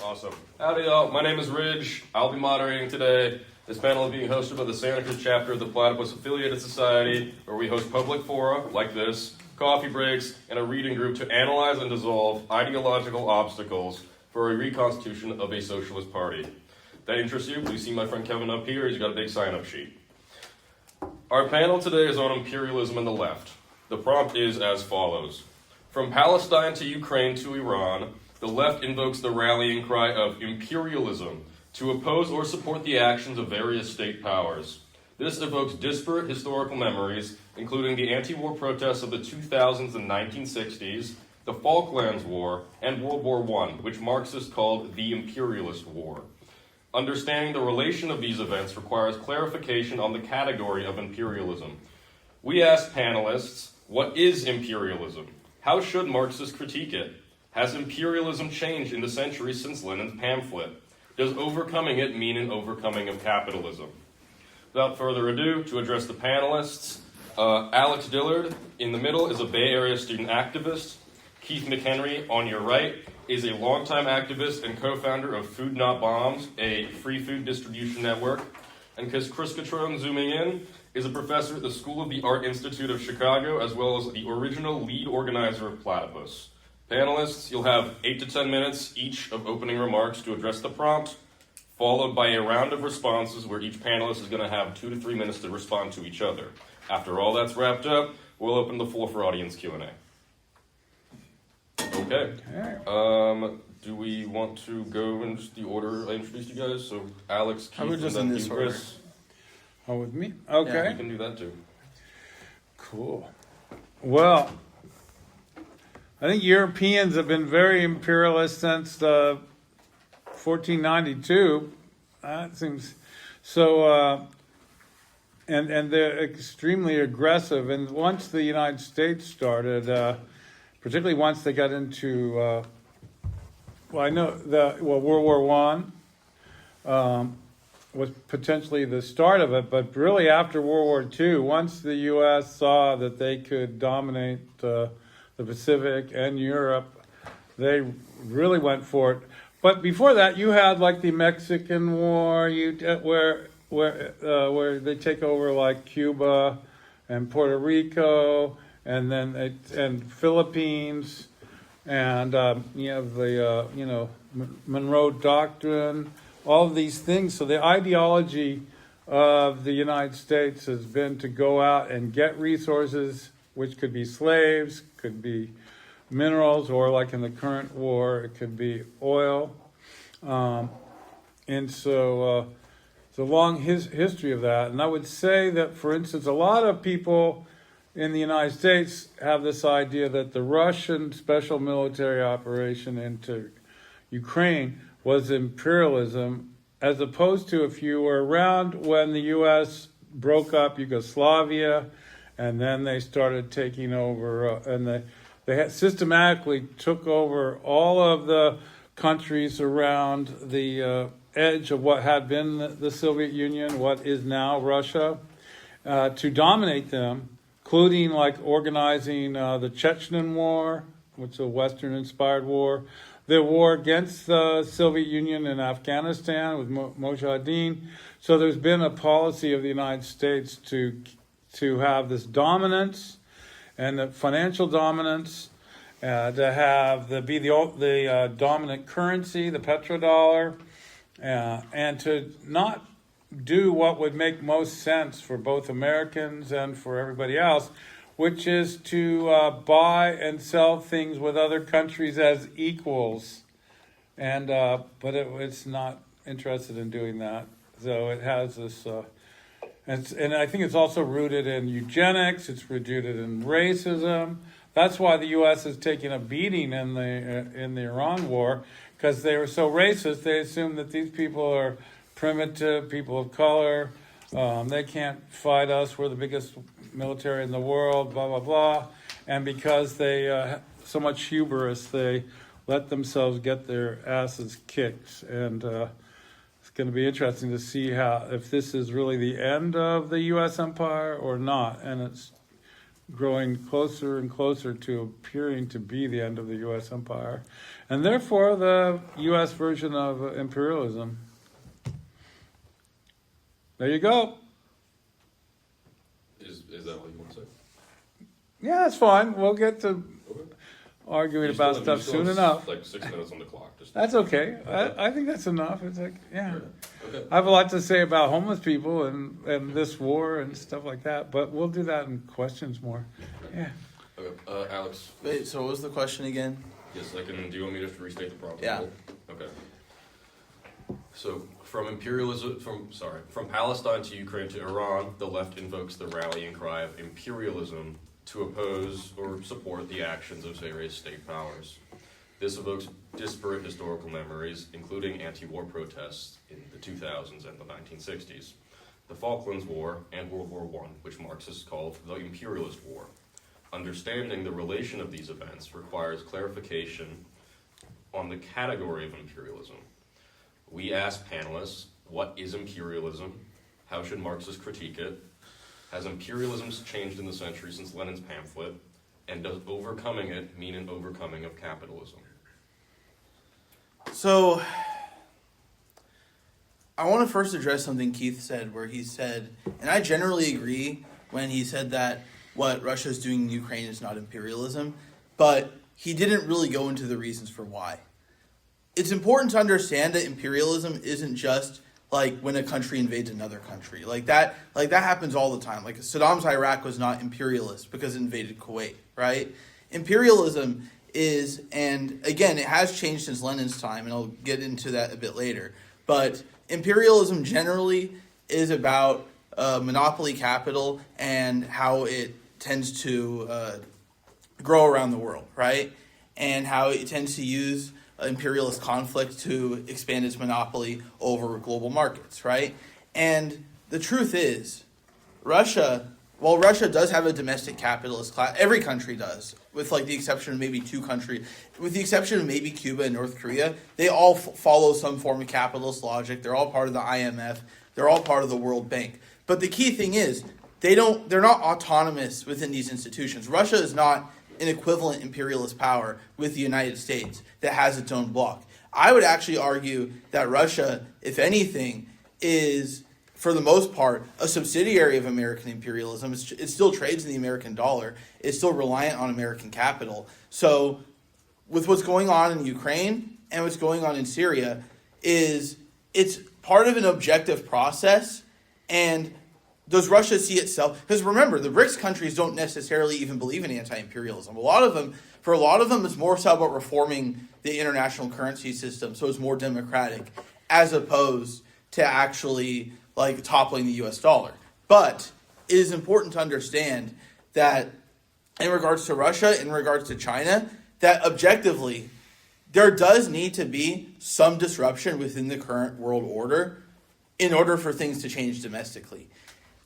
Awesome. Howdy, y'all. My name is Ridge. I'll be moderating today. This panel is being hosted by the Santa Cruz chapter of the Platypus Affiliated Society, where we host public fora like this, coffee breaks, and a reading group to analyze and dissolve ideological obstacles for a reconstitution of a socialist party. If that interests you, please see my friend Kevin up here. He's got a big sign-up sheet. Our panel today is on imperialism and the left. The prompt is as follows. From Palestine to Ukraine to Iran, the left invokes the rallying cry of imperialism to oppose or support the actions of various state powers. This evokes disparate historical memories, including the anti-war protests of the 2000s and 1960s, the Falklands War, and World War I, which Marxists called the Imperialist War. Understanding the relation of these events requires clarification on the category of imperialism. We asked panelists, what is imperialism? How should Marxists critique it? Has imperialism changed in the centuries since Lenin's pamphlet? Does overcoming it mean an overcoming of capitalism? Without further ado, to address the panelists, Alex Dillard in the middle is a Bay Area student activist. Keith McHenry on your right is a longtime activist and co-founder of Food Not Bombs, a free food distribution network. And Chris Catrone, zooming in, is a professor at the School of the Art Institute of Chicago, as well as the original lead organizer of Platypus. Panelists, you'll have 8 to 10 minutes each of opening remarks to address the prompt, followed by a round of responses where each panelist is going to have 2 to 3 minutes to respond to each other. After all that's wrapped up, we'll open the floor for audience Q&A. Okay. Do we want to go in the order I introduced you guys? So Alex, Keith, and then you, Chris. Oh, with me? Okay. Yeah, you can do that too. Cool. Well, I think Europeans have been very imperialist since 1492. It seems so, and they're extremely aggressive. And once the United States started, particularly once they got into, World War I was potentially the start of it, but really after World War II, once the U.S. saw that they could dominate the Pacific and Europe, they really went for it. But before that, you had like the Mexican War, where they take over like Cuba and Puerto Rico, and then and Philippines, and you have the Monroe Doctrine, all of these things. So the ideology of the United States has been to go out and get resources, which could be slaves, could be minerals, or like in the current war, it could be oil. And so it's a long history of that. And I would say that, for instance, a lot of people in the United States have this idea that the Russian special military operation into Ukraine was imperialism, as opposed to if you were around when the U.S. broke up Yugoslavia, and then they started taking over, and they had systematically took over all of the countries around the edge of what had been the Soviet Union, what is now Russia, to dominate them, including like organizing the Chechen War, which is a Western-inspired war, the war against the Soviet Union in Afghanistan with Mujahideen. So there's been a policy of the United States to have this dominance, and the financial dominance, to have the dominant currency, the petrodollar, and to not do what would make most sense for both Americans and for everybody else, which is to buy and sell things with other countries as equals. And but it's not interested in doing that. So it has this, and I think it's also rooted in eugenics. It's rooted in racism. That's why the U.S. is taking a beating in the Iran war, because they were so racist. They assumed that these people are primitive, people of color. They can't fight us. We're the biggest military in the world, blah, blah, blah. And because they so much hubris, they let themselves get their asses kicked. And it's going to be interesting to see if this is really the end of the U.S. empire or not. And it's growing closer and closer to appearing to be the end of the U.S. empire, and therefore the U.S. version of imperialism. There you go. Is that what you want to say? Yeah, that's fine. We'll get to Okay. arguing You about still- stuff you still soon have, enough. Like 6 minutes on the clock. Just That's okay. Okay. I think that's enough. It's like, yeah. Okay. I have a lot to say about homeless people and this war and stuff like that, but we'll do that in questions more. Yeah. Okay. Alex. Wait, so what was the question again? Yes, I can. Do you want me to just restate the problem? Yeah. Okay. So from Palestine to Ukraine to Iran, the left invokes the rallying cry of imperialism to oppose or support the actions of various state powers. This evokes disparate historical memories, including anti-war protests in the 2000s and the 1960s, the Falklands War, and World War I, which Marxists called the Imperialist War. Understanding the relation of these events requires clarification on the category of imperialism. We ask panelists, what is imperialism? How should Marxists critique it? Has imperialism changed in the century since Lenin's pamphlet? And does overcoming it mean an overcoming of capitalism? So, I want to first address something Keith said, where he said, and I generally agree when he said that what Russia is doing in Ukraine is not imperialism, but he didn't really go into the reasons for why. It's important to understand that imperialism isn't just like when a country invades another country. Like that happens all the time. Like Saddam's Iraq was not imperialist because it invaded Kuwait, right? Imperialism is, and again, it has changed since Lenin's time, and I'll get into that a bit later. But imperialism generally is about monopoly capital and how it tends to grow around the world, right? And how it tends to use imperialist conflict to expand its monopoly over global markets, right? And the truth is, Russia, while Russia does have a domestic capitalist class, every country does, with like the exception of maybe two countries, with the exception of maybe Cuba and North Korea, they all follow some form of capitalist logic. They're all part of the IMF. They're all part of the World Bank. But the key thing is, they're not autonomous within these institutions. Russia is not an equivalent imperialist power with the United States that has its own bloc. I would actually argue that Russia, if anything, is, for the most part, a subsidiary of American imperialism. It still trades in the American dollar. It's still reliant on American capital. So with what's going on in Ukraine and what's going on in Syria, it's part of an objective process. And does Russia see itself? Because remember, the BRICS countries don't necessarily even believe in anti-imperialism. For a lot of them, it's more so about reforming the international currency system, so it's more democratic, as opposed to actually like toppling the U.S. dollar. But it is important to understand that in regards to Russia, in regards to China, that objectively, there does need to be some disruption within the current world order in order for things to change domestically.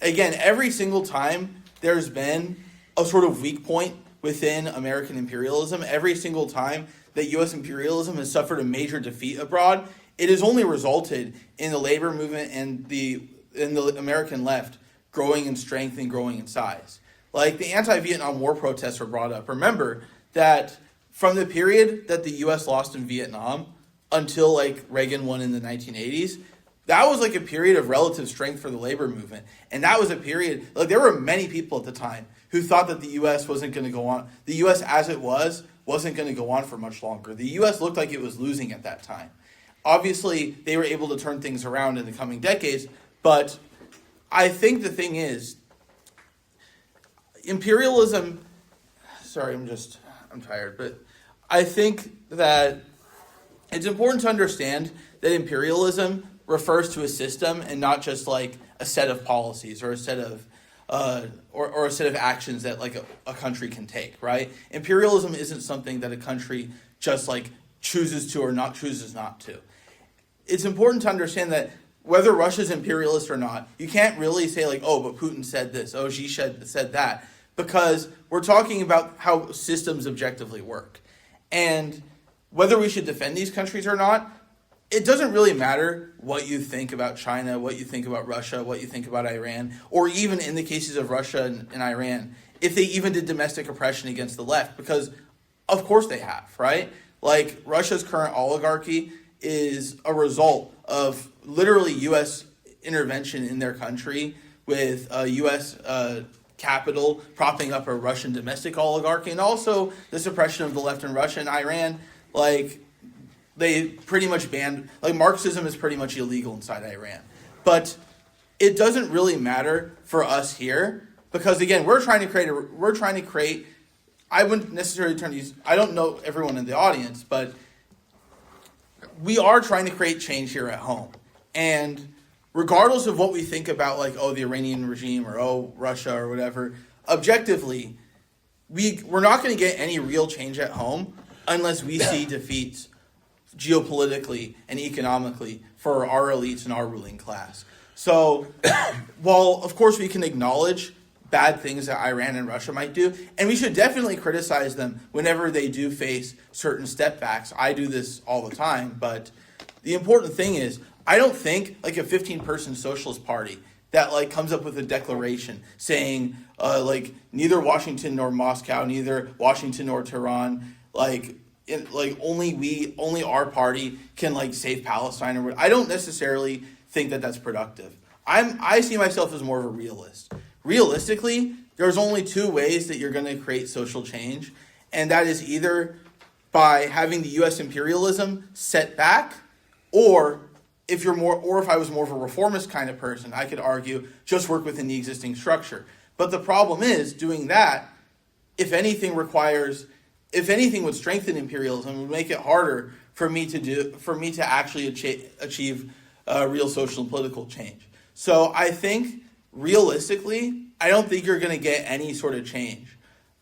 Again, every single time there's been a sort of weak point within American imperialism, every single time that U.S. imperialism has suffered a major defeat abroad, it has only resulted in the labor movement and the American left growing in strength and growing in size. Like the anti-Vietnam War protests were brought up. Remember that from the period that the U.S. lost in Vietnam until like Reagan won in the 1980s, that was like a period of relative strength for the labor movement. And that was a period, like there were many people at the time who thought that the U.S. wasn't going to go on. The U.S. as it wasn't going to go on for much longer. The U.S. looked like it was losing at that time. Obviously, they were able to turn things around in the coming decades, but I think the thing is, imperialism, I'm tired, but I think that it's important to understand that imperialism refers to a system and not just like a set of policies or a set of or a set of actions that like a country can take, right? Imperialism isn't something that a country just like chooses to or not chooses not to. It's important to understand that whether Russia's imperialist or not, you can't really say like, oh, but Putin said this, oh, Xi said that, because we're talking about how systems objectively work. And whether we should defend these countries or not, it doesn't really matter what you think about China, what you think about Russia, what you think about Iran, or even in the cases of Russia and Iran, if they even did domestic oppression against the left, because of course they have, right? Like, Russia's current oligarchy is a result of literally U.S. intervention in their country with U.S. Capital propping up a Russian domestic oligarchy, and also the suppression of the left in Russia and Iran. Like, they pretty much banned, like, Marxism is pretty much illegal inside Iran. But it doesn't really matter for us here, because again, we're trying to create, I wouldn't necessarily turn to use, I don't know everyone in the audience, but we are trying to create change here at home. And regardless of what we think about, like, oh, the Iranian regime, or oh, Russia, or whatever, objectively, we're not going to get any real change at home unless we see defeats geopolitically and economically for our elites and our ruling class. So, while of course we can acknowledge bad things that Iran and Russia might do, and we should definitely criticize them whenever they do face certain stepbacks. I do this all the time, but the important thing is, I don't think like a 15-person socialist party that like comes up with a declaration saying like neither Washington nor Moscow, neither Washington nor Tehran, only our party can like save Palestine or what. I don't necessarily think that that's productive. I see myself as more of a realist. Realistically, there's only two ways that you're going to create social change, and that is either by having the U.S. imperialism set back, or if I was more of a reformist kind of person, I could argue just work within the existing structure. But the problem is, doing that, if anything would strengthen imperialism, would make it harder for me to actually achieve real social and political change. So I think, realistically, I don't think you're going to get any sort of change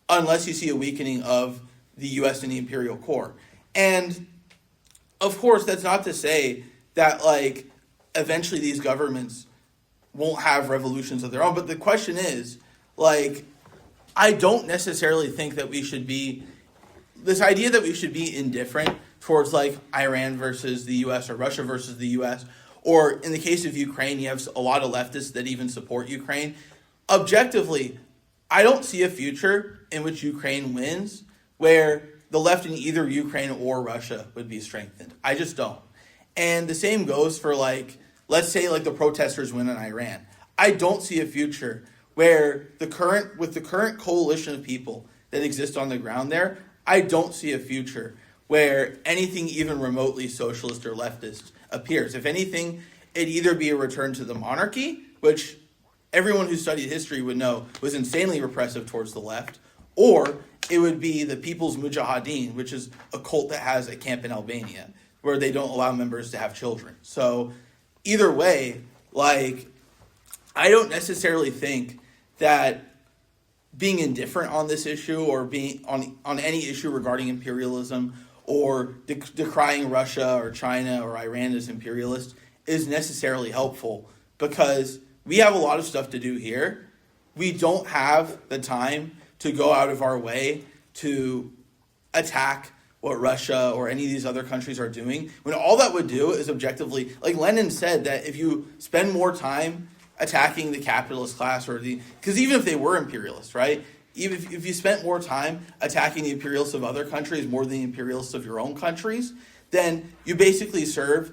unless you see a weakening of the U.S. and the imperial core. And, of course, that's not to say that, like, eventually these governments won't have revolutions of their own. But the question is, like, I don't necessarily think that we should be, this idea that we should be indifferent towards, like, Iran versus the U.S. or Russia versus the U.S., or in the case of Ukraine, you have a lot of leftists that even support Ukraine. Objectively, I don't see a future in which Ukraine wins where the left in either Ukraine or Russia would be strengthened. I just don't. And the same goes for, like, let's say, like, the protesters win in Iran. I don't see a future where with the current coalition of people that exist on the ground there, I don't see a future where anything even remotely socialist or leftist appears. If anything, it'd either be a return to the monarchy, which everyone who studied history would know was insanely repressive towards the left, or it would be the People's Mujahideen, which is a cult that has a camp in Albania, where they don't allow members to have children. So either way, like, I don't necessarily think that being indifferent on this issue, or being on any issue regarding imperialism, or decrying Russia or China or Iran as imperialist, is necessarily helpful, because we have a lot of stuff to do here. We don't have the time to go out of our way to attack what Russia or any of these other countries are doing, when all that would do is objectively, like Lenin said, that if you spend more time attacking the capitalist class, because even if they were imperialists, right? Even if you spent more time attacking the imperialists of other countries more than the imperialists of your own countries, then you basically serve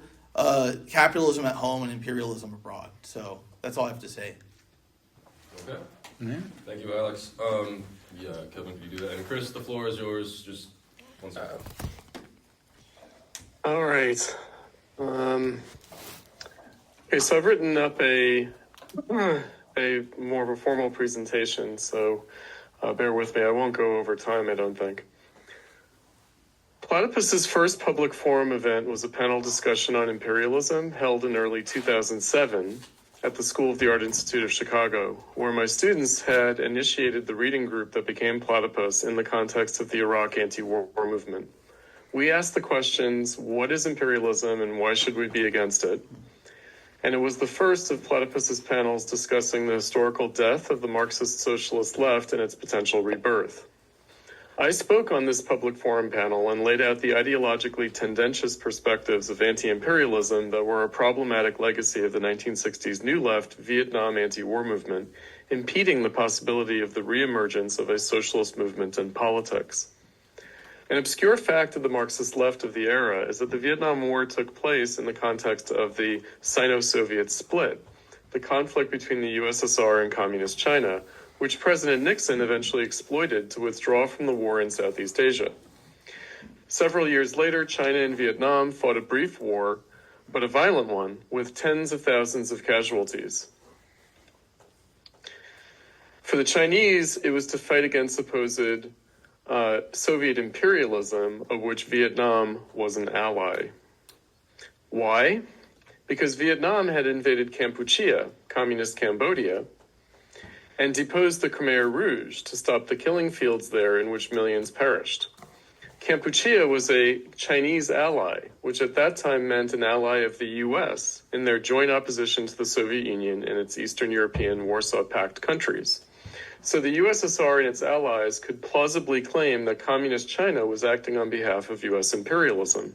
capitalism at home and imperialism abroad. So that's all I have to say. Okay. Yeah. Thank you, Alex. Yeah, Kevin, could you do that? And Chris, the floor is yours. Just one second. All right. Okay, so I've written up a more of a formal presentation, so bear with me. I won't go over time, I don't think. Platypus's first public forum event was a panel discussion on imperialism held in early 2007 at the School of the Art Institute of Chicago, where my students had initiated the reading group that became Platypus in the context of the Iraq anti-war movement. We asked the questions, what is imperialism and why should we be against it? And it was the first of Platypus's panels discussing the historical death of the Marxist socialist left and its potential rebirth. I spoke on this public forum panel and laid out the ideologically tendentious perspectives of anti-imperialism that were a problematic legacy of the 1960s New Left Vietnam anti-war movement impeding the possibility of the reemergence of a socialist movement in politics. An obscure fact of the Marxist left of the era is that the Vietnam War took place in the context of the Sino-Soviet split, the conflict between the USSR and Communist China, which President Nixon eventually exploited to withdraw from the war in Southeast Asia. Several years later, China and Vietnam fought a brief war, but a violent one, with tens of thousands of casualties. For the Chinese, it was to fight against supposed Soviet imperialism, of which Vietnam was an ally. Why? Because Vietnam had invaded Kampuchea, communist Cambodia, and deposed the Khmer Rouge to stop the killing fields there in which millions perished. Kampuchea was a Chinese ally, which at that time meant an ally of the U.S. in their joint opposition to the Soviet Union and its Eastern European Warsaw Pact countries. So the USSR and its allies could plausibly claim that Communist China was acting on behalf of U.S. imperialism.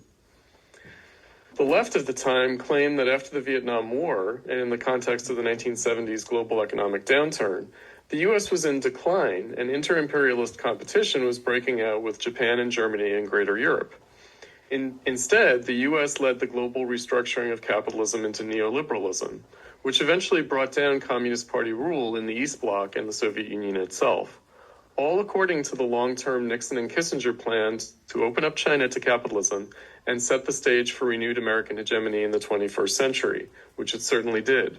The left of the time claimed that after the Vietnam War, and in the context of the 1970s global economic downturn, the U.S. was in decline and inter-imperialist competition was breaking out with Japan and Germany and Greater Europe. Instead, the U.S. led the global restructuring of capitalism into neoliberalism, which eventually brought down Communist Party rule in the East Bloc and the Soviet Union itself, all according to the long-term Nixon and Kissinger plans to open up China to capitalism and set the stage for renewed American hegemony in the 21st century, which it certainly did.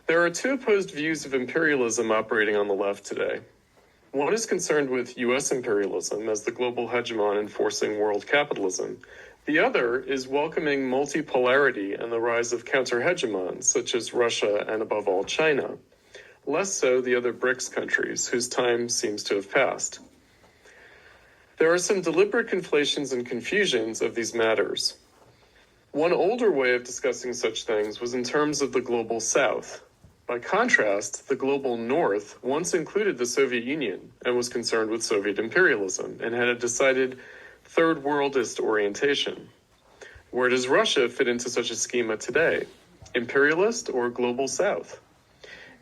There are two opposed views of imperialism operating on the left today. One is concerned with U.S. imperialism as the global hegemon enforcing world capitalism. The other is welcoming multipolarity and the rise of counter-hegemons, such as Russia and above all China. Less so the other BRICS countries, whose time seems to have passed. There are some deliberate conflations and confusions of these matters. One older way of discussing such things was in terms of the global South. By contrast, the global North once included the Soviet Union and was concerned with Soviet imperialism and had a decided third worldist orientation. Where does Russia fit into such a schema today? Imperialist or global South?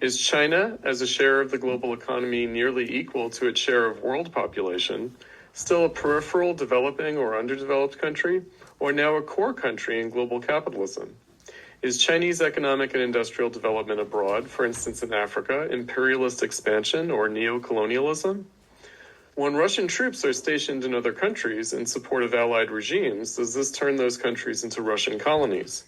Is China, as a share of the global economy nearly equal to its share of world population, still a peripheral developing or underdeveloped country, or now a core country in global capitalism? Is Chinese economic and industrial development abroad, for instance in Africa, imperialist expansion or neo-colonialism? When Russian troops are stationed in other countries in support of allied regimes, does this turn those countries into Russian colonies?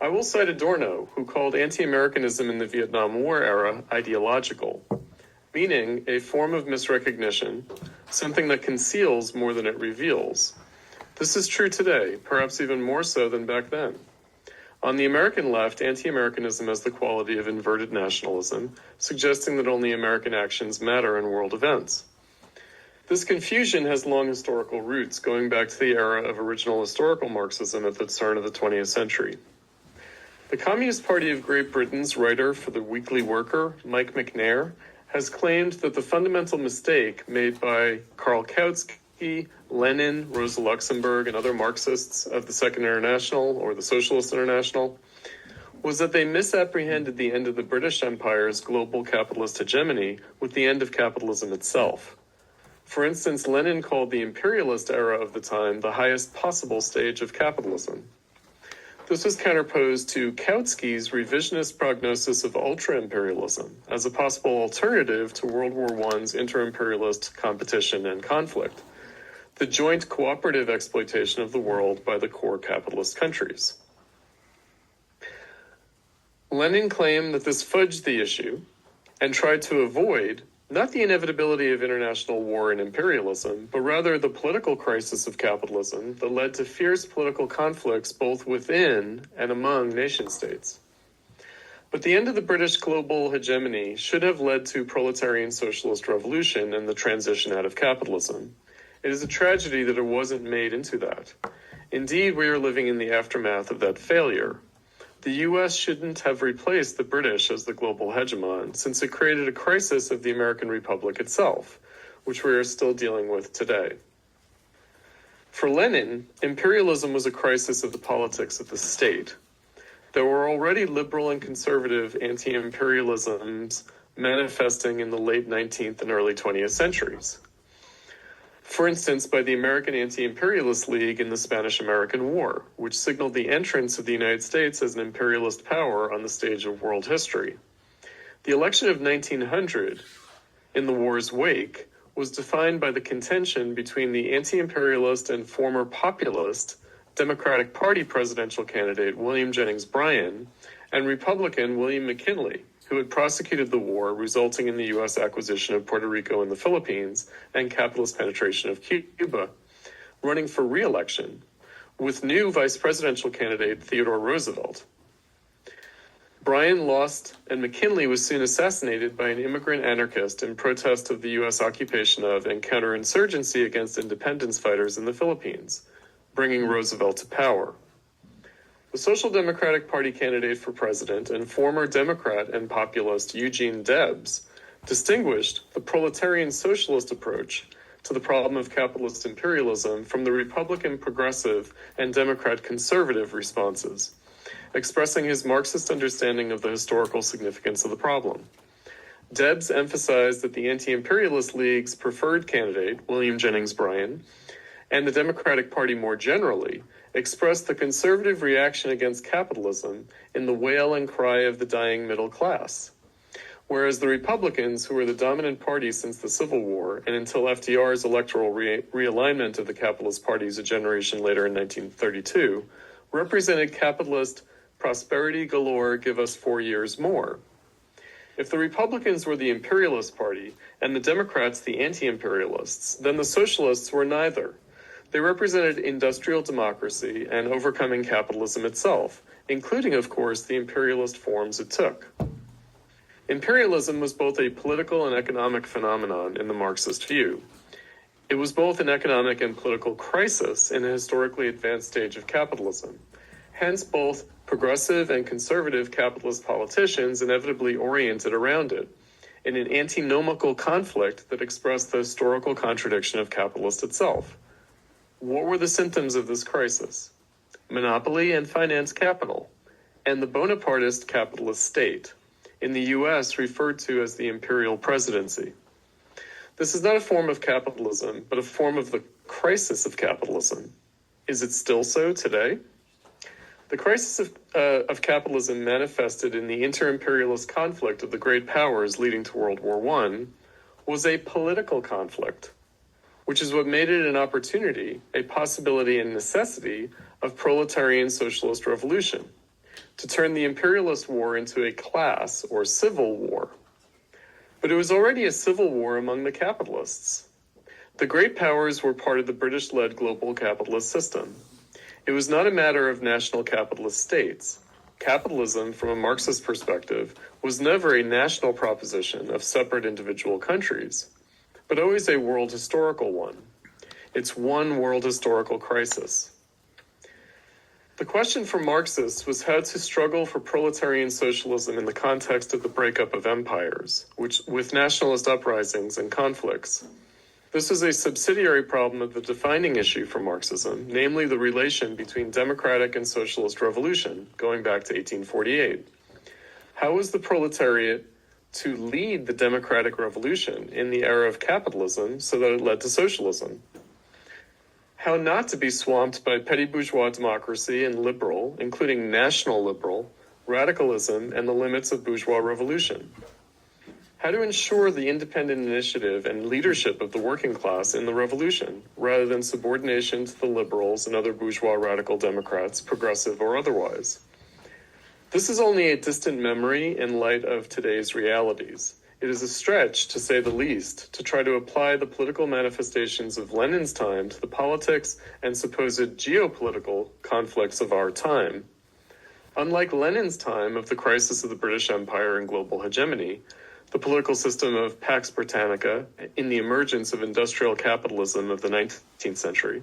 I will cite Adorno, who called anti-Americanism in the Vietnam War era ideological, meaning a form of misrecognition, something that conceals more than it reveals. This is true today, perhaps even more so than back then. On the American left, anti-Americanism has the quality of inverted nationalism, suggesting that only American actions matter in world events. This confusion has long historical roots, going back to the era of original historical Marxism at the turn of the 20th century. The Communist Party of Great Britain's writer for the Weekly Worker, Mike McHenry, has claimed that the fundamental mistake made by Karl Kautsky, Lenin, Rosa Luxemburg, and other Marxists of the Second International or the Socialist International was that they misapprehended the end of the British Empire's global capitalist hegemony with the end of capitalism itself. For instance, Lenin called the imperialist era of the time the highest possible stage of capitalism. This was counterposed to Kautsky's revisionist prognosis of ultra-imperialism as a possible alternative to World War I's inter-imperialist competition and conflict, the joint cooperative exploitation of the world by the core capitalist countries. Lenin claimed that this fudged the issue and tried to avoid not the inevitability of international war and imperialism, but rather the political crisis of capitalism that led to fierce political conflicts both within and among nation-states. But the end of the British global hegemony should have led to proletarian socialist revolution and the transition out of capitalism. It is a tragedy that it wasn't made into that. Indeed, we are living in the aftermath of that failure. The U.S. shouldn't have replaced the British as the global hegemon, since it created a crisis of the American Republic itself, which we are still dealing with today. For Lenin, imperialism was a crisis of the politics of the state. There were already liberal and conservative anti-imperialisms manifesting in the late 19th and early 20th centuries. For instance, by the American Anti-Imperialist League in the Spanish-American War, which signaled the entrance of the United States as an imperialist power on the stage of world history. The election of 1900, in the war's wake, was defined by the contention between the anti-imperialist and former populist Democratic Party presidential candidate William Jennings Bryan and Republican William McKinley, who had prosecuted the war, resulting in the U.S. acquisition of Puerto Rico and the Philippines and capitalist penetration of Cuba, running for re-election, with new vice presidential candidate Theodore Roosevelt. Bryan lost, and McKinley was soon assassinated by an immigrant anarchist in protest of the U.S. occupation of and counterinsurgency against independence fighters in the Philippines, bringing Roosevelt to power. The Social Democratic Party candidate for president and former Democrat and populist Eugene Debs distinguished the proletarian socialist approach to the problem of capitalist imperialism from the Republican progressive and Democrat conservative responses, expressing his Marxist understanding of the historical significance of the problem. Debs emphasized that the Anti-Imperialist League's preferred candidate, William Jennings Bryan, and the Democratic Party more generally, expressed the conservative reaction against capitalism in the wail and cry of the dying middle class. Whereas the Republicans, who were the dominant party since the Civil War and until FDR's electoral realignment of the capitalist parties a generation later in 1932, represented capitalist prosperity galore, give us 4 years more. If the Republicans were the imperialist party and the Democrats the anti-imperialists, then the socialists were neither. They represented industrial democracy and overcoming capitalism itself, including, of course, the imperialist forms it took. Imperialism was both a political and economic phenomenon in the Marxist view. It was both an economic and political crisis in a historically advanced stage of capitalism. Hence, both progressive and conservative capitalist politicians inevitably oriented around it, in an antinomical conflict that expressed the historical contradiction of capitalist itself. What were the symptoms of this crisis? Monopoly and finance capital, and the Bonapartist capitalist state, in the U.S. referred to as the imperial presidency. This is not a form of capitalism, but a form of the crisis of capitalism. Is it still so today? The crisis of capitalism manifested in the inter-imperialist conflict of the great powers leading to World War I was a political conflict, which is what made it an opportunity, a possibility and necessity of proletarian socialist revolution, to turn the imperialist war into a class or civil war. But it was already a civil war among the capitalists. The great powers were part of the British-led global capitalist system. It was not a matter of national capitalist states. Capitalism, from a Marxist perspective, was never a national proposition of separate individual countries, but always a world historical one. It's one world historical crisis. The question for Marxists was how to struggle for proletarian socialism in the context of the breakup of empires, with nationalist uprisings and conflicts. This was a subsidiary problem of the defining issue for Marxism, namely the relation between democratic and socialist revolution, going back to 1848. How was the proletariat to lead the democratic revolution in the era of capitalism so that it led to socialism? How not to be swamped by petty bourgeois democracy and liberal, including national liberal, radicalism and the limits of bourgeois revolution? How to ensure the independent initiative and leadership of the working class in the revolution, rather than subordination to the liberals and other bourgeois radical Democrats, progressive or otherwise? This is only a distant memory in light of today's realities. It is a stretch, to say the least, to try to apply the political manifestations of Lenin's time to the politics and supposed geopolitical conflicts of our time. Unlike Lenin's time of the crisis of the British Empire and global hegemony, the political system of Pax Britannica in the emergence of industrial capitalism of the 19th century,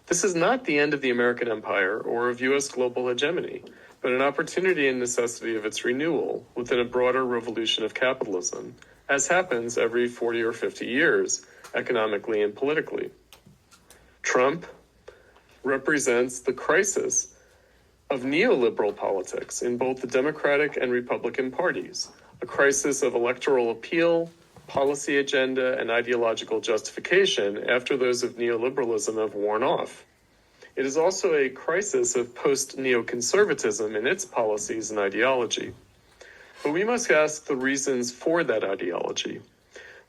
this is not the end of the American empire or of U.S. global hegemony, but an opportunity and necessity of its renewal within a broader revolution of capitalism, as happens every 40 or 50 years, economically and politically. Trump represents the crisis of neoliberal politics in both the Democratic and Republican parties, a crisis of electoral appeal, policy agenda, and ideological justification after those of neoliberalism have worn off. It is also a crisis of post-neoconservatism in its policies and ideology. But we must ask the reasons for that ideology.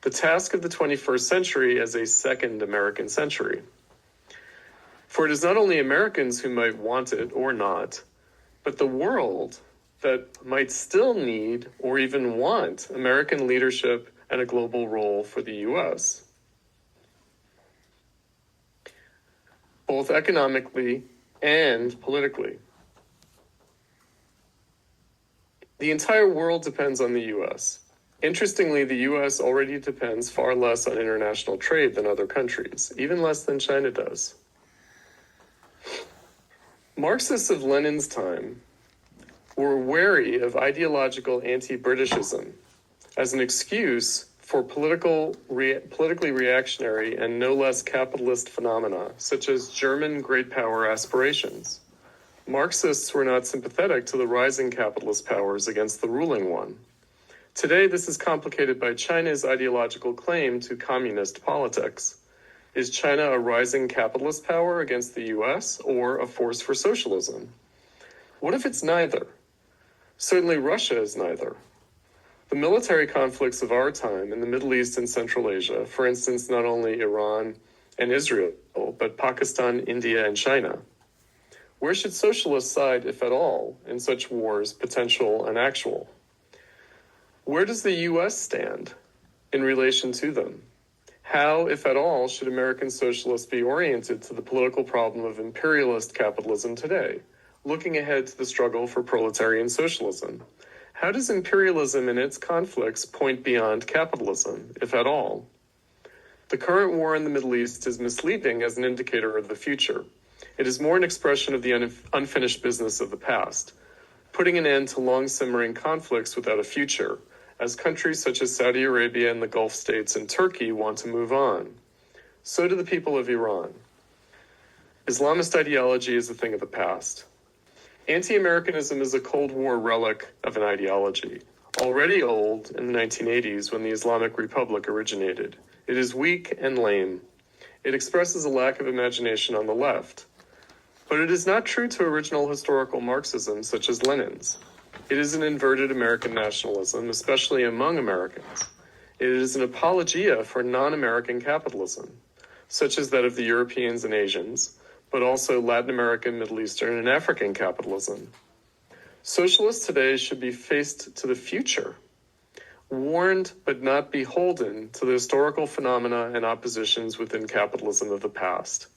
The task of the 21st century as a second American century. For it is not only Americans who might want it or not, but the world that might still need or even want American leadership and a global role for the U.S., both economically and politically. The entire world depends on the U.S. Interestingly, the U.S. already depends far less on international trade than other countries, even less than China does. Marxists of Lenin's time were wary of ideological anti-Britishism as an excuse for politically reactionary and no less capitalist phenomena, such as German great power aspirations. Marxists were not sympathetic to the rising capitalist powers against the ruling one. Today, this is complicated by China's ideological claim to communist politics. Is China a rising capitalist power against the US or a force for socialism? What if it's neither? Certainly Russia is neither. The military conflicts of our time in the Middle East and Central Asia, for instance, not only Iran and Israel, but Pakistan, India, and China. Where should socialists side, if at all, in such wars, potential and actual? Where does the U.S. stand in relation to them? How, if at all, should American socialists be oriented to the political problem of imperialist capitalism today, looking ahead to the struggle for proletarian socialism? How does imperialism and its conflicts point beyond capitalism, if at all? The current war in the Middle East is misleading as an indicator of the future. It is more an expression of the unfinished business of the past, putting an end to long-simmering conflicts without a future, as countries such as Saudi Arabia and the Gulf states and Turkey want to move on. So do the people of Iran. Islamist ideology is a thing of the past. Anti-Americanism is a Cold War relic of an ideology, already old in the 1980s when the Islamic Republic originated. It is weak and lame. It expresses a lack of imagination on the left. But it is not true to original historical Marxism such as Lenin's. It is an inverted American nationalism, especially among Americans. It is an apologia for non-American capitalism, such as that of the Europeans and Asians, but also Latin American, Middle Eastern, and African capitalism. Socialists today should be faced to the future, warned but not beholden to the historical phenomena and oppositions within capitalism of the past.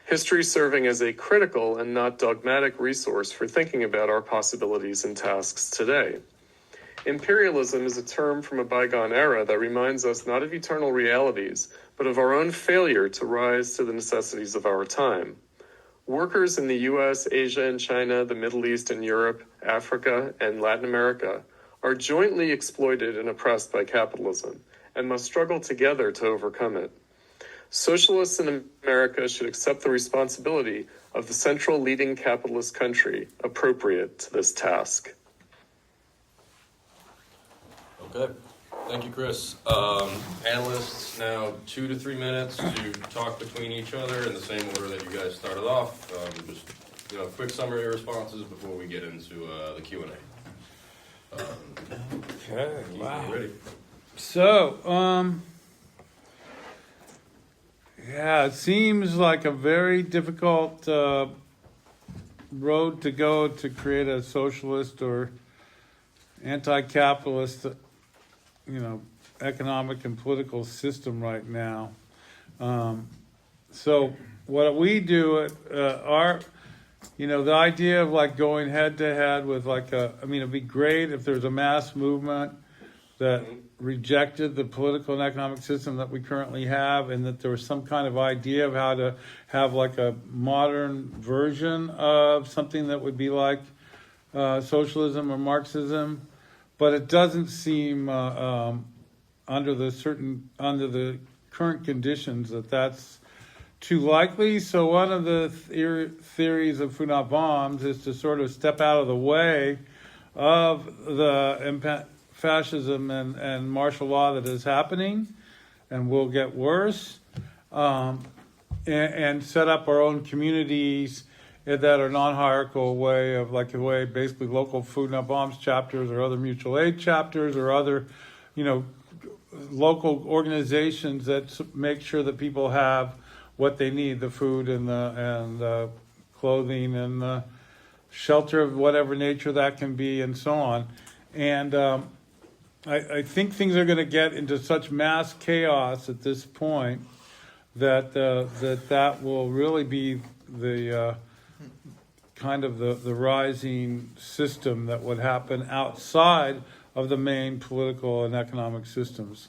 History serving as a critical and not dogmatic resource for thinking about our possibilities and tasks today. Imperialism is a term from a bygone era that reminds us not of eternal realities, but of our own failure to rise to the necessities of our time. Workers in the US, Asia and China, the Middle East and Europe, Africa and Latin America are jointly exploited and oppressed by capitalism and must struggle together to overcome it. Socialists in America should accept the responsibility of the central leading capitalist country appropriate to this task. Okay. Thank you, Chris. Panelists now 2 to 3 minutes to talk between each other in the same order that you guys started off. Just quick summary responses before we get into the Q&A. Okay, wow. Ready? So, yeah, it seems like a very difficult road to go to create a socialist or anti-capitalist, economic and political system right now. So what we do, the idea of like going head to head with it'd be great if there's a mass movement that rejected the political and economic system that we currently have, and that there was some kind of idea of how to have like a modern version of something that would be like socialism or Marxism. But it doesn't seem under the current conditions that's too likely. So one of the theories of Funab bombs is to sort of step out of the way of the fascism and martial law that is happening and will get worse, and set up our own communities that are non-hierarchical way of like a way basically local food not bombs chapters or other mutual aid chapters or other, local organizations that make sure that people have what they need, the food and the clothing and the shelter of whatever nature that can be and so on. And I think things are going to get into such mass chaos at this point that that will really be the kind of the rising system that would happen outside of the main political and economic systems,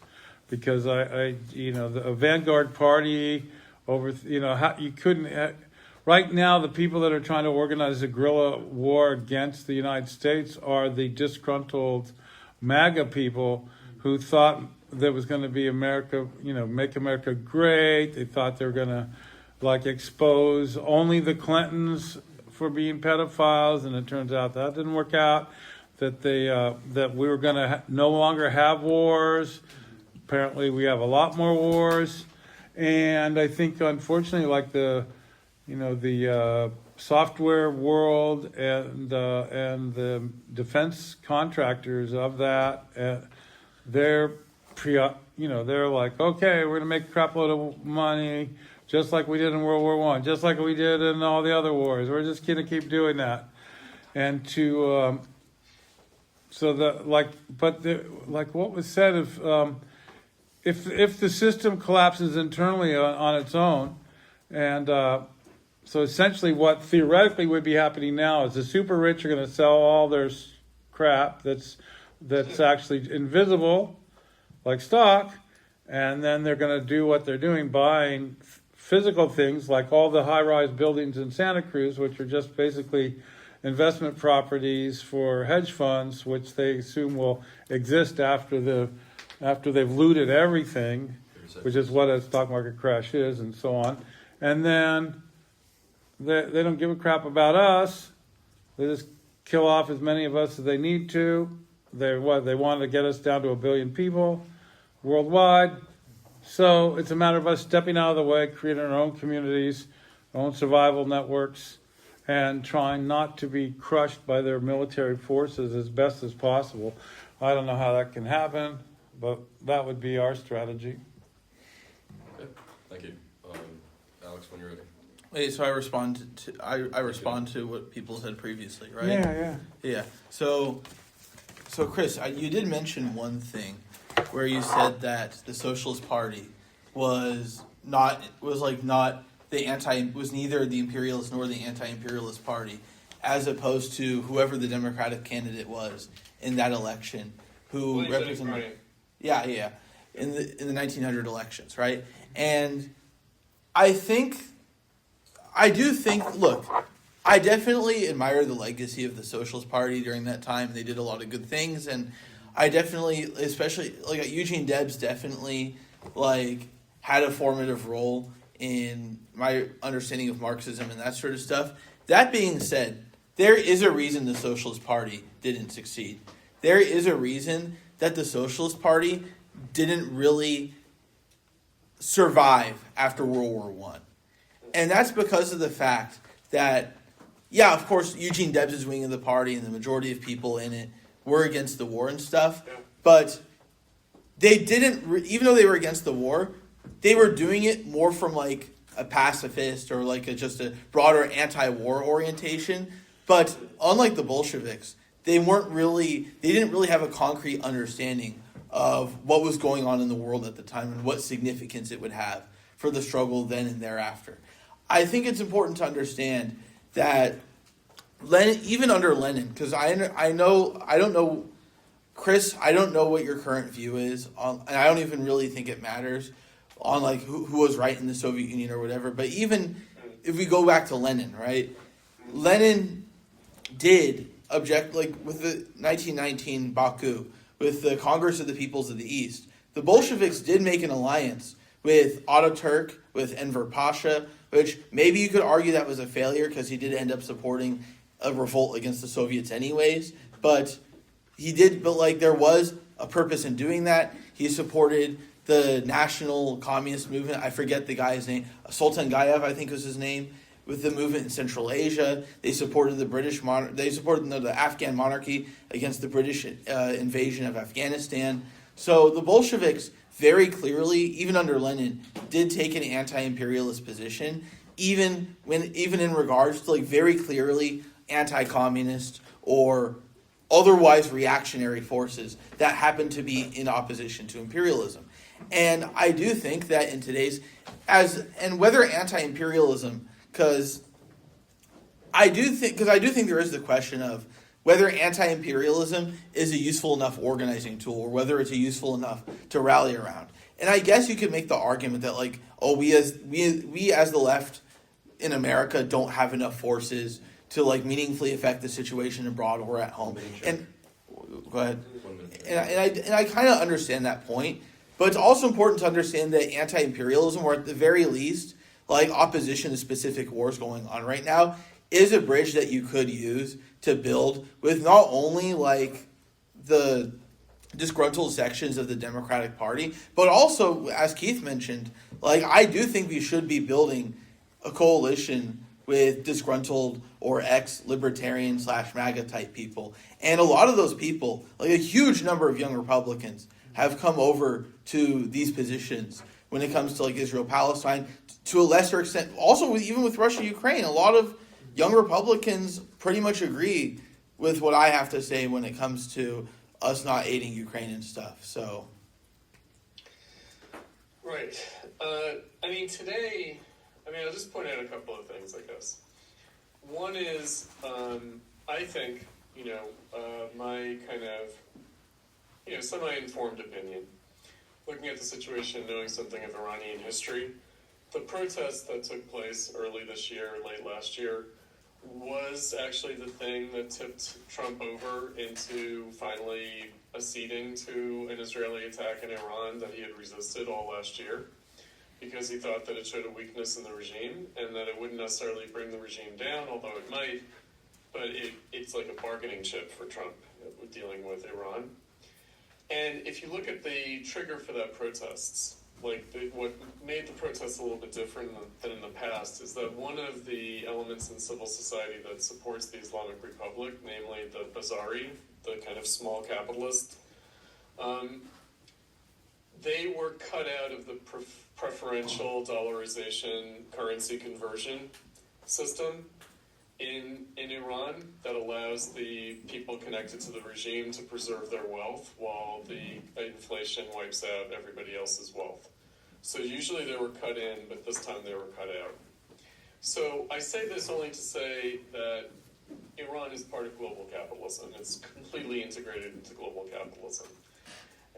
because the vanguard party over you couldn't right now the people that are trying to organize a guerrilla war against the United States are the disgruntled MAGA people who thought there was going to be America, make America great. They thought they were going to expose only the Clintons for being pedophiles, and it turns out that didn't work out. That that we were going to no longer have wars. Apparently, we have a lot more wars, and I think unfortunately, the software world and the defense contractors of that, they're like, okay, we're going to make a crap load of money, just like we did in World War I, just like we did in all the other wars. We're just going to keep doing that, and to what was said, if the system collapses internally on its own, and so essentially what theoretically would be happening now is the super rich are going to sell all their crap that's actually invisible, like stock, and then they're going to do what they're doing, buying physical things like all the high-rise buildings in Santa Cruz, which are just basically investment properties for hedge funds, which they assume will exist after they've looted everything, which is what a stock market crash is, and so on. And then they don't give a crap about us. They just kill off as many of us as they need to. They want to get us down to 1 billion people worldwide. So it's a matter of us stepping out of the way, creating our own communities, our own survival networks, and trying not to be crushed by their military forces as best as possible. I don't know how that can happen, but that would be our strategy. Okay. Thank you. Alex, when you're ready. Wait, so I respond to what people said previously, right? Yeah. So Chris, you did mention one thing where you said that the Socialist Party was neither the imperialist nor the anti-imperialist party, as opposed to whoever the Democratic candidate was in that election, who represented, in the 1900 elections, right? And I definitely admire the legacy of the Socialist Party during that time. They did a lot of good things, and I definitely, especially Eugene Debs, definitely had a formative role in my understanding of Marxism and that sort of stuff. That being said, there is a reason the Socialist Party didn't succeed. There is a reason that the Socialist Party didn't really survive after World War I. And that's because of the fact that, of course, Eugene Debs' wing of the party and the majority of people in it were against the war and stuff, but they didn't, even though they were against the war, they were doing it more from a pacifist or just a broader anti-war orientation. But unlike the Bolsheviks, they didn't really have a concrete understanding of what was going on in the world at the time and what significance it would have for the struggle then and thereafter. I think it's important to understand that Lenin, even under Lenin, because I don't know, Chris, I don't know what your current view is on, and I don't even really think it matters on who was right in the Soviet Union or whatever. But even if we go back to Lenin, right? Lenin did object, with the 1919 Baku, with the Congress of the Peoples of the East. The Bolsheviks did make an alliance with Ataturk, with Enver Pasha, which maybe you could argue that was a failure because he did end up supporting a revolt against the Soviets anyways. But there was a purpose in doing that. He supported the national communist movement. I forget the guy's name. Sultan Gayev, I think was his name, with the movement in Central Asia. They supported the Afghan monarchy against the British invasion of Afghanistan. So the Bolsheviks very clearly, even under Lenin, did take an anti-imperialist position, even in regards to very clearly anti-communist or otherwise reactionary forces that happen to be in opposition to imperialism. And I do think that in today's, whether anti-imperialism, because I do think there is the question of whether anti-imperialism is a useful enough organizing tool or whether it's useful enough to rally around. And I guess you could make the argument that we as the left in America don't have enough forces to meaningfully affect the situation abroad or at home. And go ahead. And I kind of understand that point, but it's also important to understand that anti-imperialism, or at the very least, opposition to specific wars going on right now, is a bridge that you could use to build with not only the disgruntled sections of the Democratic Party, but also, as Keith mentioned, I do think we should be building a coalition with disgruntled or ex-libertarian / MAGA type people. And a lot of those people, a huge number of young Republicans, have come over to these positions when it comes to Israel-Palestine, to a lesser extent. Also, even with Russia-Ukraine, a lot of young Republicans pretty much agree with what I have to say when it comes to us not aiding Ukraine and stuff. So, right. Today, I'll just point out a couple of things, I guess. One is, I think, my kind of, semi-informed opinion, looking at the situation, knowing something of Iranian history, the protest that took place early this year, late last year, was actually the thing that tipped Trump over into finally acceding to an Israeli attack in Iran that he had resisted all last year, because he thought that it showed a weakness in the regime and that it wouldn't necessarily bring the regime down, although it might, but it's like a bargaining chip for Trump dealing with Iran. And if you look at the trigger for that protests, what made the protests a little bit different than in the past is that one of the elements in civil society that supports the Islamic Republic, namely the Bazari, the kind of small capitalist, they were cut out of the preferential dollarization currency conversion system in Iran that allows the people connected to the regime to preserve their wealth while the inflation wipes out everybody else's wealth. So usually they were cut in, but this time they were cut out. So I say this only to say that Iran is part of global capitalism. It's completely integrated into global capitalism.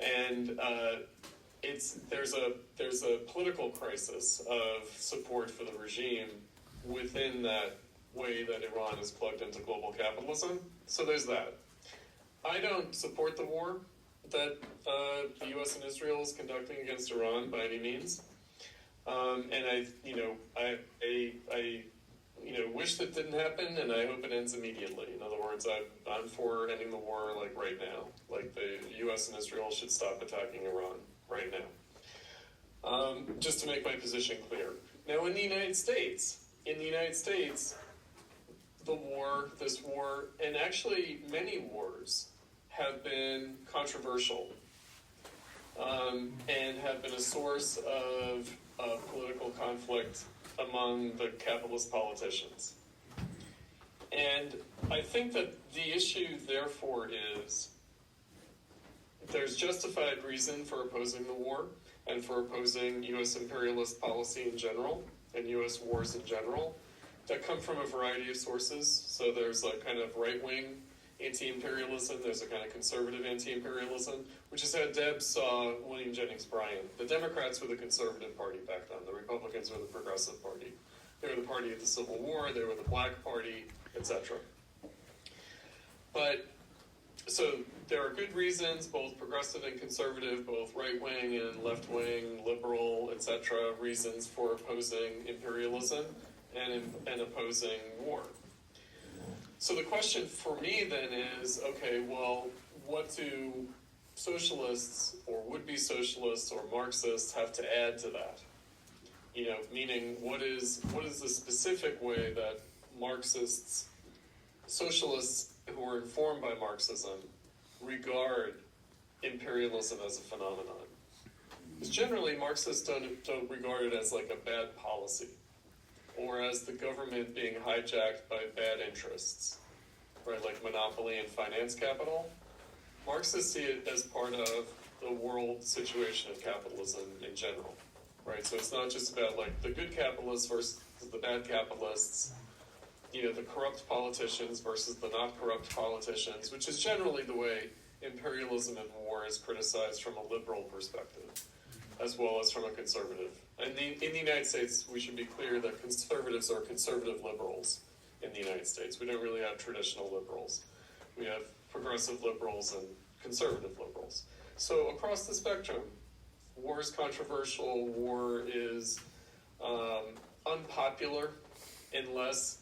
And there's a political crisis of support for the regime within that way that Iran is plugged into global capitalism. So there's that. I don't support the war that the U.S. and Israel is conducting against Iran by any means, and I wish that didn't happen, and I hope it ends immediately. In other words, I'm for ending the war right now. The U.S. and Israel should stop attacking Iran right now. Just to make my position clear. Now, in the United States, this war, and actually many wars, have been controversial and have been a source of political conflict among the capitalist politicians. And I think that the issue, therefore, is there's justified reason for opposing the war and for opposing U.S. imperialist policy in general and U.S. wars in general that come from a variety of sources. So there's kind of right-wing anti-imperialism, there's a kind of conservative anti-imperialism, which is how Debs saw William Jennings Bryan. The Democrats were the conservative party back then. The Republicans were the progressive party. They were the party of the Civil War, they were the Black Party, etc. But So there are good reasons, both progressive and conservative, both right-wing and left-wing, liberal, etc., reasons for opposing imperialism and opposing war. So the question for me then is, okay, well, what do socialists or would-be socialists or Marxists have to add to that? You know, meaning what is the specific way that Marxists, socialists who are informed by Marxism, regard imperialism as a phenomenon? Because generally Marxists don't regard it as like a bad policy, or as the government being hijacked by bad interests, right, like monopoly and finance capital. Marxists see it as part of the world situation of capitalism in general, right? So it's not just about like the good capitalists versus the bad capitalists, you know, the corrupt politicians versus the not corrupt politicians, which is generally the way imperialism and war is criticized from a liberal perspective, as well as from a conservative. And in the United States, we should be clear that conservatives are conservative liberals in the United States. We don't really have traditional liberals. We have progressive liberals and conservative liberals. So across the spectrum, war is controversial, war is unpopular unless,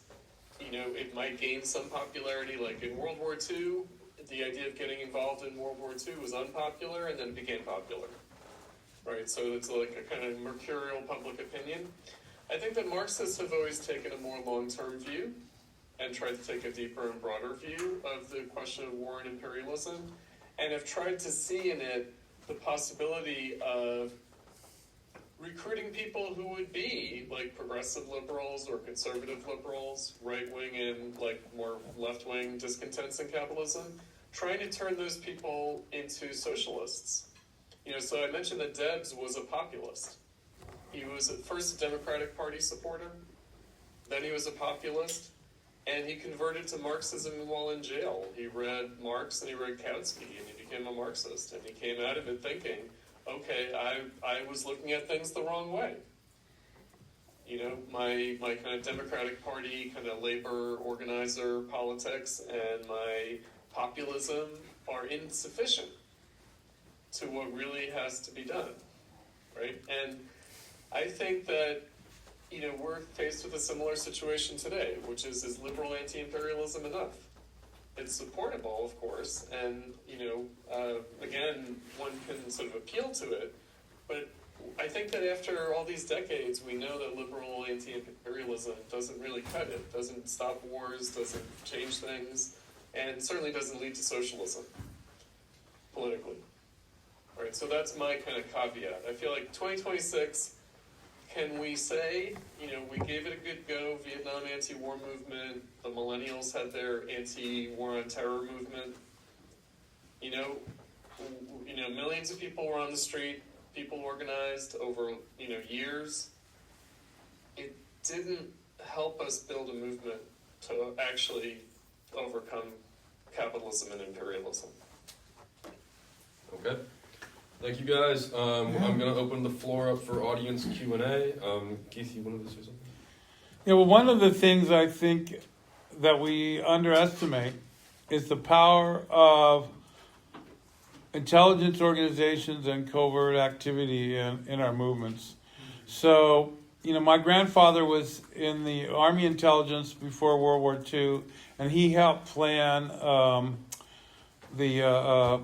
you know, it might gain some popularity. Like in World War II, the idea of getting involved in World War II was unpopular and then it became popular. Right, so it's like a kind of mercurial public opinion. I think that Marxists have always taken a more long-term view and tried to take a deeper and broader view of the question of war and imperialism, and have tried to see in it the possibility of recruiting people who would be like progressive liberals or conservative liberals, right-wing and like more left-wing discontents in capitalism, trying to turn those people into socialists. You know, so I mentioned that Debs was a populist. He was at first a Democratic Party supporter, then he was a populist, and he converted to Marxism while in jail. He read Marx and he read Kautsky, and he became a Marxist, and he came out of it thinking, okay, I was looking at things the wrong way. You know, my kind of Democratic Party, kind of labor organizer politics, and my populism are insufficient to what really has to be done, right? And I think that, you know, we're faced with a similar situation today, which is liberal anti-imperialism enough? It's supportable, of course, and, you know, again, one can sort of appeal to it, but I think that after all these decades, we know that liberal anti-imperialism doesn't really cut it, doesn't stop wars, doesn't change things, and certainly doesn't lead to socialism politically. Right, so that's my kind of caveat. I feel like 2026, can we say, you know, we gave it a good go, Vietnam anti-war movement, the millennials had their anti-war on terror movement. You know, millions of people were on the street, people organized over, you know, years. It didn't help us build a movement to actually overcome capitalism and imperialism. Okay. Thank you, guys. I'm going to open the floor up for audience Q&A. Keith, you wanted to say something? Yeah, well, one of the things I think that we underestimate is the power of intelligence organizations and covert activity in our movements. So, you know, my grandfather was in the Army intelligence before World War II, and he helped plan the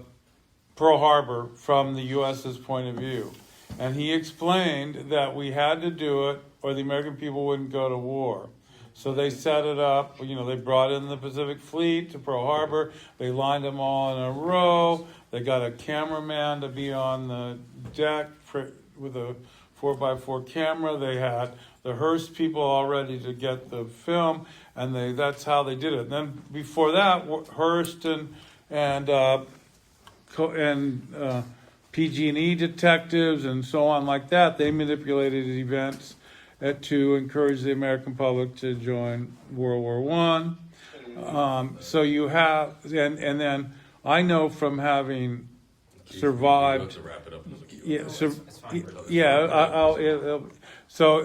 Pearl Harbor from the U.S.'s point of view. And he explained that we had to do it or the American people wouldn't go to war. So they set it up, you know, they brought in the Pacific Fleet to Pearl Harbor, they lined them all in a row, they got a cameraman to be on the deck with a 4x4 camera, they had the Hearst people all ready to get the film, and that's how they did it. And then before that, Hearst and PG&E detectives and so on like that, they manipulated events to encourage the American public to join World War I. So you have, and then I know from having survived. To wrap it up. So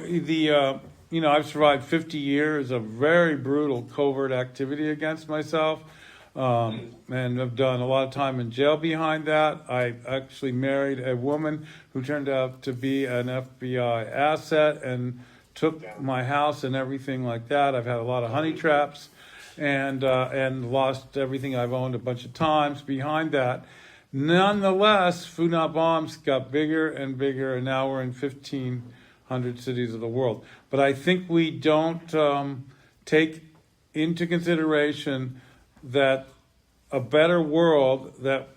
I've survived 50 years of very brutal covert activity against myself. and I've done a lot of time in jail behind that. I actually married a woman who turned out to be an FBI asset and took my house and everything like that. I've had a lot of honey traps and lost everything I've owned a bunch of times behind that. Nonetheless, Food Not Bombs got bigger and bigger, and now we're in 1,500 cities of the world. But I think we don't take into consideration that a better world that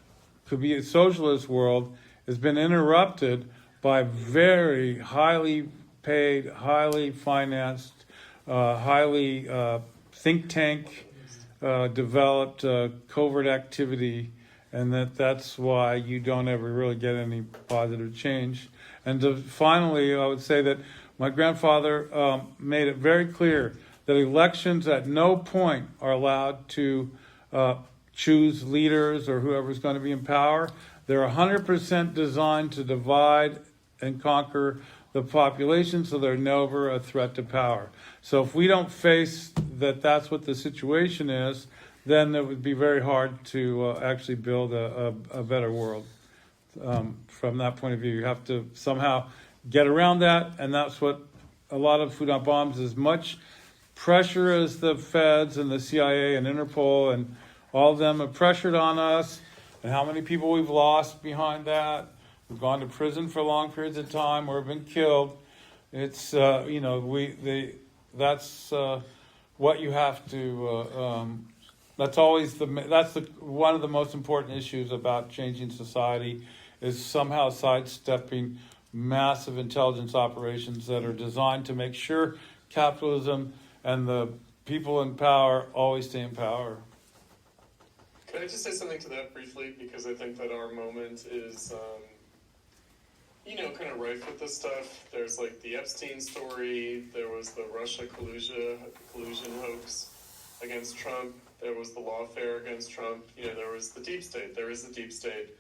could be a socialist world has been interrupted by very highly paid, highly financed, highly think tank developed covert activity, and that's why you don't ever really get any positive change. And finally, I would say that my grandfather made it very clear that elections at no point are allowed to choose leaders or whoever's going to be in power. They're 100% designed to divide and conquer the population, so they're never a threat to power. So if we don't face that that's what the situation is, then it would be very hard to actually build a better world. From that point of view, you have to somehow get around that, and that's what a lot of Food Not Bombs, as much pressure as the feds and the CIA and Interpol and all of them have pressured on us, and how many people we've lost behind that. We've gone to prison for long periods of time or have been killed. It's that's what you have to. That's always one of the most important issues about changing society, is somehow sidestepping massive intelligence operations that are designed to make sure capitalism and the people in power always stay in power. Can I just say something to that briefly? Because I think that our moment is, kind of rife with this stuff. There's like the Epstein story. There was the Russia collusion hoax against Trump. There was the lawfare against Trump. There was the deep state. There is the deep state.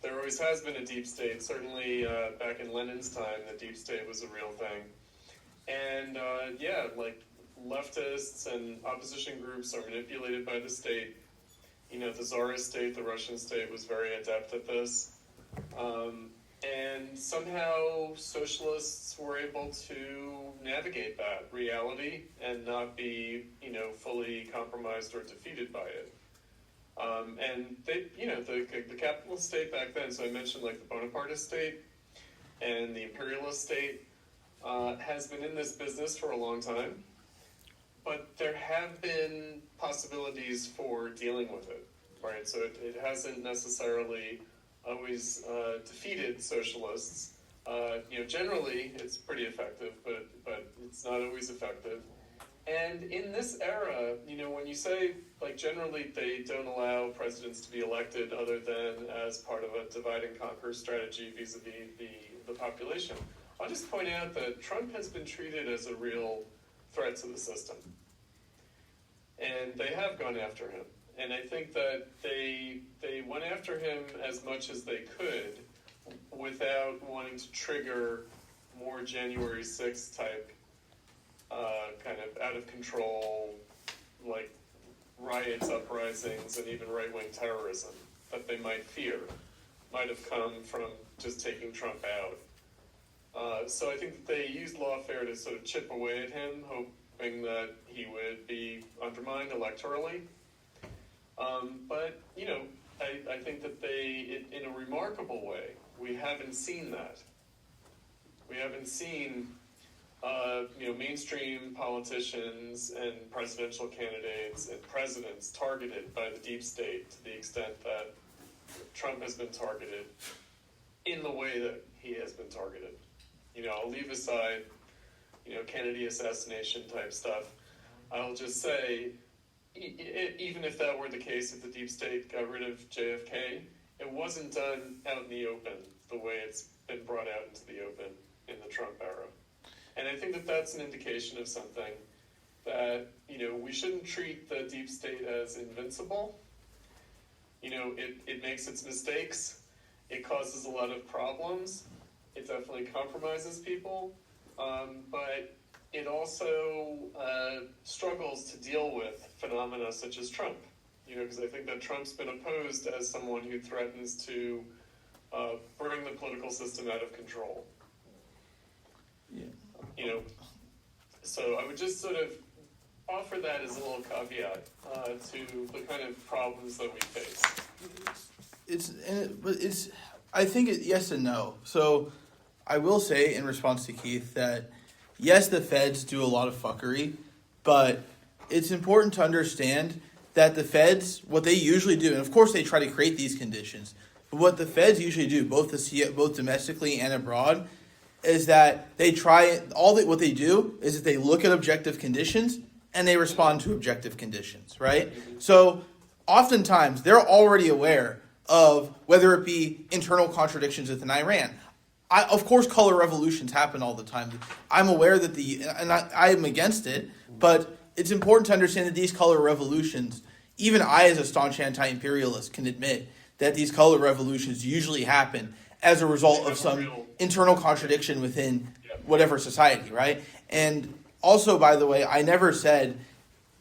There always has been a deep state. Certainly back in Lenin's time, the deep state was a real thing. And leftists and opposition groups are manipulated by the state. The Tsarist state, the Russian state, was very adept at this. And somehow socialists were able to navigate that reality and not be, fully compromised or defeated by it. And they, the capitalist state back then, so I mentioned like the Bonapartist state and the Imperialist state, has been in this business for a long time. But there have been possibilities for dealing with it, right? So it hasn't necessarily always defeated socialists. Generally it's pretty effective, but it's not always effective. And in this era, when you say, like, generally they don't allow presidents to be elected other than as part of a divide and conquer strategy vis-a-vis the population, I'll just point out that Trump has been treated as a real threat to the system. And they have gone after him. And I think that they went after him as much as they could without wanting to trigger more January 6th type kind of out of control, like riots, uprisings, and even right-wing terrorism that they might fear might have come from just taking Trump out. So I think that they used lawfare to sort of chip away at him, hoping that he would be undermined electorally. But I think that in a remarkable way, we haven't seen that. We haven't seen, mainstream politicians and presidential candidates and presidents targeted by the deep state to the extent that Trump has been targeted in the way that he has been targeted. I'll leave aside, Kennedy assassination type stuff. I'll just say, even if that were the case, if the deep state got rid of JFK, it wasn't done out in the open the way it's been brought out into the open in the Trump era. And I think that that's an indication of something that, we shouldn't treat the deep state as invincible. It makes its mistakes. It causes a lot of problems. It definitely compromises people. But it also struggles to deal with phenomena such as Trump. because I think that Trump's been opposed as someone who threatens to bring the political system out of control. Yeah. So I would just sort of offer that as a little caveat to the kind of problems that we face. I think yes and no. So I will say in response to Keith that yes, the feds do a lot of fuckery, but it's important to understand that the feds, what they usually do, and of course they try to create these conditions, but what the feds usually do, both domestically and abroad, is that what they do is that they look at objective conditions and they respond to objective conditions, right? So oftentimes they're already aware of whether it be internal contradictions within Iran. Of course, color revolutions happen all the time. I'm aware that I am against it, but it's important to understand that these color revolutions, even I as a staunch anti-imperialist can admit that these color revolutions usually happen as a result of some internal contradiction within whatever society, right? And also, by the way, I never said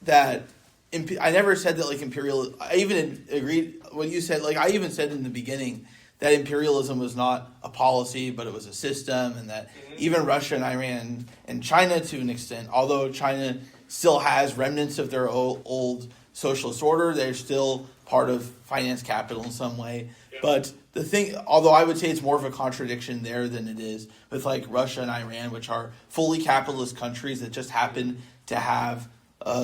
that like imperial. I even agreed what you said. Like I even said in the beginning that imperialism was not a policy, but it was a system, and that even Russia and Iran and China, to an extent, although China still has remnants of their old socialist order, they're still part of finance capital in some way. Yeah. But the thing, although I would say it's more of a contradiction there than it is with like Russia and Iran, which are fully capitalist countries that just happen to have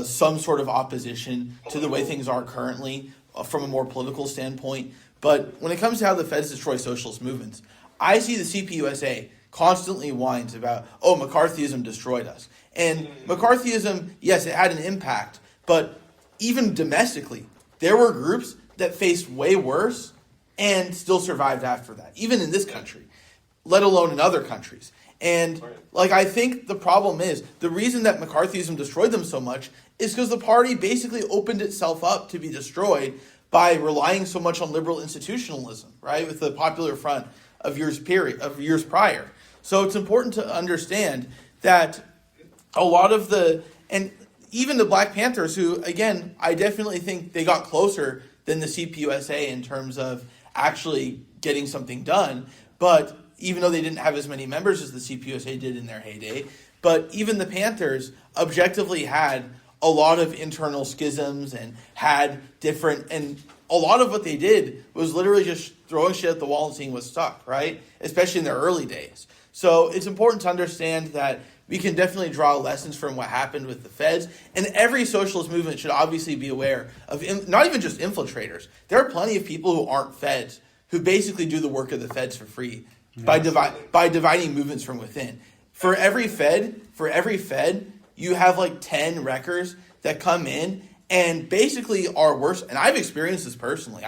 some sort of opposition to the way things are currently from a more political standpoint. But when it comes to how the feds destroy socialist movements, I see the CPUSA constantly whines about, McCarthyism destroyed us. And McCarthyism, yes, it had an impact, but even domestically, there were groups that faced way worse and still survived after that, even in this country, let alone in other countries. And I think the problem is, the reason that McCarthyism destroyed them so much is because the party basically opened itself up to be destroyed by relying so much on liberal institutionalism, right, with the Popular Front of years prior. So it's important to understand that a lot of and even the Black Panthers, who, again, I definitely think they got closer than the CPUSA in terms of actually getting something done, but even though they didn't have as many members as the CPUSA did in their heyday, but even the Panthers objectively had a lot of internal schisms and had and a lot of what they did was literally just throwing shit at the wall and seeing what stuck, right? Especially in their early days. So it's important to understand that we can definitely draw lessons from what happened with the feds, and every socialist movement should obviously be aware of not even just infiltrators. There are plenty of people who aren't feds who basically do the work of the feds for free by dividing movements from within. For every fed, you have like 10 wreckers that come in and basically are worse. And I've experienced this personally.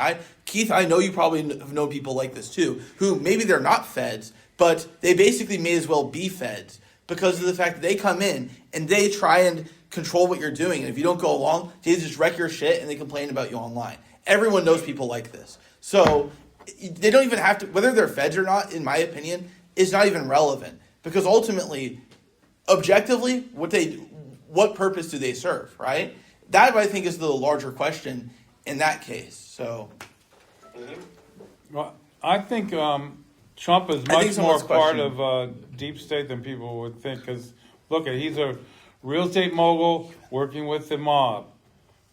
Keith, I know you probably have known people like this too, who maybe they're not feds, but they basically may as well be feds because of the fact that they come in and they try and control what you're doing. And if you don't go along, they just wreck your shit and they complain about you online. Everyone knows people like this. So they don't even have to, whether they're feds or not, in my opinion, is not even relevant. Because ultimately, objectively, what purpose do they serve, right? That, I think, is the larger question in that case. So, well, I think Trump is much more part of deep state than people would think. Because look, he's a real estate mogul working with the mob.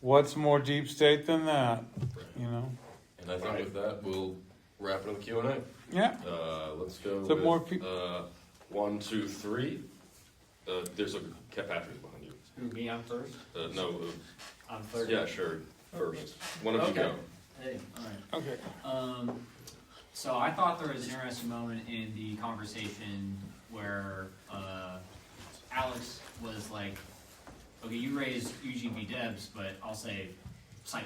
What's more deep state than that? And I think with that, we'll wrap it up the Q&A. Yeah. Let's go So with more people. 1, 2, 3. There's a Patrick behind you. Who, me on first? No. On third? Yeah, sure. First. One of you go. Hey, all right. Okay. So I thought there was an interesting moment in the conversation where Alex was like, okay, you raised Eugene V. Debs, but I'll cite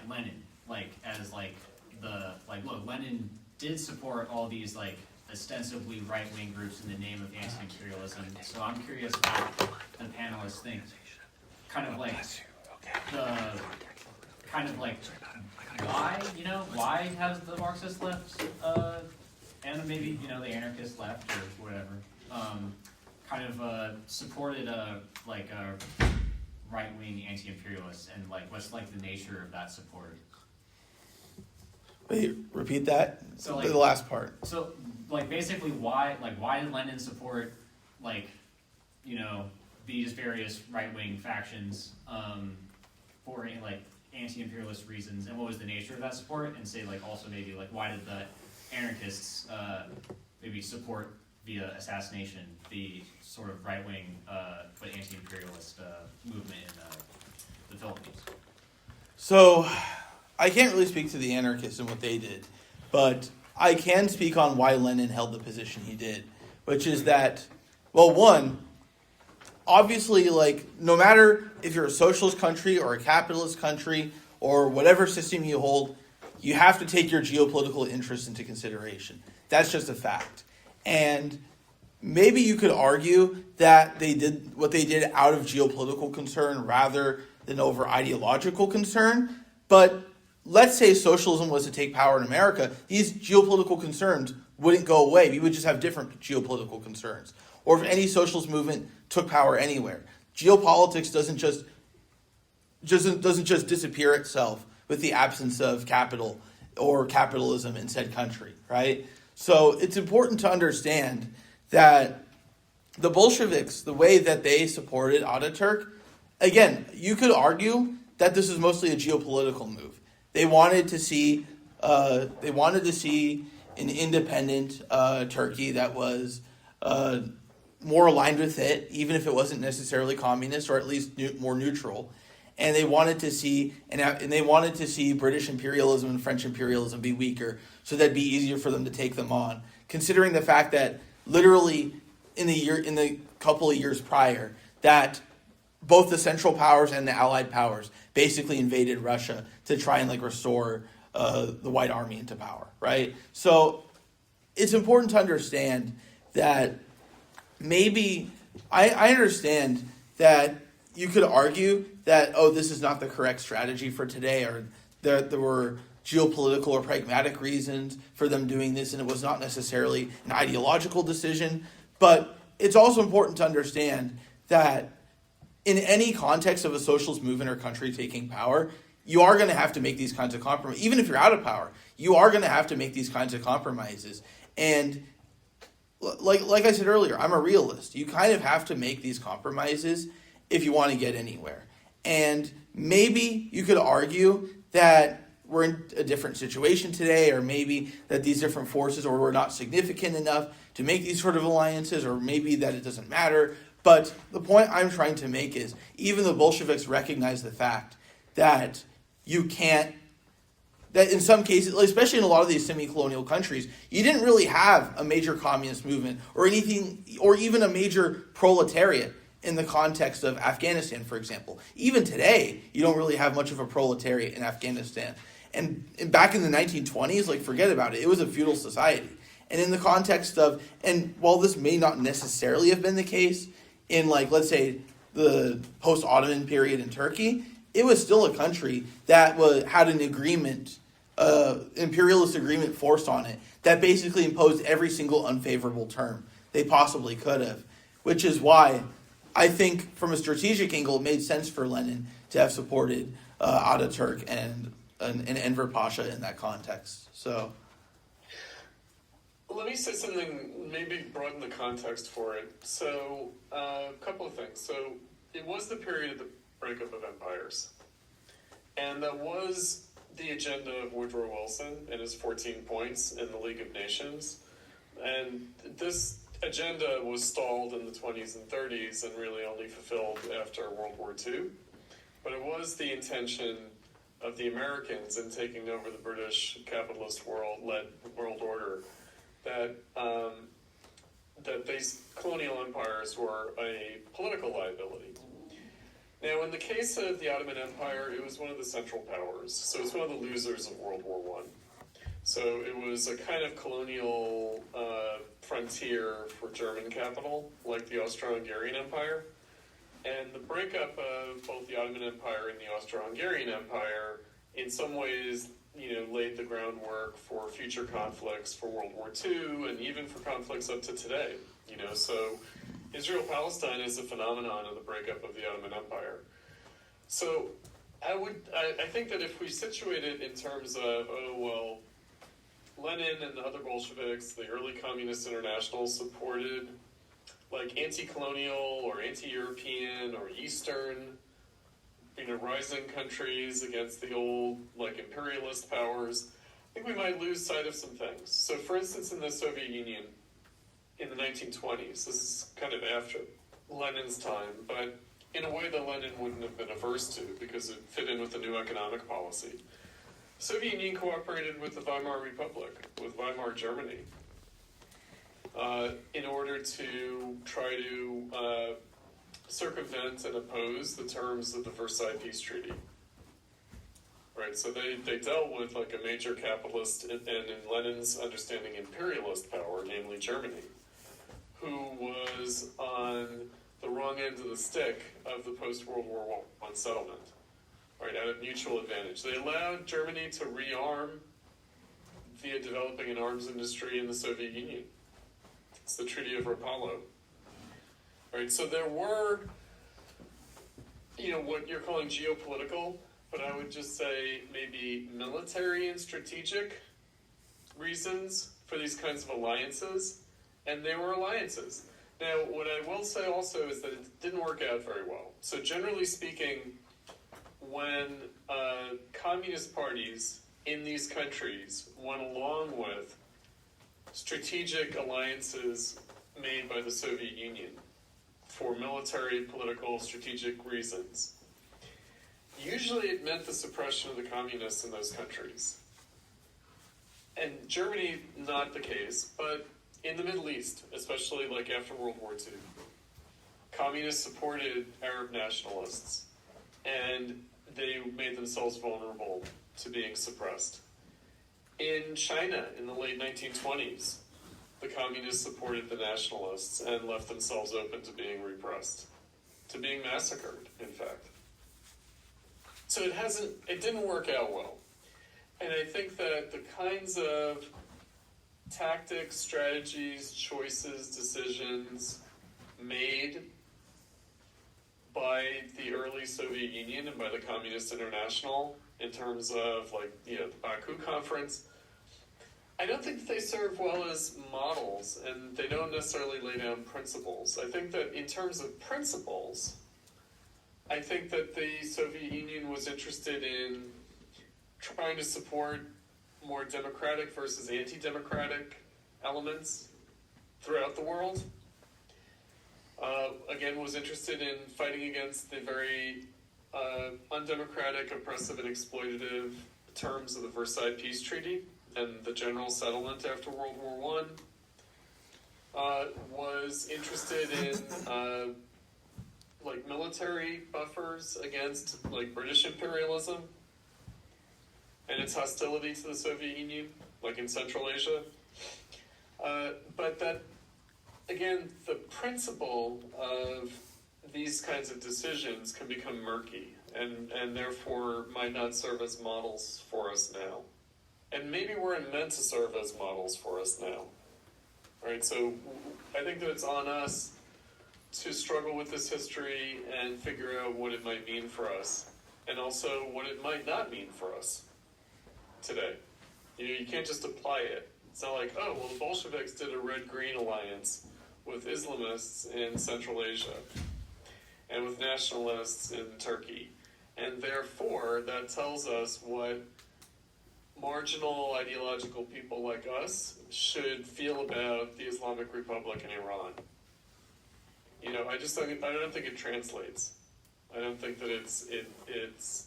Lenin, look, Lenin did support all these, ostensibly right-wing groups in the name of anti-imperialism. So I'm curious about the panelists think. Why has the Marxist left, and maybe, the anarchist left or whatever, supported a right-wing anti-imperialists, and like what's like the nature of that support? Wait, repeat that. So, like, the last part. So like basically why did Lenin support like, you know, these various right-wing factions for like anti-imperialist reasons, and what was the nature of that support? And say like also maybe like why did the anarchists maybe support via assassination the sort of right-wing but anti-imperialist movement in the Philippines? So, I can't really speak to the anarchists and what they did, but I can speak on why Lenin held the position he did, which is that, well, one, obviously, like, no matter if you're a socialist country or a capitalist country or whatever system you hold, you have to take your geopolitical interests into consideration. That's just a fact. And maybe you could argue that they did what they did out of geopolitical concern rather than over ideological concern. But let's say socialism was to take power in America, these geopolitical concerns wouldn't go away. We would just have different geopolitical concerns. Or if any socialist movement took power anywhere, geopolitics doesn't just disappear itself with the absence of capital or capitalism in said country, right? So it's important to understand that the Bolsheviks, the way that they supported Ataturk, again, you could argue that this is mostly a geopolitical move. They wanted to see an independent Turkey that was more aligned with it, even if it wasn't necessarily communist or at least more neutral. And they wanted to see British imperialism and French imperialism be weaker, so that'd be easier for them to take them on. Considering the fact that literally in the couple of years prior, that both the Central Powers and the Allied powers basically invaded Russia to try and like restore the White Army into power, right? So it's important to understand that maybe I understand that you could argue that, oh, this is not the correct strategy for today, or there were geopolitical or pragmatic reasons for them doing this, and it was not necessarily an ideological decision. But it's also important to understand that in any context of a socialist movement or country taking power, you are going to have to make these kinds of compromises. Even if you're out of power, you are going to have to make these kinds of compromises. And like I said earlier, I'm a realist. You kind of have to make these compromises if you want to get anywhere. And maybe you could argue that we're in a different situation today, or maybe that these different forces or we're not significant enough to make these sort of alliances, or maybe that it doesn't matter. But the point I'm trying to make is even the Bolsheviks recognize the fact that you can't, that in some cases, especially in a lot of these semi-colonial countries, you didn't really have a major communist movement or anything, or even a major proletariat in the context of Afghanistan, for example. Even today, you don't really have much of a proletariat in Afghanistan. And back in the 1920s, like, forget about it. It was a feudal society. And in the context of, and while this may not necessarily have been the case in, like, let's say, the post-Ottoman period in Turkey, it was still a country that had an agreement, imperialist agreement forced on it, that basically imposed every single unfavorable term they possibly could have. Which is why I think, from a strategic angle, it made sense for Lenin to have supported Ataturk and Enver Pasha in that context. So, let me say something, maybe broaden the context for it. So, a couple of things. So, it was the period of the breakup of empires. And that was the agenda of Woodrow Wilson and his 14 points in the League of Nations. And this agenda was stalled in the 20s and 30s and really only fulfilled after World War II. But it was the intention of the Americans in taking over the British capitalist led world order that that these colonial empires were a political liability. Now, in the case of the Ottoman Empire, it was one of the Central Powers, so it's one of the losers of World War I. So it was a kind of colonial frontier for German capital, like the Austro-Hungarian Empire. And the breakup of both the Ottoman Empire and the Austro-Hungarian Empire, in some ways, laid the groundwork for future conflicts for World War II and even for conflicts up to today. So Israel-Palestine is a phenomenon of the breakup of the Ottoman Empire. So I think that if we situate it in terms of, Lenin and the other Bolsheviks, the early Communist International, supported like anti-colonial or anti-European or Eastern, rising countries against the old like imperialist powers, I think we might lose sight of some things. So for instance, in the Soviet Union in the 1920s, this is kind of after Lenin's time, but in a way that Lenin wouldn't have been averse to because it fit in with the new economic policy. The Soviet Union cooperated with the Weimar Republic, with Weimar Germany, in order to try to circumvent and oppose the terms of the Versailles Peace Treaty. Right, so they dealt with like a major capitalist and in Lenin's understanding imperialist power, namely Germany, who was on the wrong end of the stick of the post-World War I settlement, right, at a mutual advantage. They allowed Germany to rearm via developing an arms industry in the Soviet Union. It's the Treaty of Rapallo. Right, so there were, what you're calling geopolitical, but I would just say maybe military and strategic reasons for these kinds of alliances, and they were alliances. Now, what I will say also is that it didn't work out very well. So generally speaking, when communist parties in these countries went along with strategic alliances made by the Soviet Union for military, political, strategic reasons, usually it meant the suppression of the communists in those countries. And Germany, not the case, but in the Middle East, especially like after World War II, communists supported Arab nationalists, and they made themselves vulnerable to being suppressed. In China, in the late 1920s, the communists supported the nationalists and left themselves open to being repressed, to being massacred, in fact. So it didn't work out well. And I think that the kinds of tactics, strategies, choices, decisions made by the early Soviet Union and by the Communist International in terms of the Baku Conference, I don't think they serve well as models, and they don't necessarily lay down principles. I think that in terms of principles, I think that the Soviet Union was interested in trying to support more democratic versus anti-democratic elements throughout the world. Again, was interested in fighting against the very undemocratic, oppressive, and exploitative terms of the Versailles Peace Treaty and the general settlement after World War I. Was interested in military buffers against British imperialism and its hostility to the Soviet Union, like in Central Asia. But that, again, the principle of these kinds of decisions can become murky and therefore might not serve as models for us now. And maybe weren't meant to serve as models for us now. Right? So I think that it's on us to struggle with this history and figure out what it might mean for us, and also what it might not mean for us today. You can't just apply it. It's not like, the Bolsheviks did a red-green alliance with Islamists in Central Asia and with nationalists in Turkey. And therefore, that tells us what marginal ideological people like us should feel about the Islamic Republic in Iran. I don't think it translates. I don't think that it's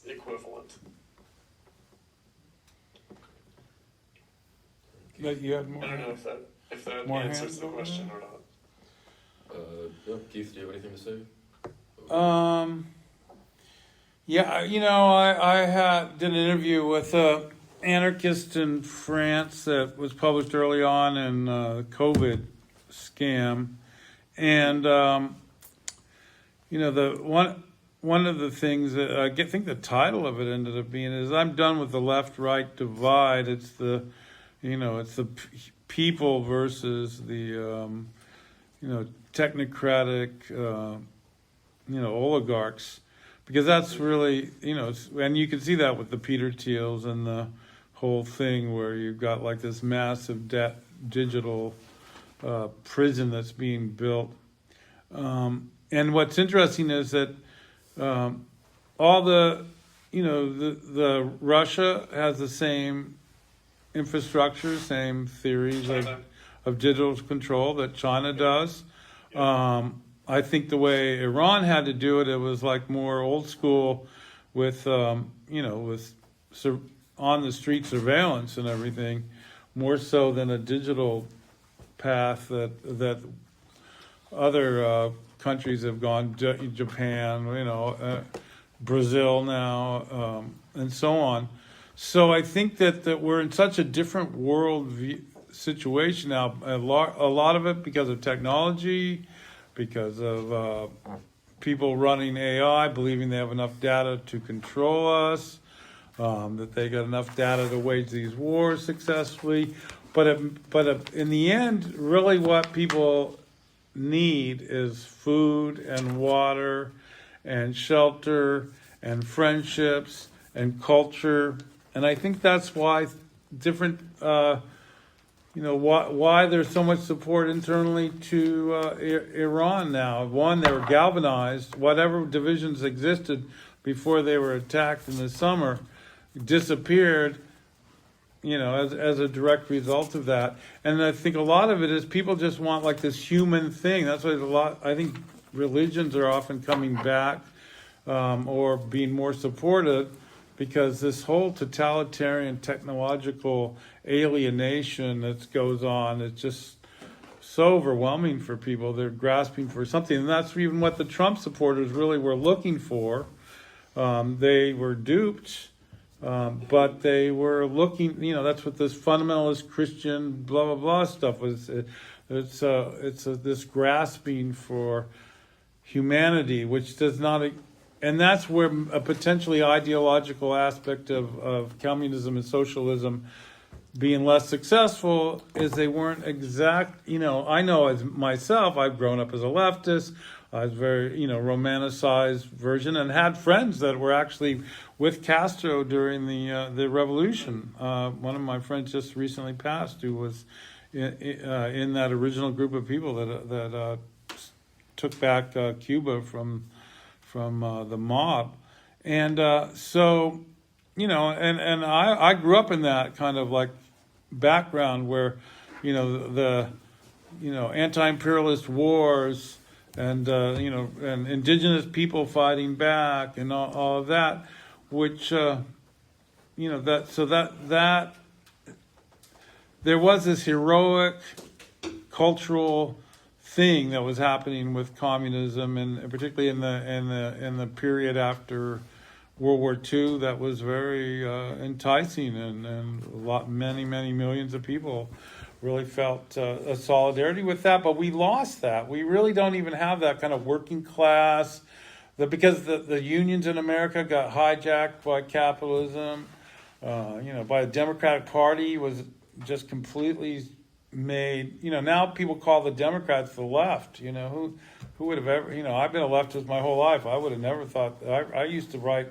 equivalent. But you have more. I don't know if that More answers hands the over question there? or not. Keith, do you have anything to say? I did an interview with an anarchist in France that was published early on in the COVID scam, and one of the things that I think the title of it ended up being is "I'm done with the left-right divide." It's the people versus the technocratic oligarchs. because that's really, and you can see that with the Peter Thiels and the whole thing where you've got like this massive digital prison that's being built. And what's interesting is that all the Russia has the same infrastructure, same theories of digital control that China does. I think the way Iran had to do it, it was like more old school with, with on the street surveillance and everything, more so than a digital path that other countries have gone, Japan, Brazil now, and so on. So I think that we're in such a different world situation now. A lot of it because of technology, because of people running AI, believing they have enough data to control us, that they got enough data to wage these wars successfully. But in the end, really what people need is food and water and shelter and friendships and culture. And I think that's why different, why there's so much support internally to Iran now. One, they were galvanized. Whatever divisions existed before they were attacked in the summer disappeared, as a direct result of that. And I think a lot of it is people just want like this human thing. That's why I think religions are often coming back or being more supportive, because this whole totalitarian technological alienation that goes on, it's just so overwhelming for people. They're grasping for something, and that's even what the Trump supporters really were looking for. They were duped, but they were looking, that's what this fundamentalist Christian blah, blah, blah stuff was. It's this grasping for humanity, which does not... And that's where a potentially ideological aspect of communism and socialism being less successful is they weren't exact. I know as myself, I've grown up as a leftist. I was very, romanticized version, and had friends that were actually with Castro during the revolution. One of my friends just recently passed, who was in that original group of people that took back Cuba from the mob. And so, and I grew up in that kind of like background where, the anti-imperialist wars and, and indigenous people fighting back and all of that, which, that there was this heroic cultural thing that was happening with communism, and particularly in the period after World War II, that was very enticing, and many millions of people really felt a solidarity with that. But we lost that. We really don't even have that kind of working class, because the unions in America got hijacked by capitalism, by a Democratic Party was just completely made, now people call the Democrats the left. Who would have ever, I've been a leftist my whole life. I would have never thought. I used to write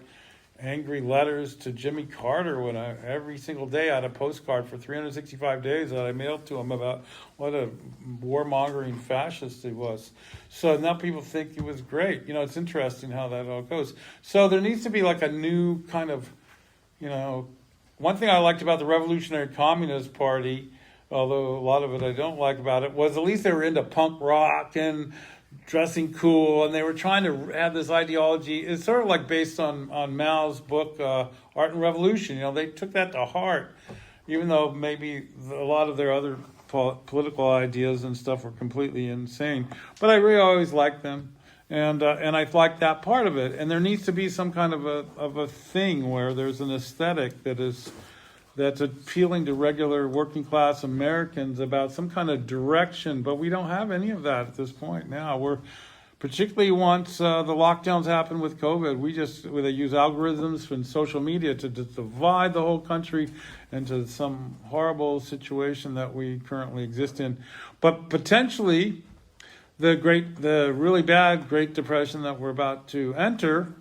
angry letters to Jimmy Carter when every single day I had a postcard for 365 days that I mailed to him about what a warmongering fascist he was. So now people think he was great. It's interesting how that all goes. So there needs to be like a new kind of, one thing I liked about the Revolutionary Communist Party, although a lot of it I don't like about it, was at least they were into punk rock and dressing cool, and they were trying to have this ideology. It's sort of like based on Mao's book, Art and Revolution. They took that to heart, even though maybe a lot of their other political ideas and stuff were completely insane. But I really always liked them, and I liked that part of it. And there needs to be some kind of a thing where there's an aesthetic that's appealing to regular working class Americans about some kind of direction, but we don't have any of that at this point now. We're particularly once the lockdowns happened with COVID, they use algorithms from social media to divide the whole country into some horrible situation that we currently exist in. But potentially, the really bad Great Depression that we're about to enter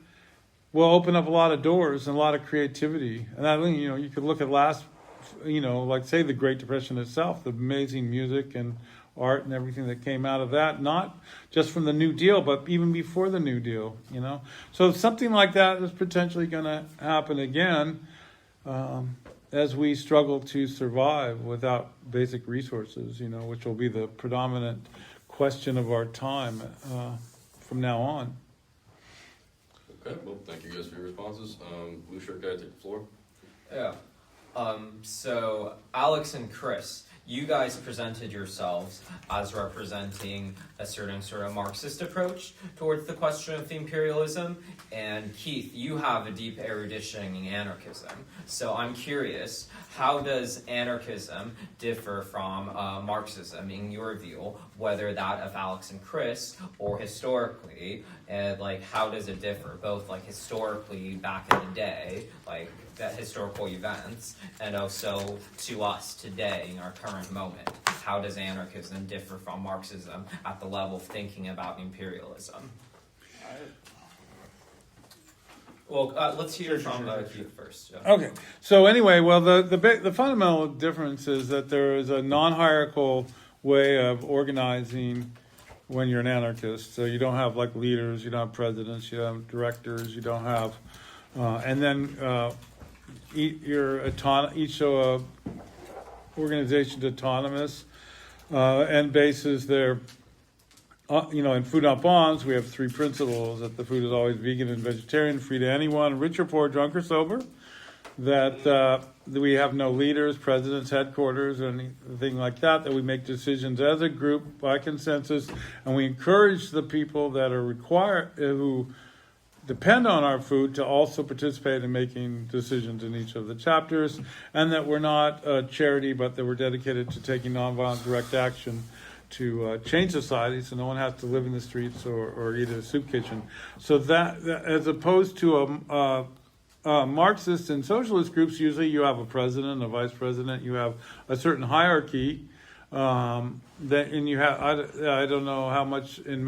will open up a lot of doors and a lot of creativity. And I think, you could look at like say the Great Depression itself, the amazing music and art and everything that came out of that, not just from the New Deal, but even before the New Deal, So something like that is potentially going to happen again as we struggle to survive without basic resources, which will be the predominant question of our time from now on. Okay, well, thank you guys for your responses. Blue shirt guy, take the floor. Yeah. So Alex and Chris, you guys presented yourselves as representing a certain sort of Marxist approach towards the question of imperialism, and Keith, you have a deep erudition in anarchism. So I'm curious, how does anarchism differ from Marxism in your view, whether that of Alex and Chris, or historically, and how does it differ, both historically back in the day, that historical events, and also to us today in our current moment? How does anarchism differ from Marxism at the level of thinking about imperialism? Well, let's hear from Keith first. Yeah. Okay. So anyway, well, the fundamental difference is that there is a non-hierarchical way of organizing when you're an anarchist. So you don't have leaders, you don't have presidents, you don't have directors, you don't have, and then each organization's autonomous and bases their, in Food Not Bombs, we have 3 principles: that the food is always vegan and vegetarian, free to anyone, rich or poor, drunk or sober, that we have no leaders, presidents, headquarters, or anything like that, that we make decisions as a group by consensus, and we encourage the people that are who depend on our food to also participate in making decisions in each of the chapters, and that we're not a charity, but that we're dedicated to taking nonviolent direct action to change society, so no one has to live in the streets or eat at a soup kitchen. So that as opposed to Marxist and socialist groups, usually you have a president, a vice president, you have a certain hierarchy, and you have, I don't know how much in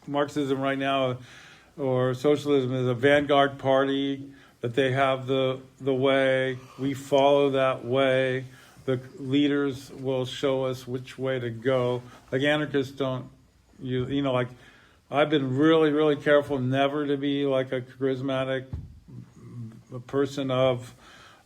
Marxism right now, or socialism is a vanguard party, that they have the way, we follow that way, the leaders will show us which way to go. Anarchists don't, I've been really, really careful never to be a charismatic person of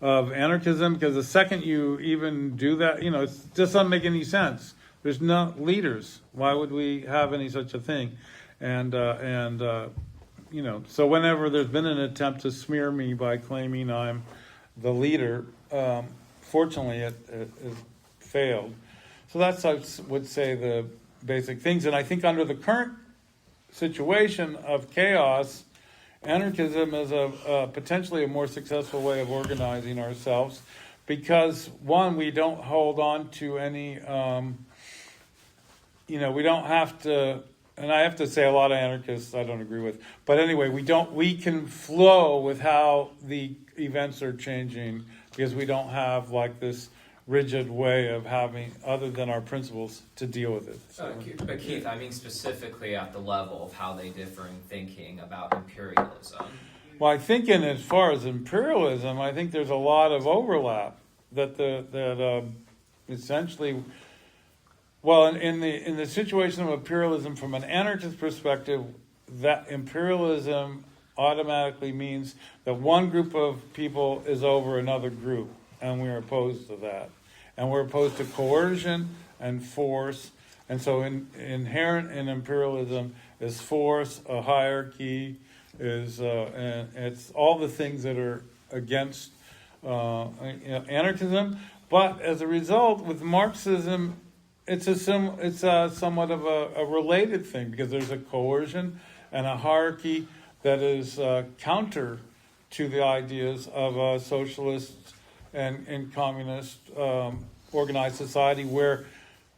anarchism, because the second you even do that, it just doesn't make any sense. There's no leaders. Why would we have any such a thing? So whenever there's been an attempt to smear me by claiming I'm the leader, fortunately it failed. So that's, I would say, the basic things. And I think under the current situation of chaos, anarchism is a potentially a more successful way of organizing ourselves, because one, we don't hold on to any, we don't have to. And I have to say, a lot of anarchists I don't agree with. But anyway, we can flow with how the events are changing, because we don't have this rigid way of having, other than our principles, to deal with it. So, but Keith, I mean specifically at the level of how they differ in thinking about imperialism. Well, I think as far as imperialism, I think there's a lot of overlap that essentially. Well, in the situation of imperialism, from an anarchist perspective, that imperialism automatically means that one group of people is over another group, and we're opposed to that. And we're opposed to coercion and force. And so inherent in imperialism is force, a hierarchy, and it's all the things that are against anarchism. But as a result, with Marxism, it's somewhat of a related thing, because there's a coercion and a hierarchy that is counter to the ideas of a socialist and communist organized society, where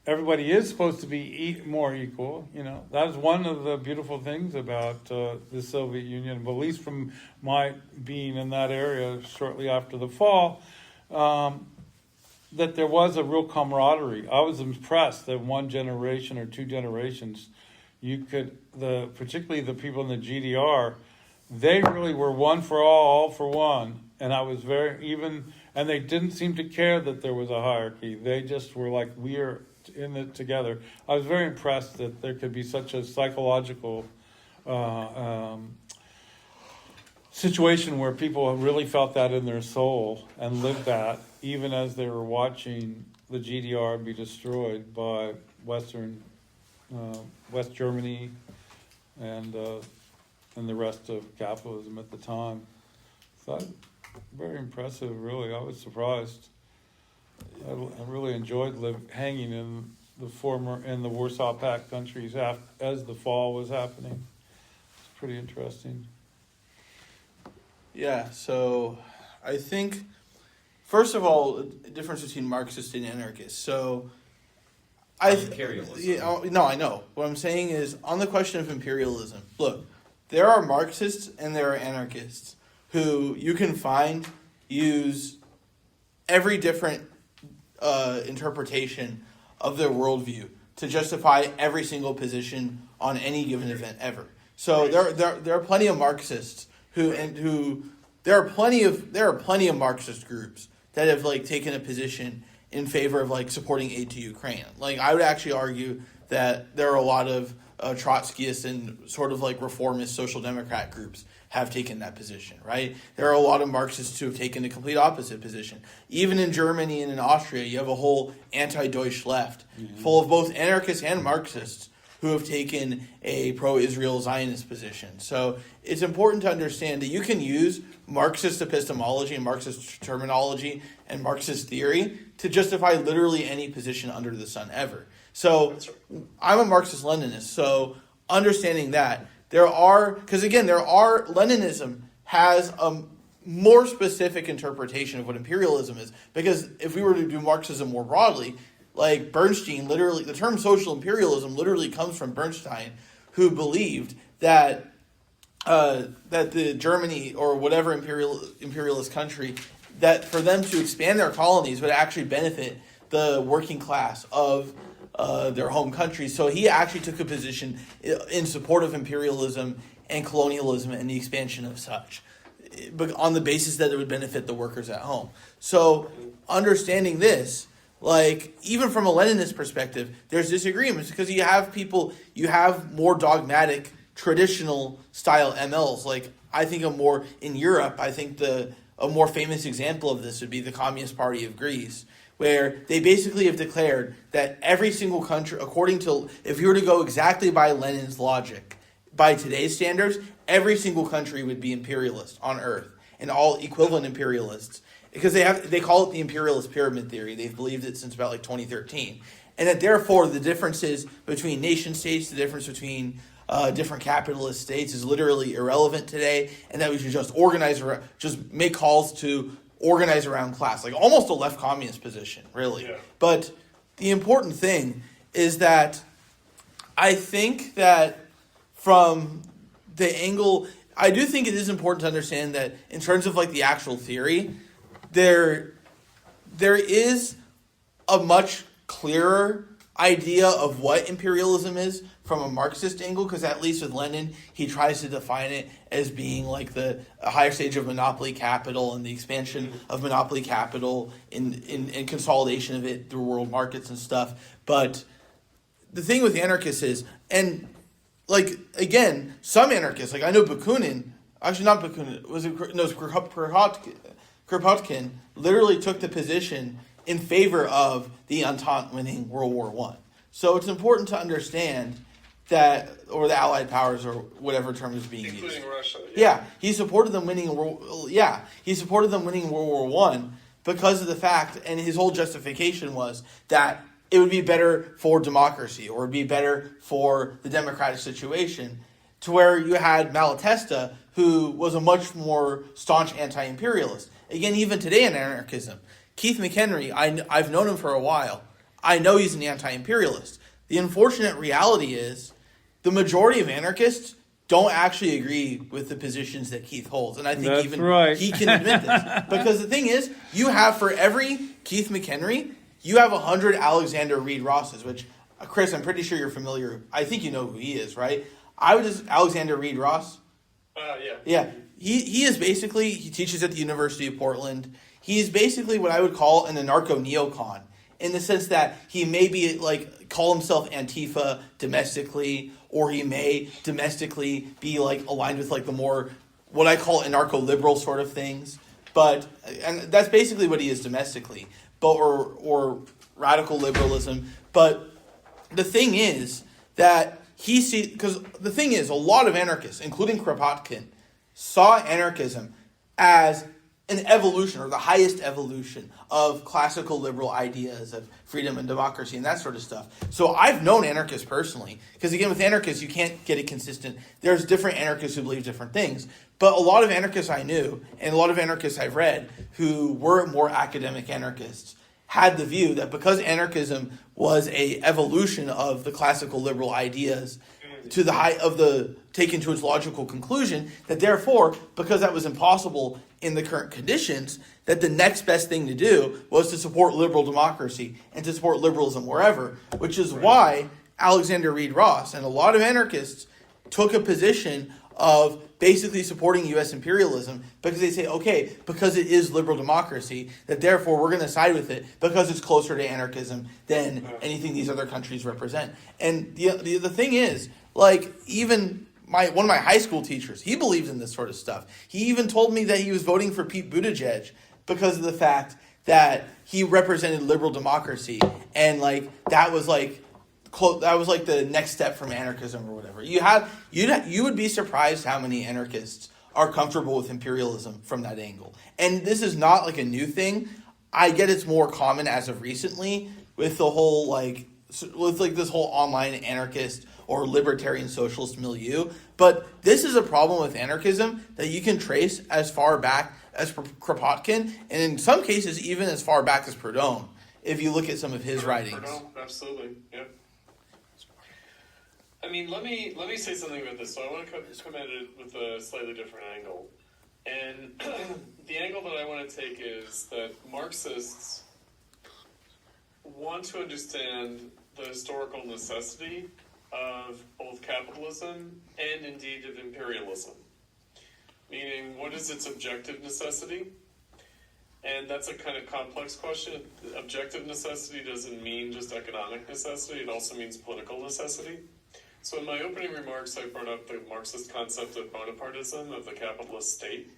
everybody is supposed to be more equal. That is one of the beautiful things about the Soviet Union, but at least from my being in that area shortly after the fall. That there was a real camaraderie. I was impressed that one generation or 2 generations, particularly the people in the GDR, they really were one for all for one. And I was and they didn't seem to care that there was a hierarchy. They just were like, we are in it together. I was very impressed that there could be such a psychological situation where people really felt that in their soul and lived that, even as they were watching the GDR be destroyed by West Germany and the rest of capitalism at the time. So very impressive, really. I was surprised. I really enjoyed hanging in the Warsaw Pact countries as the fall was happening. It's pretty interesting. Yeah, so I think, first of all, the difference between Marxists and anarchists. So, Imperialism. No, I know. What I'm saying is, on the question of imperialism, look, there are Marxists and there are anarchists who you can find use every different interpretation of their worldview to justify every single position on any given event ever. So there are plenty of Marxists there are plenty of Marxist groups that have like taken a position in favor of like supporting aid to Ukraine. Like I would actually argue that there are a lot of Trotskyists and sort of like reformist social democrat groups have taken that position, right? There are a lot of Marxists who have taken the complete opposite position. Even in Germany and in Austria, you have a whole anti-Deutsch left, full of both anarchists and Marxists who have taken a pro-Israel Zionist position. So it's important to understand that you can use Marxist epistemology and Marxist terminology and Marxist theory to justify literally any position under the sun ever. So I'm a Marxist-Leninist, so understanding that, Leninism has a more specific interpretation of what imperialism is. Because if we were to do Marxism more broadly, like Bernstein, literally, the term social imperialism literally comes from Bernstein, who believed that the Germany or whatever imperialist country, that for them to expand their colonies would actually benefit the working class of their home country. So he actually took a position in support of imperialism and colonialism and the expansion of such, but on the basis that it would benefit the workers at home. So understanding this, like even from a Leninist perspective, there's disagreements because you have more dogmatic, traditional style MLs. Like I think in Europe, I think a more famous example of this would be the Communist Party of Greece, where they basically have declared that every single country, if you were to go exactly by Lenin's logic, by today's standards, every single country would be imperialist on Earth, and all equivalent imperialists, because they call it the imperialist pyramid theory. They've believed it since about like 2013, and that therefore the differences between nation states, the difference between different capitalist states is literally irrelevant today, and that we should just make calls to organize around class, like almost a left communist position, really. Yeah. But the important thing is that I think that from the angle, I do think it is important to understand that in terms of like the actual theory, there is a much clearer idea of what imperialism is from a Marxist angle, because at least with Lenin, he tries to define it as being like a higher stage of monopoly capital and the expansion of monopoly capital in consolidation of it through world markets and stuff. But the thing with anarchists is, and like again, some anarchists, like I know Bakunin, actually not Bakunin, Kropotkin literally took the position in favor of the Entente winning World War I. So it's important to understand that, or the Allied powers, or whatever term is being used. Including Russia. Yeah, he supported them winning World War I because of the fact, and his whole justification was that it would be better for democracy, or it would be better for the democratic situation, to where you had Malatesta, who was a much more staunch anti-imperialist. Again, even today in anarchism, Keith McHenry, I've known him for a while. I know he's an anti-imperialist. The unfortunate reality is the majority of anarchists don't actually agree with the positions that Keith holds. And I think he can admit this. Because the thing is, you have for every Keith McHenry, you have 100 Alexander Reed Rosses, which, Chris, I'm pretty sure you're familiar. I think you know who he is, right? Alexander Reed Ross, Yeah. Yeah, he is basically, he teaches at the University of Portland. He is basically what I would call an anarcho-neocon, in the sense that he may be like call himself Antifa domestically, or he may domestically be like aligned with like the more what I call anarcho-liberal sort of things. But and that's basically what he is domestically, but or radical liberalism. But the thing is that he sees, because the thing is, a lot of anarchists, including Kropotkin, saw anarchism as an evolution, or the highest evolution of classical liberal ideas of freedom and democracy and that sort of stuff. So I've known anarchists personally, because again, with anarchists, you can't get it consistent. There's different anarchists who believe different things. But a lot of anarchists I knew, and a lot of anarchists I've read, who were more academic anarchists, had the view that because anarchism was a evolution of the classical liberal ideas to the height of the taken to its logical conclusion, that therefore, because that was impossible in the current conditions, that the next best thing to do was to support liberal democracy and to support liberalism wherever, which is why Alexander Reed Ross and a lot of anarchists took a position of basically supporting U.S. imperialism, because they say, okay, because it is liberal democracy, that therefore we're going to side with it because it's closer to anarchism than anything these other countries represent. And the thing is, like, even one of my high school teachers, he believes in this sort of stuff. He even told me that he was voting for Pete Buttigieg because of the fact that he represented liberal democracy, and like that was like the next step from anarchism or whatever. You would be surprised how many anarchists are comfortable with imperialism from that angle. And this is not like a new thing. I get it's more common as of recently with the whole this whole online anarchist or libertarian socialist milieu. But this is a problem with anarchism that you can trace as far back as Kropotkin, and in some cases even as far back as Proudhon, if you look at some of his writings. Proudhon, absolutely, yep. I mean, let me say something about this. So I want to come at it with a slightly different angle. And the angle that I want to take is that Marxists want to understand the historical necessity of both capitalism and indeed of imperialism. Meaning, what is its objective necessity? And that's a kind of complex question. Objective necessity doesn't mean just economic necessity, it also means political necessity. So in my opening remarks, I brought up the Marxist concept of Bonapartism, of the capitalist state.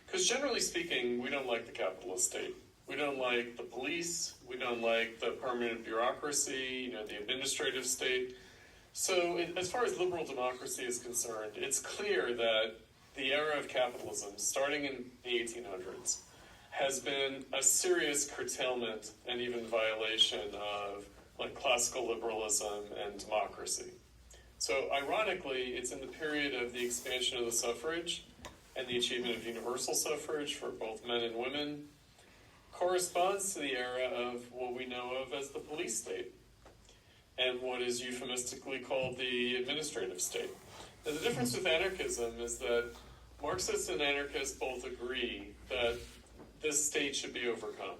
Because generally speaking, we don't like the capitalist state. We don't like the police, we don't like the permanent bureaucracy, the administrative state. So as far as liberal democracy is concerned, it's clear that the era of capitalism, starting in the 1800s, has been a serious curtailment and even violation of classical liberalism and democracy. So ironically, it's in the period of the expansion of the suffrage and the achievement of universal suffrage for both men and women, corresponds to the era of what we know of as the police state and what is euphemistically called the administrative state. Now, the difference with anarchism is that Marxists and anarchists both agree that this state should be overcome,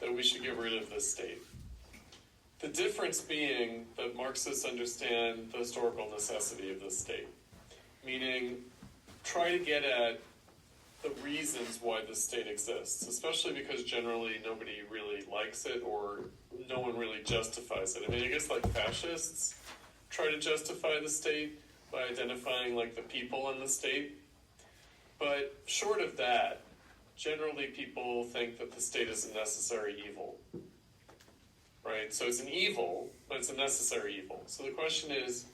that we should get rid of this state. The difference being that Marxists understand the historical necessity of this state, meaning try to get at the reasons why this state exists, especially because generally nobody really likes it or no one really justifies it. I mean, I guess fascists try to justify the state by identifying the people in the state. But short of that, generally people think that the state is a necessary evil. Right? So it's an evil, but it's a necessary evil. So the question is,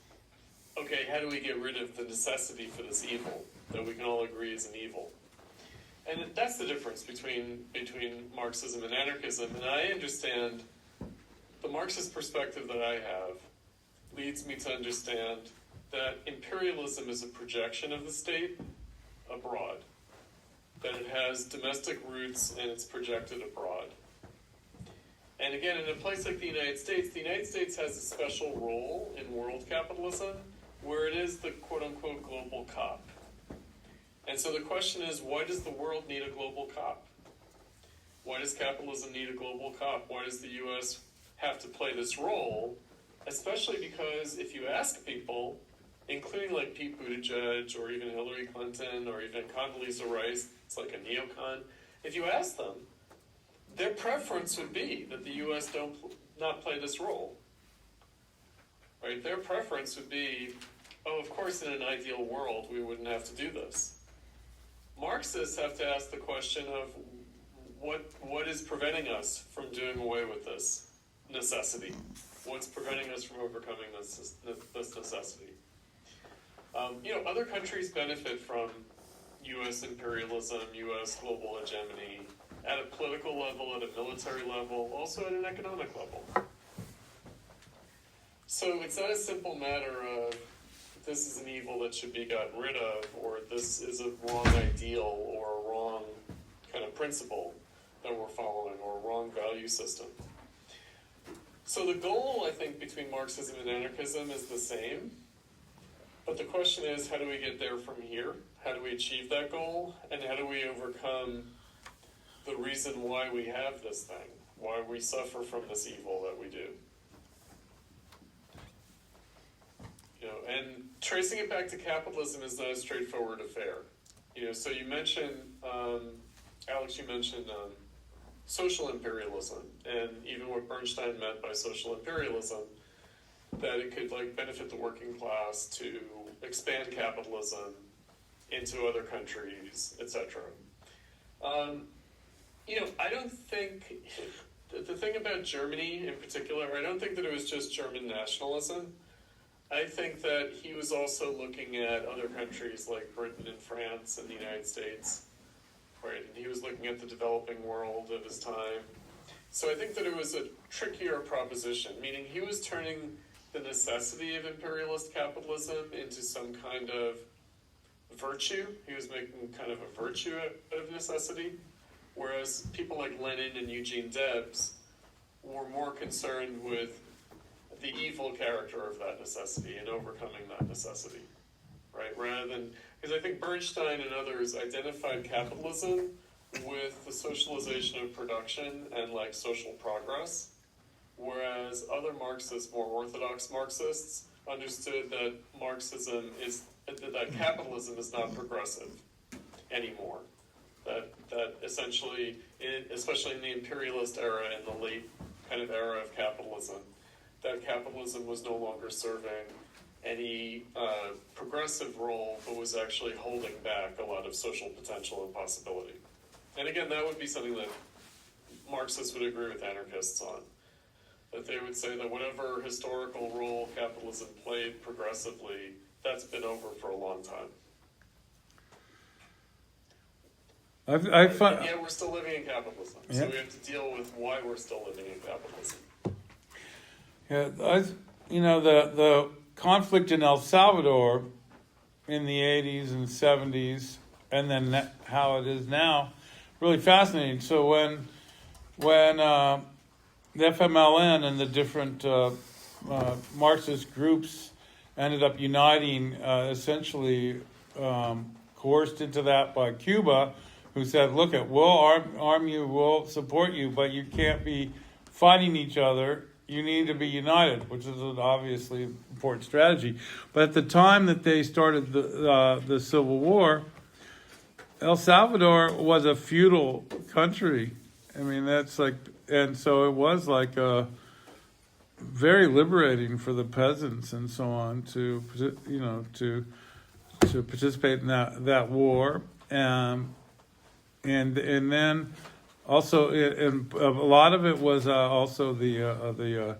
okay, how do we get rid of the necessity for this evil that we can all agree is an evil? And that's the difference between Marxism and anarchism. And I understand the Marxist perspective that I have leads me to understand that imperialism is a projection of the state abroad, that it has domestic roots and it's projected abroad. And again, in a place like the United States has a special role in world capitalism where it is the quote-unquote global cop. And so the question is, why does the world need a global cop? Why does capitalism need a global cop? Why does the U.S. have to play this role? Especially because if you ask people, including like Pete Buttigieg or even Hillary Clinton or even Condoleezza Rice, it's like a neocon, if you ask them, their preference would be that the U.S. not play this role. Right? Their preference would be, oh, of course, in an ideal world, we wouldn't have to do this. Marxists have to ask the question of what is preventing us from doing away with this necessity? What's preventing us from overcoming this necessity? Other countries benefit from U.S. imperialism, U.S. global hegemony, at a political level, at a military level, also at an economic level. So it's not a simple matter of this is an evil that should be gotten rid of, or this is a wrong ideal or a wrong kind of principle that we're following, or a wrong value system. So the goal, I think, between Marxism and anarchism is the same. But the question is, how do we get there from here? How do we achieve that goal? And how do we overcome the reason why we have this thing, why we suffer from this evil that we do? And tracing it back to capitalism is not a straightforward affair. So you mentioned, Alex, you mentioned social imperialism, and even what Bernstein meant by social imperialism, that it could benefit the working class to expand capitalism into other countries, etc. I don't think the thing about Germany in particular, I don't think that it was just German nationalism. I think that he was also looking at other countries like Britain and France and the United States, right? And he was looking at the developing world of his time. So I think that it was a trickier proposition, meaning he was turning the necessity of imperialist capitalism into some kind of virtue. He was making kind of a virtue out of necessity, whereas people like Lenin and Eugene Debs were more concerned with the evil character of that necessity and overcoming that necessity, right? Rather than, because I think Bernstein and others identified capitalism with the socialization of production and social progress, whereas other Marxists, more orthodox Marxists, understood that that capitalism is not progressive anymore. That essentially, especially in the imperialist era, in the late kind of era of capitalism, that capitalism was no longer serving any progressive role, but was actually holding back a lot of social potential and possibility. And again, that would be something that Marxists would agree with anarchists on. That they would say that whatever historical role capitalism played progressively, that's been over for a long time. Yeah, we're still living in capitalism, so we have to deal with why we're still living in capitalism. Yeah, the conflict in El Salvador in the 80s and 70s, and then how it is now, really fascinating. So when the FMLN and the different Marxist groups ended up uniting, essentially coerced into that by Cuba, who said, look, we'll arm you, we'll support you, but you can't be fighting each other. You need to be united, which is an obviously important strategy. But at the time that they started the Civil War, El Salvador was a feudal country. I mean, and so it was very liberating for the peasants and so on to participate in that war. And then also, and a lot of it was also the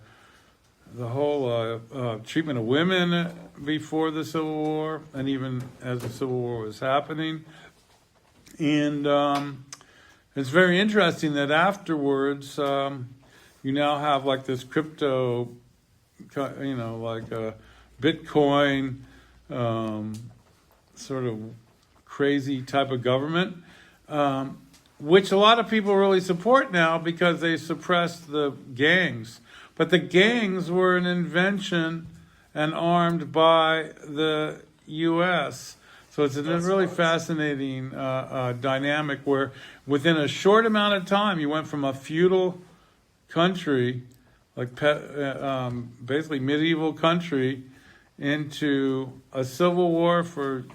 whole treatment of women before the Civil War, and even as the Civil War was happening. And it's very interesting that afterwards, you now have this crypto, Bitcoin, sort of crazy type of government. Which a lot of people really support now because they suppressed the gangs. But the gangs were an invention and armed by the U.S. So it's a really fascinating dynamic where within a short amount of time you went from a feudal country, basically medieval country, into a civil war for,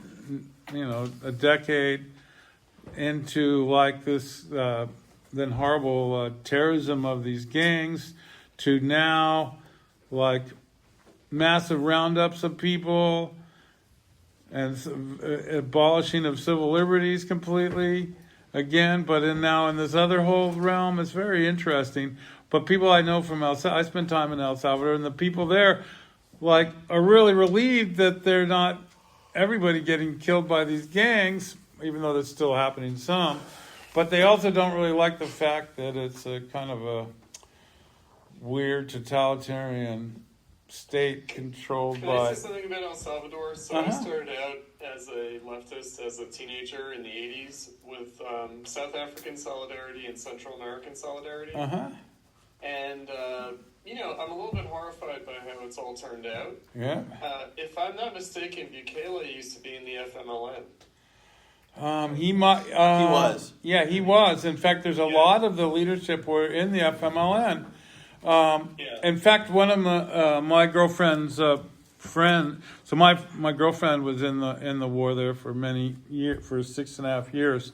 a decade, into like this then horrible terrorism of these gangs, to now like massive roundups of people and abolishing of civil liberties completely again. But now in this other whole realm, it's very interesting. But people I know from I spent time in El Salvador, and the people there like are really relieved that they're not everybody getting killed by these gangs, even though that's still happening some. But they also don't really like the fact that it's a kind of a weird totalitarian state controlled Can by. I say something about El Salvador? So I started out as a leftist as a teenager in the 80s with South African solidarity and Central American solidarity. And, I'm a little bit horrified by how it's all turned out. Yeah. If I'm not mistaken, Bukele used to be in the FMLN. He was. Yeah, he was. In fact, there's a lot of the leadership were in the FMLN. In fact, one of my girlfriend's friend. So my girlfriend was in the war there for many years, for 6.5 years,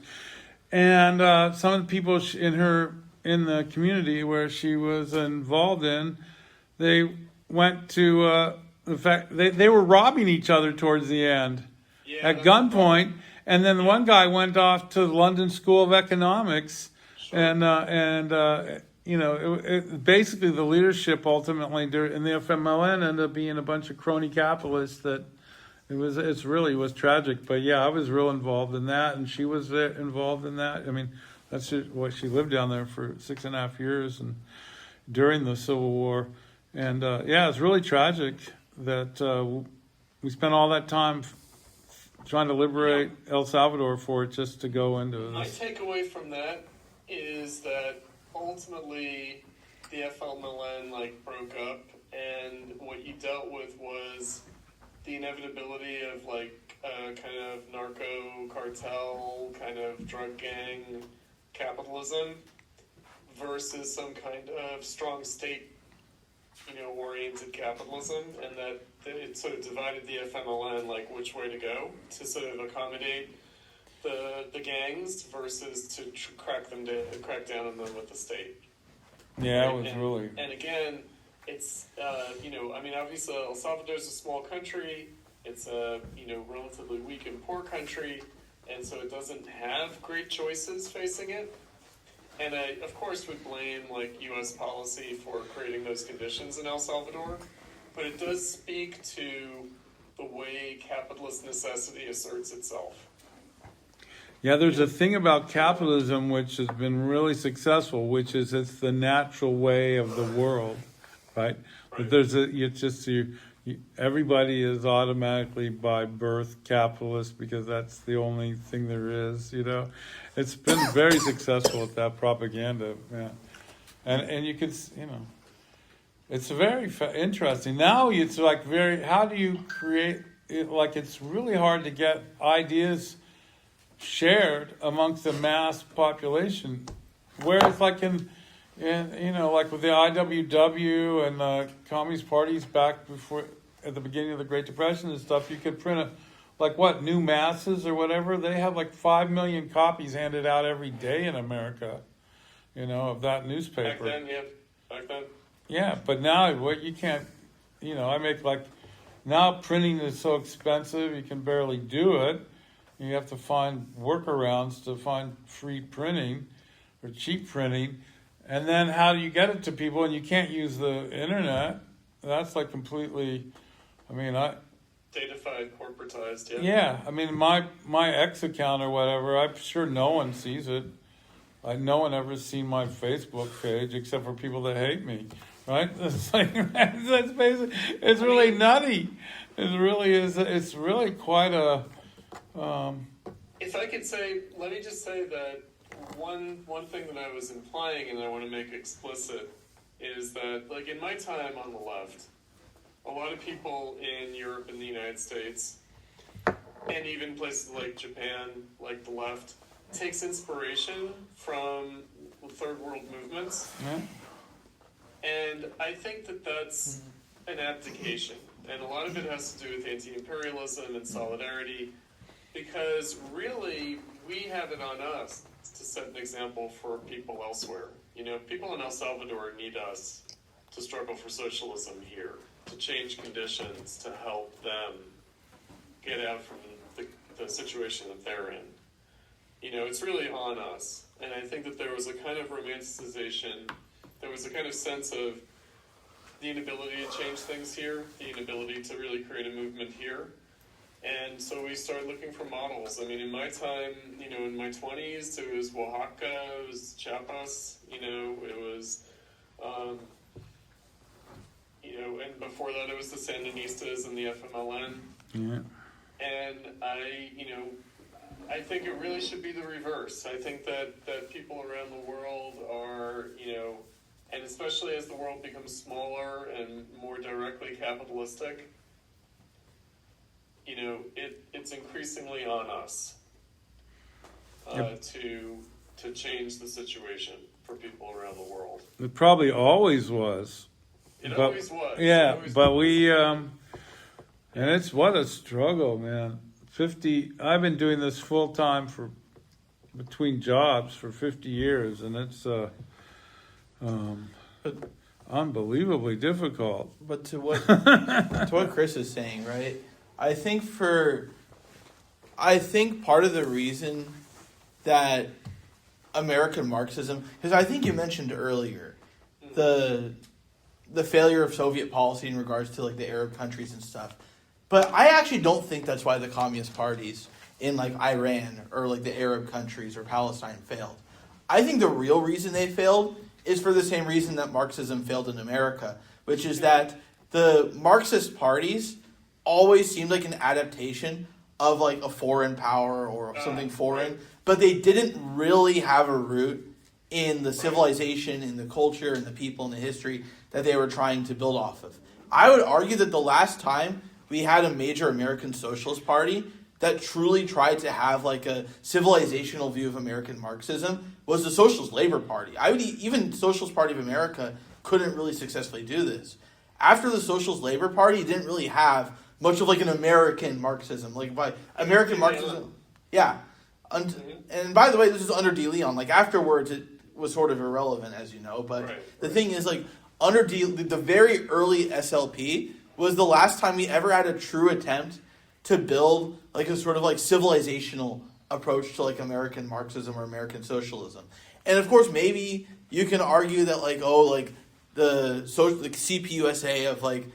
and some of the people in the community where she was involved in, they went to the fact they were robbing each other towards the end at gunpoint. And then one guy went off to the London School of Economics, and basically the leadership ultimately in the FMLN ended up being a bunch of crony capitalists. That it really was tragic. But yeah, I was real involved in that, and she was involved in that. I mean, that's what she lived down there for 6.5 years, and during the Civil War, and it's really tragic that we spent all that time trying to liberate El Salvador for it just to go into this. My takeaway from that is that ultimately the FMLN broke up, and what you dealt with was the inevitability of kind of narco cartel, kind of drug gang capitalism versus some kind of strong state oriented capitalism, and that it sort of divided the FMLN which way to go to sort of accommodate the gangs versus to crack down on them with the state. Yeah, right? It was really. And again, it's obviously El Salvador's a small country. It's a relatively weak and poor country, and so it doesn't have great choices facing it. And I, of course, would blame U.S. policy for creating those conditions in El Salvador, but it does speak to the way capitalist necessity asserts itself. Yeah, there's a thing about capitalism which has been really successful, which is it's the natural way of the world, right? But everybody is automatically by birth capitalist because that's the only thing there is, It's been very successful at that propaganda, yeah. And you could, it's very interesting. Now it's how do you create it? It's really hard to get ideas shared amongst the mass population. Whereas in with the IWW and the Communist parties back before, at the beginning of the Great Depression and stuff, you could print New Masses or whatever. They have 5 million copies handed out every day in America, of that newspaper. Back then. Yeah, but now you can't, I make now printing is so expensive, you can barely do it. You have to find workarounds to find free printing or cheap printing. And then how do you get it to people? And you can't use the internet. That's completely, Datafied, corporatized, yeah. My X account or whatever, I'm sure no one sees it. No one ever's seen my Facebook page except for people that hate me, right? It's that's basically, it's really nutty. It really is. It's really quite a. If I could say, let me just say that one thing that I was implying and I want to make explicit is that, in my time on the left, a lot of people in Europe and the United States, and even places like Japan, the left, takes inspiration from third world movements. Yeah. And I think that that's an abdication. And a lot of it has to do with anti-imperialism and solidarity, because really we have it on us to set an example for people elsewhere. You know, people in El Salvador need us to struggle for socialism here, to change conditions, to help them get out from the situation that they're in. You know, it's really on us. And I think that there was a kind of romanticization, there was a kind of sense of the inability to change things here, the inability to really create a movement here. And so we started looking for models. I mean, in my time, you know, in my 20s, it was Oaxaca, it was Chiapas, you know, it was, you know, and before that it was the Sandinistas and the FMLN. Yeah. And I think it really should be the reverse. I think that people around the world are, you know, and especially as the world becomes smaller and more directly capitalistic, you know, it's increasingly on us to change the situation for people around the world. It probably always was. It always was. Yeah, It always but was. we, and it's what a struggle, man. I've been doing this full time between jobs for 50 years, and it's unbelievably difficult. But to what Chris is saying, right? I think part of the reason that American Marxism, because I think you mentioned earlier the failure of Soviet policy in regards to like the Arab countries and stuff. But I actually don't think that's why the communist parties in like Iran or like the Arab countries or Palestine failed. I think the real reason they failed is for the same reason that Marxism failed in America, which is that the Marxist parties always seemed like an adaptation of like a foreign power or something foreign, but they didn't really have a root in the civilization, in the culture, in the people, in the history that they were trying to build off of. I would argue that the last time we had a major American Socialist Party that truly tried to have like a civilizational view of American Marxism was the Socialist Labor Party. Even Socialist Party of America couldn't really successfully do this. After the Socialist Labor Party, it didn't really have much of like an American Marxism. Like by American Marxism, yeah. And by the way, this is under De Leon. Like afterwards, it was sort of irrelevant, as you know. But the thing is, like under the very early SLP was the last time we ever had a true attempt to build like a sort of like civilizational approach to like American Marxism or American socialism. And of course, maybe you can argue that like the CPUSA of like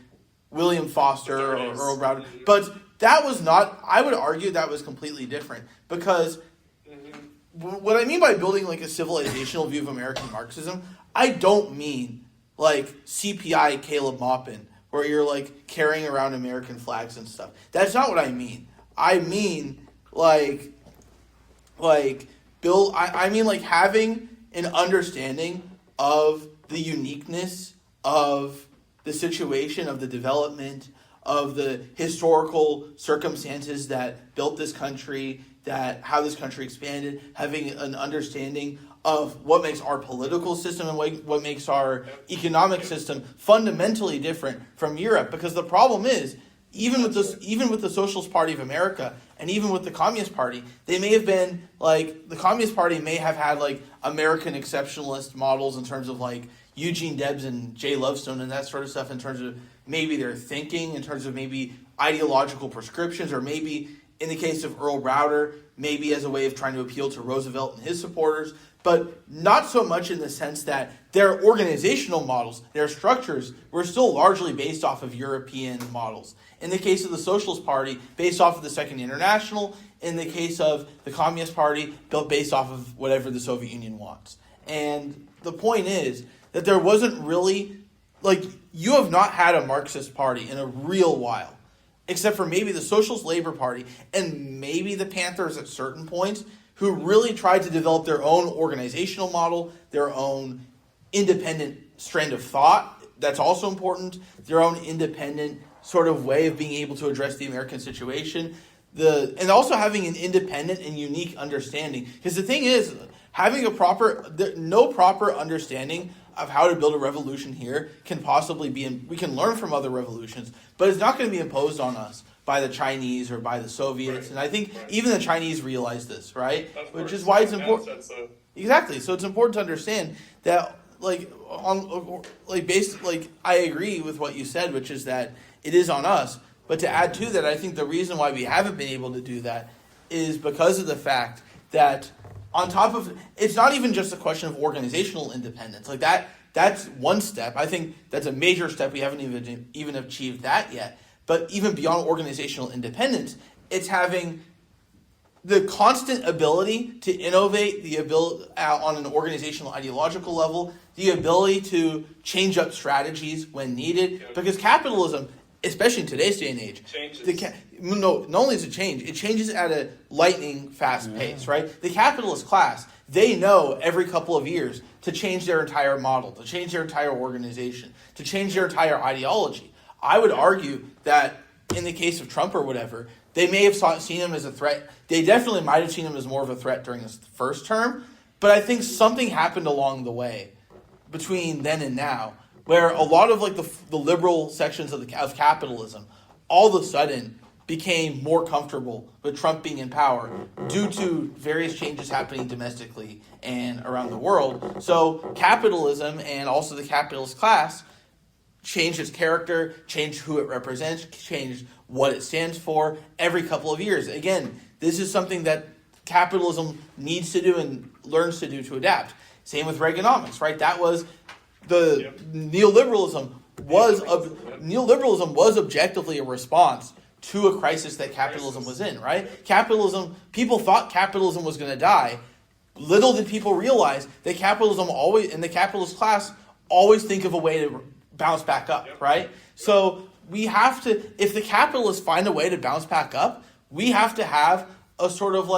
William Foster or Earl Browder, but that was not. I would argue that was completely different because what I mean by building like a civilizational view of American Marxism, I don't mean like CPI Caleb Maupin, where you're like carrying around American flags and stuff. That's not what I mean. I mean like having an understanding of the uniqueness of the situation, of the development, of the historical circumstances that built this country, how this country expanded, having an understanding of what makes our political system and what makes our economic system fundamentally different from Europe. Because the problem is, even with the Socialist Party of America and even with the Communist Party, they may have been like the Communist Party may have had like American exceptionalist models in terms of like Eugene Debs and Jay Lovestone and that sort of stuff in terms of maybe their thinking, in terms of maybe ideological prescriptions, or maybe in the case of Earl Browder, maybe as a way of trying to appeal to Roosevelt and his supporters, but not so much in the sense that their organizational models, their structures, were still largely based off of European models. In the case of the Socialist Party, based off of the Second International. In the case of the Communist Party, built based off of whatever the Soviet Union wants. And the point is that there wasn't really, like, you have not had a Marxist party in a real while, except for maybe the Socialist Labor Party and maybe the Panthers at certain points, who really tried to develop their own organizational model, their own independent strand of thought. That's also important. Their own independent sort of way of being able to address the American situation. And also having an independent and unique understanding. Because the thing is, Having no proper understanding of how to build a revolution here can possibly we can learn from other revolutions, but it's not going to be imposed on us by the Chinese or by the Soviets. And I think even the Chinese realize this, right? Which is why it's important. Exactly. So it's important to understand that, I agree with what you said, which is that it is on us. But to add to that, I think the reason why we haven't been able to do that is because of the fact that on top of, it's not even just a question of organizational independence. Like that's one step. I think that's a major step. We haven't even achieved that yet. But even beyond organizational independence, it's having the constant ability to innovate, the ability on an organizational ideological level, the ability to change up strategies when needed. Because capitalism, especially in today's day and age, not only does it change, it changes at a lightning fast pace, right? The capitalist class, they know every couple of years to change their entire model, to change their entire organization, to change their entire ideology. I would argue that in the case of Trump or whatever, they may have seen him as a threat. They definitely might have seen him as more of a threat during his first term, but I think something happened along the way between then and now, where a lot of the liberal sections of capitalism all of a sudden became more comfortable with Trump being in power due to various changes happening domestically and around the world. So capitalism and also the capitalist class changed its character, changed who it represents, changed what it stands for every couple of years. Again, this is something that capitalism needs to do and learns to do to adapt. Same with Reaganomics, right? That was neoliberalism was objectively a response to a crisis that capitalism was in, right? People thought capitalism was going to die. Little did people realize that capitalism always, and the capitalist class always think of a way to bounce back up, right? So we have to, if the capitalists find a way to bounce back up, we have to have a sort of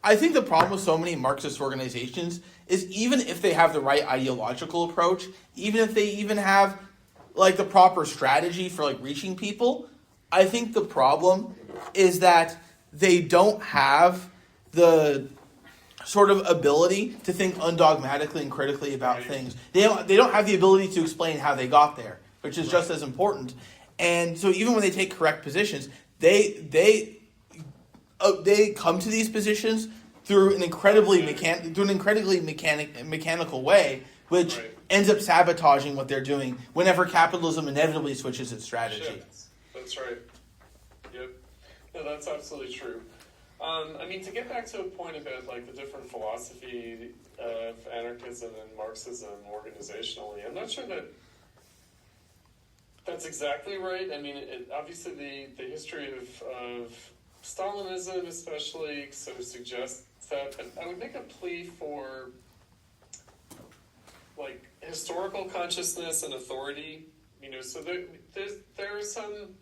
I think the problem with so many Marxist organizations is even if they have the right ideological approach, even if they even have the proper strategy for reaching people, I think the problem is that they don't have the sort of ability to think undogmatically and critically about things. They don't have the ability to explain how they got there, which is just as important. And so even when they take correct positions, they come to these positions through an incredibly mechanical way, which ends up sabotaging what they're doing whenever capitalism inevitably switches its strategy. Shifts. That's right. Yep. No, that's absolutely true. To get back to a point about the different philosophy of anarchism and Marxism organizationally, I'm not sure that that's exactly right. Obviously the history of Stalinism especially sort of suggests that, but I would make a plea for historical consciousness and authority. So there are some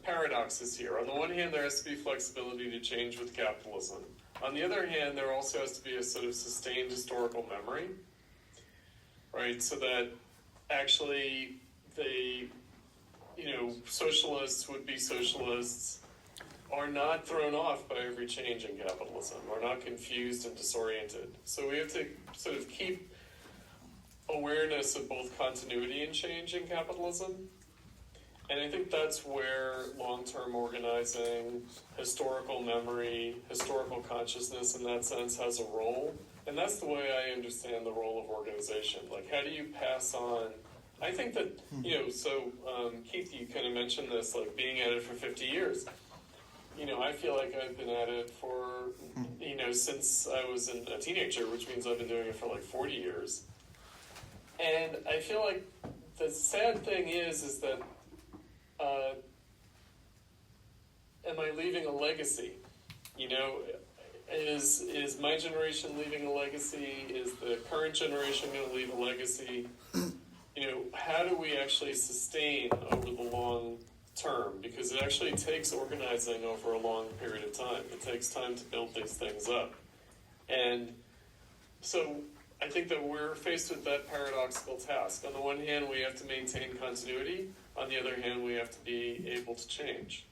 paradoxes here. On the one hand, there has to be flexibility to change with capitalism. On the other hand, there also has to be a sort of sustained historical memory, right? So that actually socialists, would-be socialists, are not thrown off by every change in capitalism, are not confused and disoriented. So we have to sort of keep awareness of both continuity and change in capitalism. And I think that's where long-term organizing, historical memory, historical consciousness in that sense has a role. And that's the way I understand the role of organization. How do you pass on? I think that, Keith, you kind of mentioned this, being at it for 50 years. I feel like I've been at it for, since I was a teenager, which means I've been doing it for 40 years. And I feel like the sad thing is that am I leaving a legacy? Is my generation leaving a legacy? Is the current generation going to leave a legacy? How do we actually sustain over the long term? Because it actually takes organizing over a long period of time. It takes time to build these things up. And so I think that we're faced with that paradoxical task. On the one hand, we have to maintain continuity. On the other hand, we have to be able to change.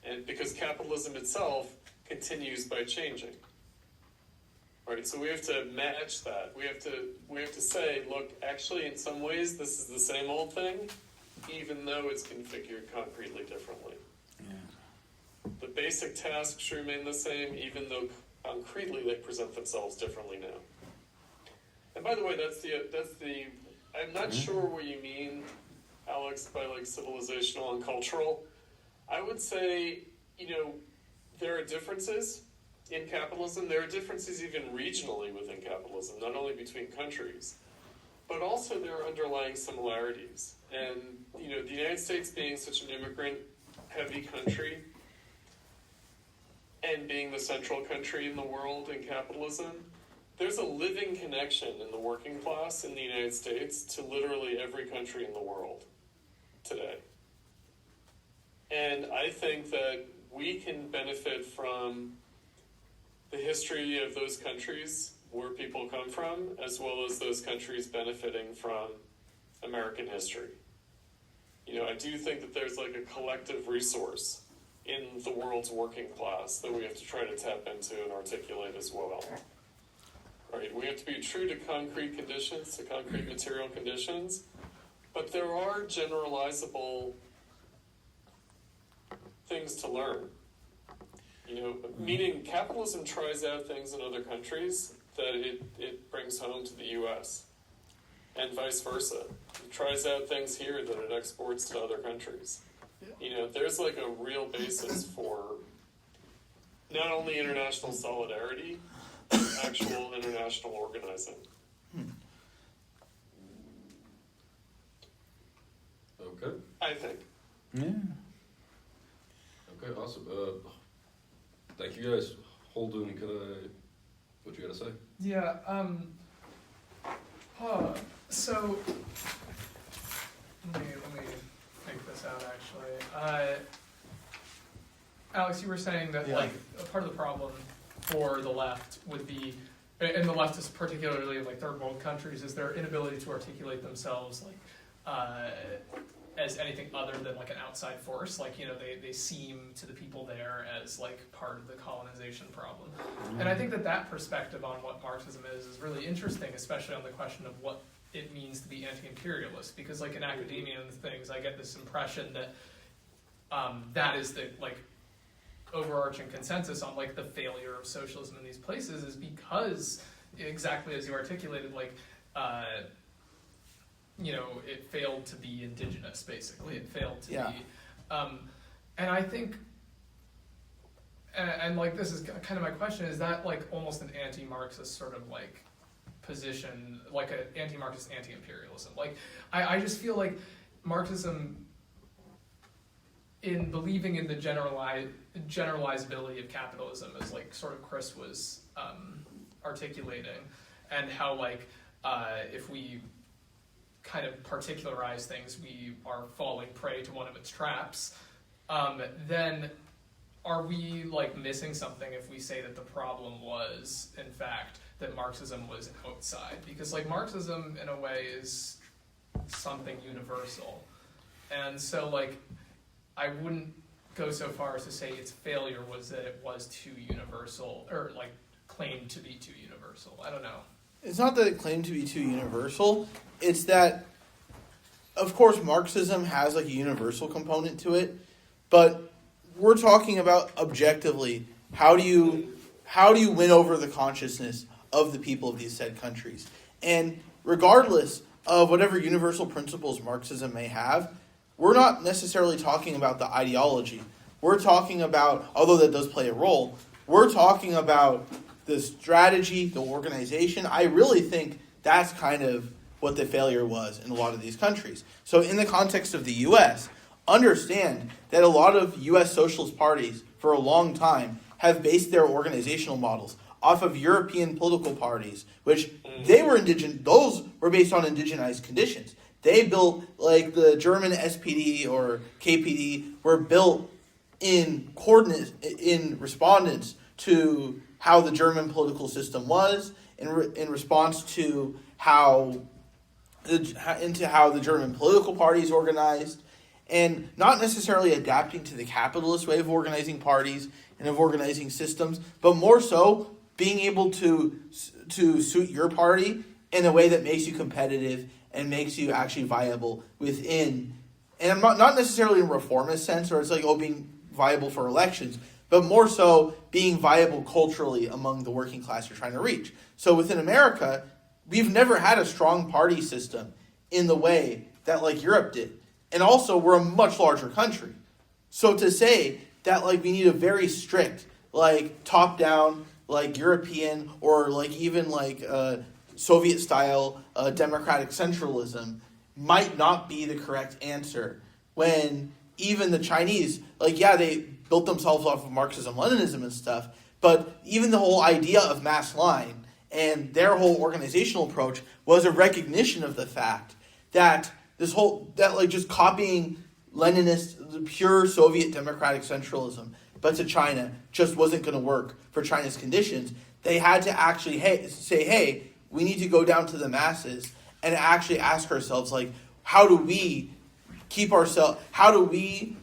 And because capitalism itself continues by changing. Right, so we have to match that. We have to say, look, actually, in some ways, this is the same old thing, even though it's configured concretely differently. The basic tasks remain the same, even though concretely they present themselves differently now. And by the way, that's the. I'm not sure what you mean, Alex, by like civilizational and cultural. I would say, there are differences in capitalism. There are differences even regionally within capitalism, not only between countries, but also there are underlying similarities. And, the United States being such an immigrant-heavy country and being the central country in the world in capitalism, there's a living connection in the working class in the United States to literally every country in the world today. And I think that we can benefit from the history of those countries where people come from, as well as those countries benefiting from American history. I do think that there's like a collective resource in the world's working class that we have to try to tap into and articulate as well. Right? We have to be true to concrete conditions, to concrete material conditions, but there are generalizable things to learn. Meaning capitalism tries out things in other countries that it brings home to the U.S. and vice versa. It tries out things here that it exports to other countries. There's like a real basis for not only international solidarity, but actual international organizing. Okay. I think. Yeah. Okay, awesome. Thank you guys. Holden, what you gotta say? Yeah, so, let me think this out, actually. Alex, you were saying that, Yeah. a part of the problem for the left would be, and the left is particularly, third world countries, is their inability to articulate themselves, as anything other than, an outside force. They seem to the people there as, part of the colonization problem. And I think that perspective on what Marxism is really interesting, especially on the question of what it means to be anti-imperialist. Because, in academia and things, I get this impression that that is the, overarching consensus on, the failure of socialism in these places is because, exactly as you articulated, it failed to be indigenous, basically. It failed to be. And I think, and this is kind of my question, is that almost an anti-Marxist sort of position, an anti-Marxist anti-imperialism? I just feel like Marxism, in believing in the generalizability of capitalism, as sort of Chris was articulating, and how if we kind of particularize things, we are falling prey to one of its traps, then are we missing something if we say that the problem was, in fact, that Marxism was outside? Because Marxism, in a way, is something universal. And so I wouldn't go so far as to say its failure was that it was too universal, or claimed to be too universal. I don't know. It's not that it claimed to be too universal. It's that, of course, Marxism has a universal component to it, but we're talking about objectively how do you win over the consciousness of the people of these said countries. And regardless of whatever universal principles Marxism may have, we're not necessarily talking about the ideology. We're talking about, although that does play a role, we're talking about the strategy, the organization. I really think that's kind of what the failure was in a lot of these countries. So in the context of the U.S., understand that a lot of U.S. socialist parties for a long time have based their organizational models off of European political parties, which those were based on indigenized conditions. They built, the German SPD or KPD were built in respondents to how the German political system was, in response to how the German political parties organized, and not necessarily adapting to the capitalist way of organizing parties and of organizing systems, but more so being able to suit your party in a way that makes you competitive and makes you actually viable within. And I'm not necessarily in a reformist sense, or it's like, being viable for elections, but more so being viable culturally among the working class you're trying to reach. So within America, we've never had a strong party system in the way that like Europe did. And also, we're a much larger country. So to say that like we need a very strict, like top-down, like European, or like even like Soviet-style democratic centralism might not be the correct answer, when even the Chinese, like, yeah, they built themselves off of Marxism, Leninism and stuff, but even the whole idea of mass line and their whole organizational approach was a recognition of the fact that just copying Leninist, the pure Soviet democratic centralism, but to China, just wasn't going to work for China's conditions. They had to actually say, hey, we need to go down to the masses and actually ask ourselves, like, how do we keep ourselves, how do we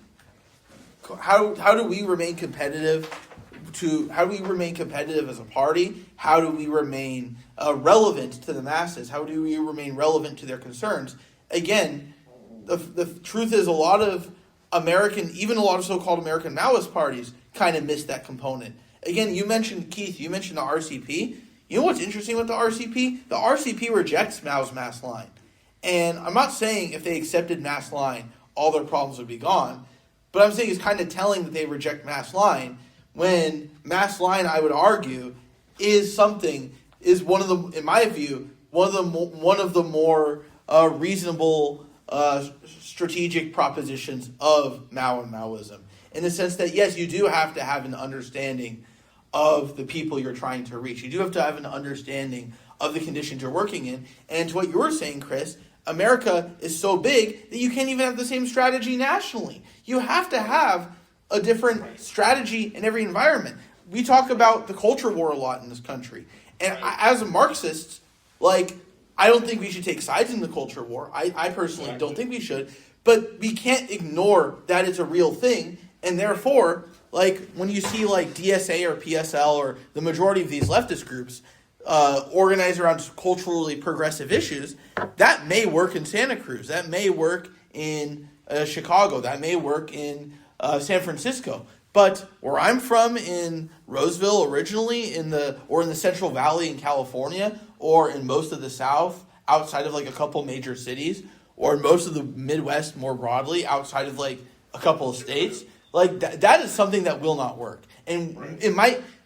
remain competitive as a party? How do we remain relevant to the masses? How do we remain relevant to their concerns? Again, the truth is, a lot of so-called American Maoist parties kind of missed that component. Again, Keith, you mentioned the RCP. You know what's interesting with the RCP? The RCP rejects Mao's mass line. And I'm not saying if they accepted mass line, all their problems would be gone. But I'm saying it's kind of telling that they reject mass line, when mass line, I would argue, is one of the, in my view, one of the more reasonable strategic propositions of Mao and Maoism. In the sense that, yes, you do have to have an understanding of the people you're trying to reach. You do have to have an understanding of the conditions you're working in. And to what you were saying, Chris, America is so big that you can't even have the same strategy nationally. You have to have a different strategy in every environment. We talk about the culture war a lot in this country. And as a Marxist, like, I don't think we should take sides in the culture war. I personally don't think we should. But we can't ignore that it's a real thing. And therefore, like, when you see like DSA or PSL or the majority of these leftist groups organize around culturally progressive issues, that may work in Santa Cruz. That may work in Chicago. That may work in San Francisco. But where I'm from, in Roseville originally, in the Central Valley in California, or in most of the South, outside of like a couple major cities, or in most of the Midwest more broadly, outside of like a couple of states, like that is something that will not work. And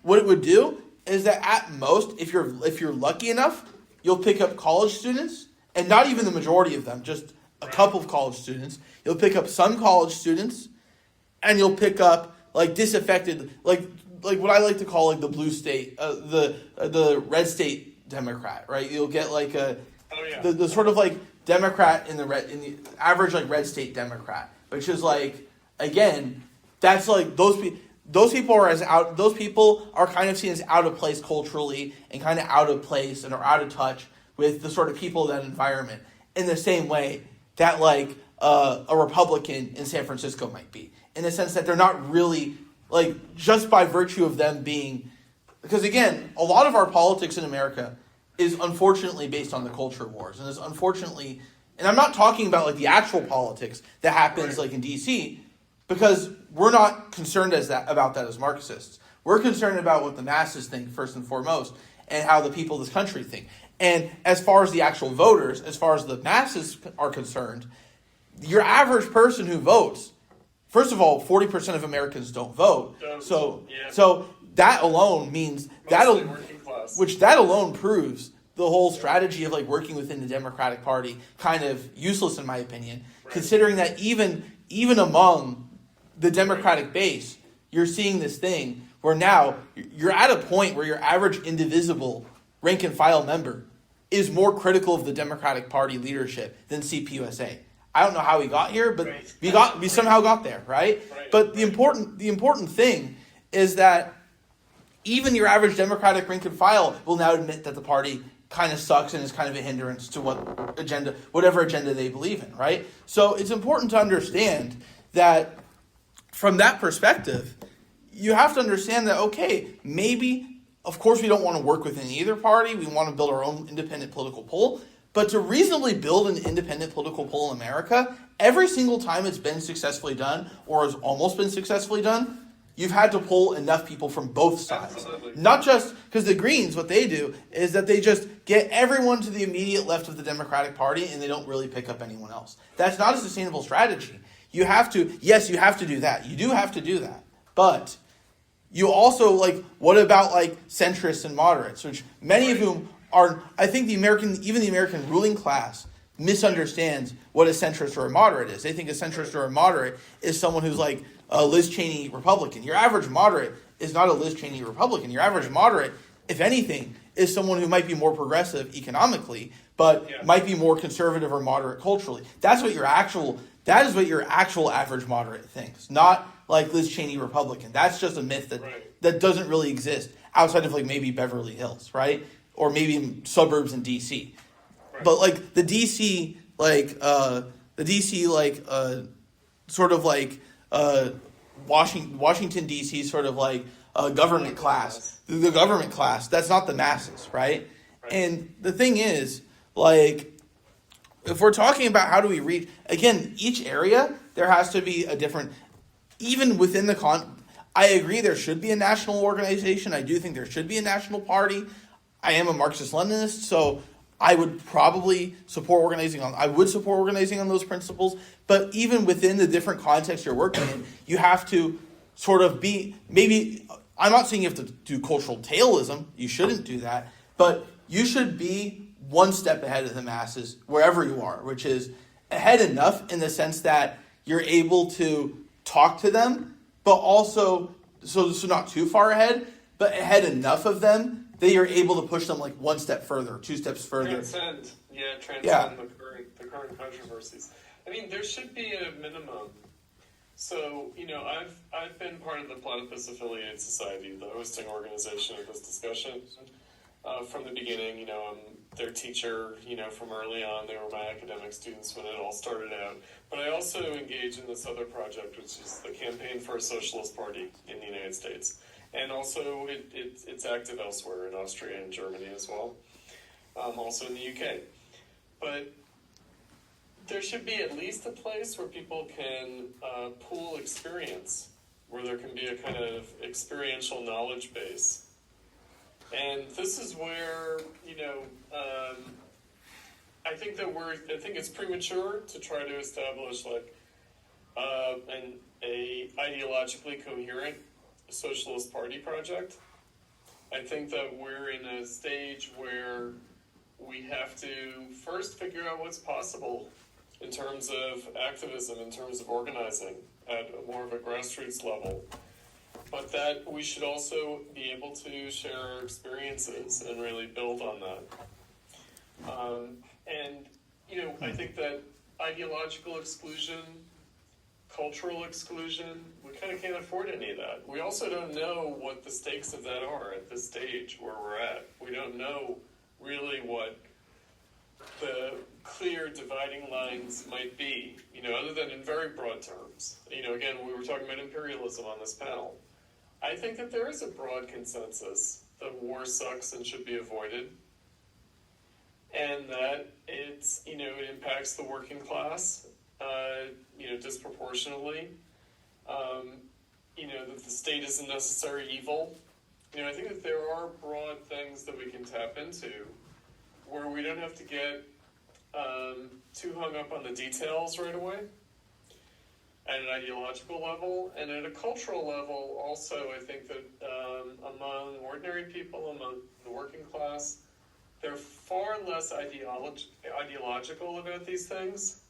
what it would do is that at most, if you're lucky enough, you'll pick up college students, and not even the majority of them, just a couple of college students. You'll pick up some college students, and you'll pick up like disaffected, like what I like to call like the blue state, the red state Democrat, right? You'll get like the sort of like Democrat in the average like red state Democrat, which is like, again, that's like those people are kind of seen as out of place culturally, and kind of out of place and are out of touch with the sort of people of that environment, in the same way that like a Republican in San Francisco might be, in the sense that they're not really, like, just by virtue of them being, because again, a lot of our politics in America is unfortunately based on the culture wars, and is unfortunately, and I'm not talking about like the actual politics that happens like in DC, because we're not concerned about that as Marxists. We're concerned about what the masses think first and foremost, and how the people of this country think. And as far as the actual voters, as far as the masses are concerned, your average person who votes, first of all, 40% of Americans don't vote. So that alone means that alone proves the whole strategy of like working within the Democratic Party kind of useless, in my opinion. Right. Considering that even among the Democratic base, you're seeing this thing where now you're at a point where your average indivisible rank and file member is more critical of the Democratic Party leadership than CPUSA. I don't know how we got here, but we somehow got there, right? But the important thing is that even your average Democratic rank and file will now admit that the party kind of sucks and is kind of a hindrance to whatever agenda they believe in, right? So it's important to understand that from that perspective, you have to understand that, okay, maybe, of course, we don't want to work within either party. We want to build our own independent political pole. But to reasonably build an independent political pole in America, every single time it's been successfully done, or has almost been successfully done, you've had to pull enough people from both sides. Absolutely. Not just because the Greens, what they do is that they just get everyone to the immediate left of the Democratic Party and they don't really pick up anyone else. That's not a sustainable strategy. You have to, yes, you have to do that. You do have to do that. But you also, like, what about, like, centrists and moderates, which many of whom are, I think even the American ruling class misunderstands what a centrist or a moderate is. They think a centrist or a moderate is someone who's like a Liz Cheney Republican. Your average moderate is not a Liz Cheney Republican. Your average moderate, if anything, is someone who might be more progressive economically, but might be more conservative or moderate culturally. That is what your actual average moderate thinks, not like Liz Cheney Republican. That's just a myth that doesn't really exist outside of, like, maybe Beverly Hills, right? Or maybe in suburbs in DC. Right. But, like, the DC sort of like Washington DC sort of like government class. The government class, that's not the masses, right? And the thing is, like, if we're talking about how do we reach, again, each area, there has to be a different, even within the I agree there should be a national organization. I do think there should be a national party. I am a Marxist-Leninist, so I would probably support organizing on those principles. But even within the different contexts you're working in, you have to sort of be, maybe, I'm not saying you have to do cultural tailism. You shouldn't do that. But you should be one step ahead of the masses wherever you are, which is ahead enough in the sense that you're able to talk to them, but also, so not too far ahead, but ahead enough of them that you're able to push them like one step further, 2 steps further. Transcend the current controversies. I mean, there should be a minimum. So, I've been part of the Platypus Affiliated Society, the hosting organization of this discussion. From the beginning, I'm their teacher, from early on. They were my academic students when it all started out. But I also engage in this other project, which is the Campaign for a Socialist Party in the United States. And also it's active elsewhere in Austria and Germany as well, also in the UK. But there should be at least a place where people can pool experience, where there can be a kind of experiential knowledge base. And this is where, I think it's premature to try to establish like a ideologically coherent socialist party project. I think that we're in a stage where we have to first figure out what's possible in terms of activism, in terms of organizing at more of a grassroots level. But that we should also be able to share our experiences and really build on that. I think that ideological exclusion, cultural exclusion, we kind of can't afford any of that. We also don't know what the stakes of that are at this stage where we're at. We don't know really what the clear dividing lines might be, other than in very broad terms. Again, we were talking about imperialism on this panel. I think that there is a broad consensus that war sucks and should be avoided, and that it impacts the working class, disproportionately. That the state is a necessary evil. I think that there are broad things that we can tap into where we don't have to get too hung up on the details right away. At an ideological level, and at a cultural level also, I think that among ordinary people, among the working class, they're far less ideological about these things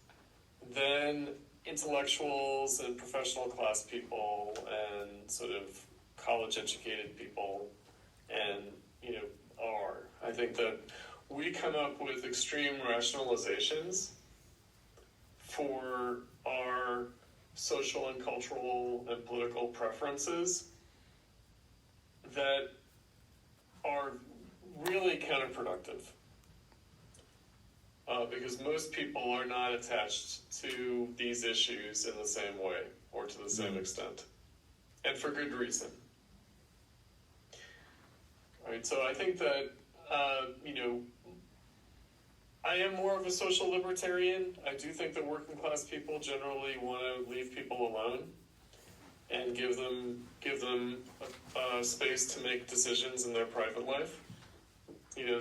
than intellectuals and professional class people and sort of college-educated people are. I think that we come up with extreme rationalizations for our social and cultural and political preferences that are really counterproductive. Because most people are not attached to these issues in the same way or to the same extent. and for good reason. All right, so I think that, I am more of a social libertarian. I do think that working class people generally want to leave people alone and give them space to make decisions in their private life.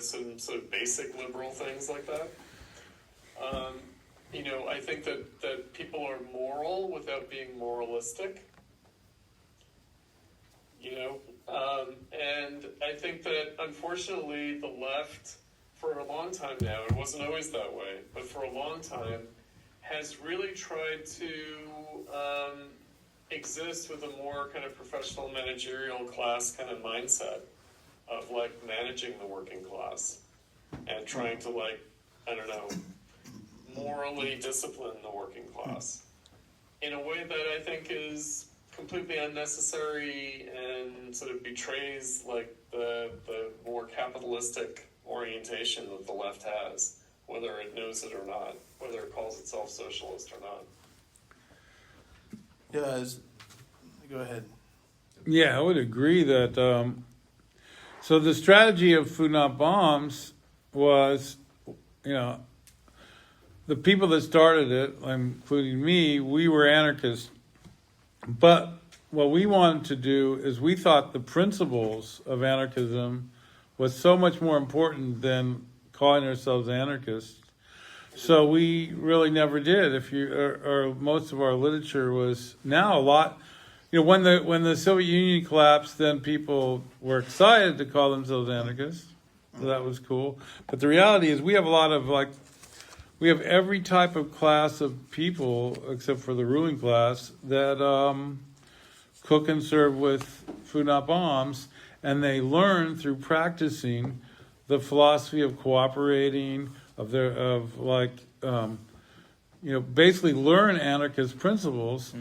Some sort of basic liberal things like that. I think that people are moral without being moralistic. And I think that unfortunately the left, for a long time now, it wasn't always that way, but for a long time, has really tried to exist with a more kind of professional managerial class kind of mindset of like managing the working class and trying to morally discipline the working class in a way that I think is completely unnecessary and sort of betrays like the more capitalistic orientation that the left has, whether it knows it or not, whether it calls itself socialist or not. Yeah, go ahead. Yeah, I would agree that. So the strategy of food not bombs was, the people that started it, including me, we were anarchists. But what we wanted to do is we thought the principles of anarchism was so much more important than calling ourselves anarchists. So we really never did. Or most of our literature was now a lot. When the Soviet Union collapsed, then people were excited to call themselves anarchists. So that was cool. But the reality is we have a lot of we have every type of class of people, except for the ruling class, that cook and serve with food not bombs, and they learn through practicing the philosophy of cooperating, basically learn anarchist principles,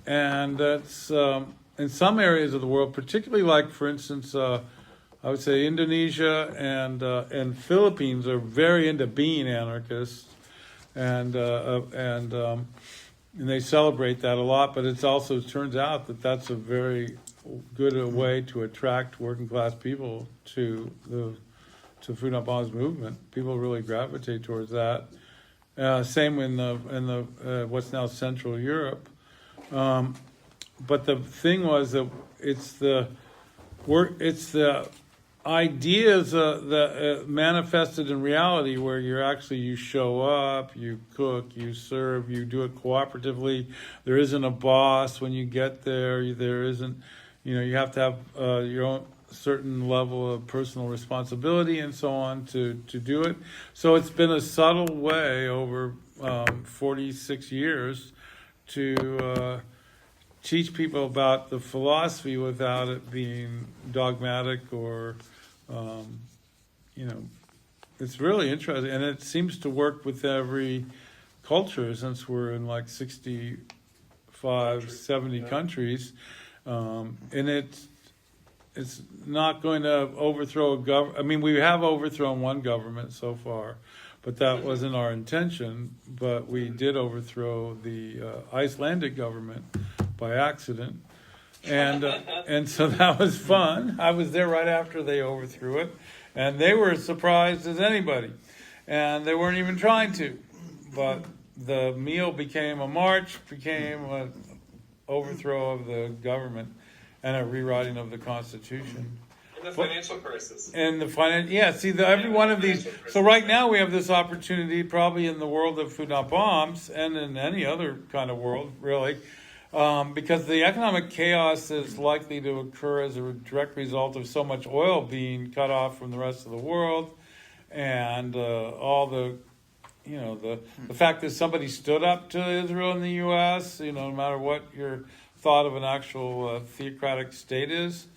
and that's in some areas of the world, particularly like, for instance, I would say Indonesia and Philippines are very into being anarchists, and they celebrate that a lot. But it also turns out that that's a very good way to attract working class people to Food Not Bombs movement. People really gravitate towards that. Same in the what's now Central Europe. But the thing was that it's the ideas that manifested in reality, where you show up, you cook, you serve, you do it cooperatively. There isn't a boss when you get there. There isn't, you have to have your own certain level of personal responsibility and so on to do it. So it's been a subtle way over 46 years to teach people about the philosophy without it being dogmatic or it's really interesting, and it seems to work with every culture since we're in 65, 70 countries, and it's not going to overthrow a government. I mean, we have overthrown one government so far, but that wasn't our intention. But we did overthrow the Icelandic government by accident. And so that was fun. I was there right after they overthrew it, and they were as surprised as anybody, and they weren't even trying to. But the meal became a march, became an overthrow of the government, and a rewriting of the Constitution. And the financial crisis. And every one of these. So right now we have this opportunity, probably in the world of Food Not Bombs, and in any other kind of world, really. Because the economic chaos is likely to occur as a direct result of so much oil being cut off from the rest of the world, and all the fact that somebody stood up to Israel in the U.S., no matter what your thought of an actual theocratic state is,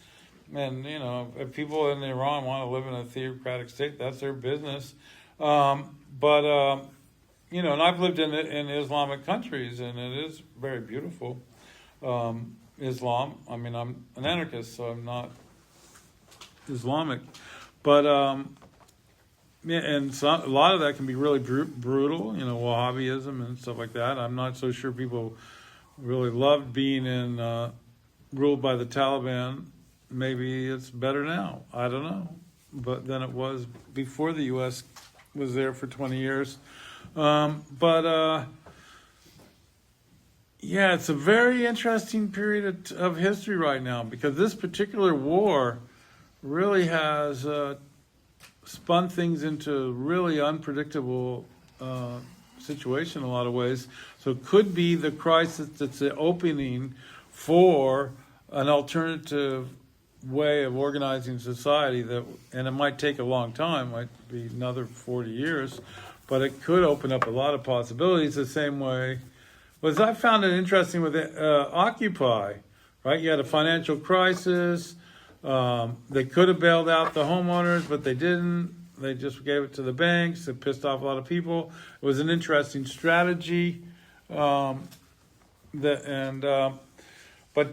and if people in Iran want to live in a theocratic state, that's their business. And I've lived in Islamic countries, and it is very beautiful. Islam. I mean, I'm an anarchist, so I'm not Islamic. But and a lot of that can be really brutal. Wahhabism and stuff like that. I'm not so sure people really loved being in ruled by the Taliban, maybe it's better now. I don't know. But than it was before the U.S. was there for 20 years. Yeah, it's a very interesting period of history right now, because this particular war really has spun things into really unpredictable situation in a lot of ways. So it could be the crisis that's the opening for an alternative way of organizing society, and it might take a long time, might be another 40 years, but it could open up a lot of possibilities the same way. But I found it interesting with Occupy, right? You had a financial crisis. They could have bailed out the homeowners, but they didn't. They just gave it to the banks. It pissed off a lot of people. It was an interesting strategy. But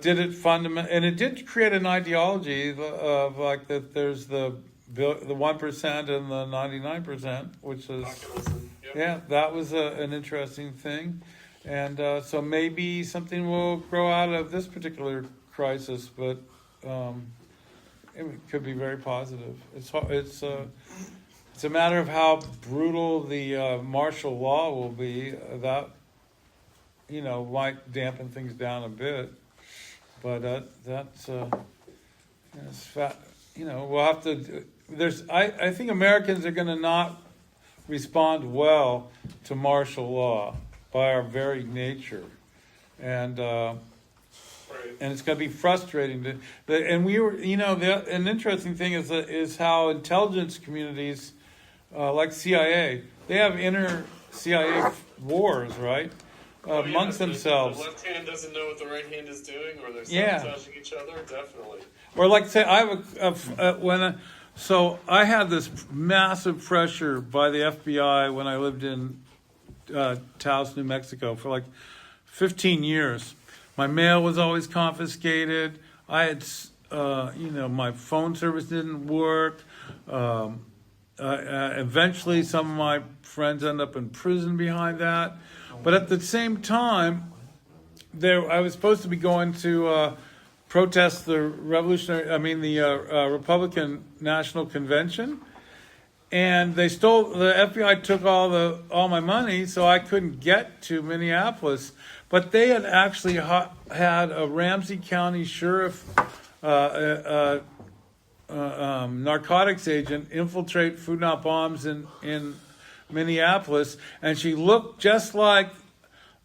did it and it did create an ideology of like that there's the 1% and the 99%, which is, yeah, that was an interesting thing. And so maybe something will grow out of this particular crisis, but it could be very positive. It's a matter of how brutal the martial law will be. That, might dampen things down a bit. But that's we'll have to. I think Americans are going to not respond well to martial law by our very nature, and it's going to be frustrating. And we were, an interesting thing is how intelligence communities like CIA, they have inner CIA wars, right? Amongst themselves. The left hand doesn't know what the right hand is doing, or they're sabotaging each other. Definitely. Or like say, I have so I had this massive pressure by the FBI when I lived in Taos, New Mexico, for like 15 years. My mail was always confiscated. I had, my phone service didn't work. Eventually, some of my friends end up in prison behind that. But at the same time, I was supposed to be going to protest the Republican National Convention, and the FBI took all my money, so I couldn't get to Minneapolis. But they had actually had a Ramsey County sheriff, narcotics agent, infiltrate Food Not Bombs in Minneapolis, and she looked just like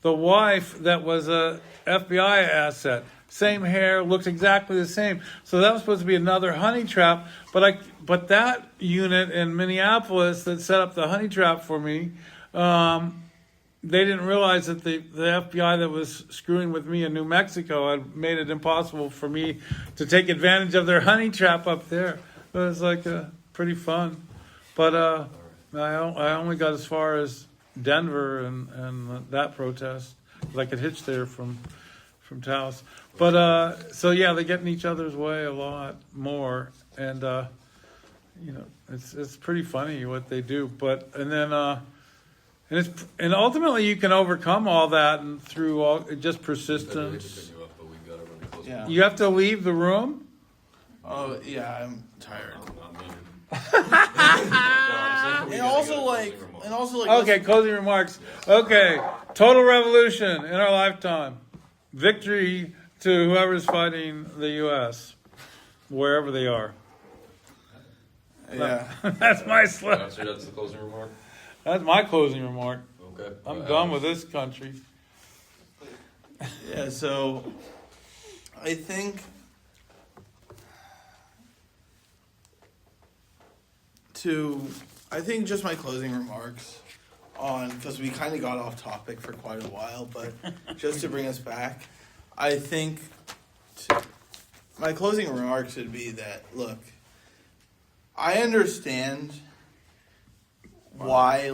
the wife that was a FBI asset. Same hair, looked exactly the same. So that was supposed to be another honey trap. But that unit in Minneapolis that set up the honey trap for me, they didn't realize that the FBI that was screwing with me in New Mexico had made it impossible for me to take advantage of their honey trap up there. It was like pretty fun. But I only got as far as Denver and that protest, because I could hitch there from Taos. But so yeah, they get in each other's way a lot more, and it's pretty funny what they do. But and ultimately you can overcome all that and through just persistence. Yeah. You have to leave the room. Oh yeah, I'm tired. And And also like Okay, closing remarks. Okay, total revolution in our lifetime. Victory to whoever's fighting the U.S., wherever they are. Yeah. That's my slip. So that's the closing remark? That's my closing remark. Okay. I'm done with this country. Yeah, so I think just my closing remarks because we kind of got off topic for quite a while, but just to bring us back, I think my closing remarks would be that, look, I understand why,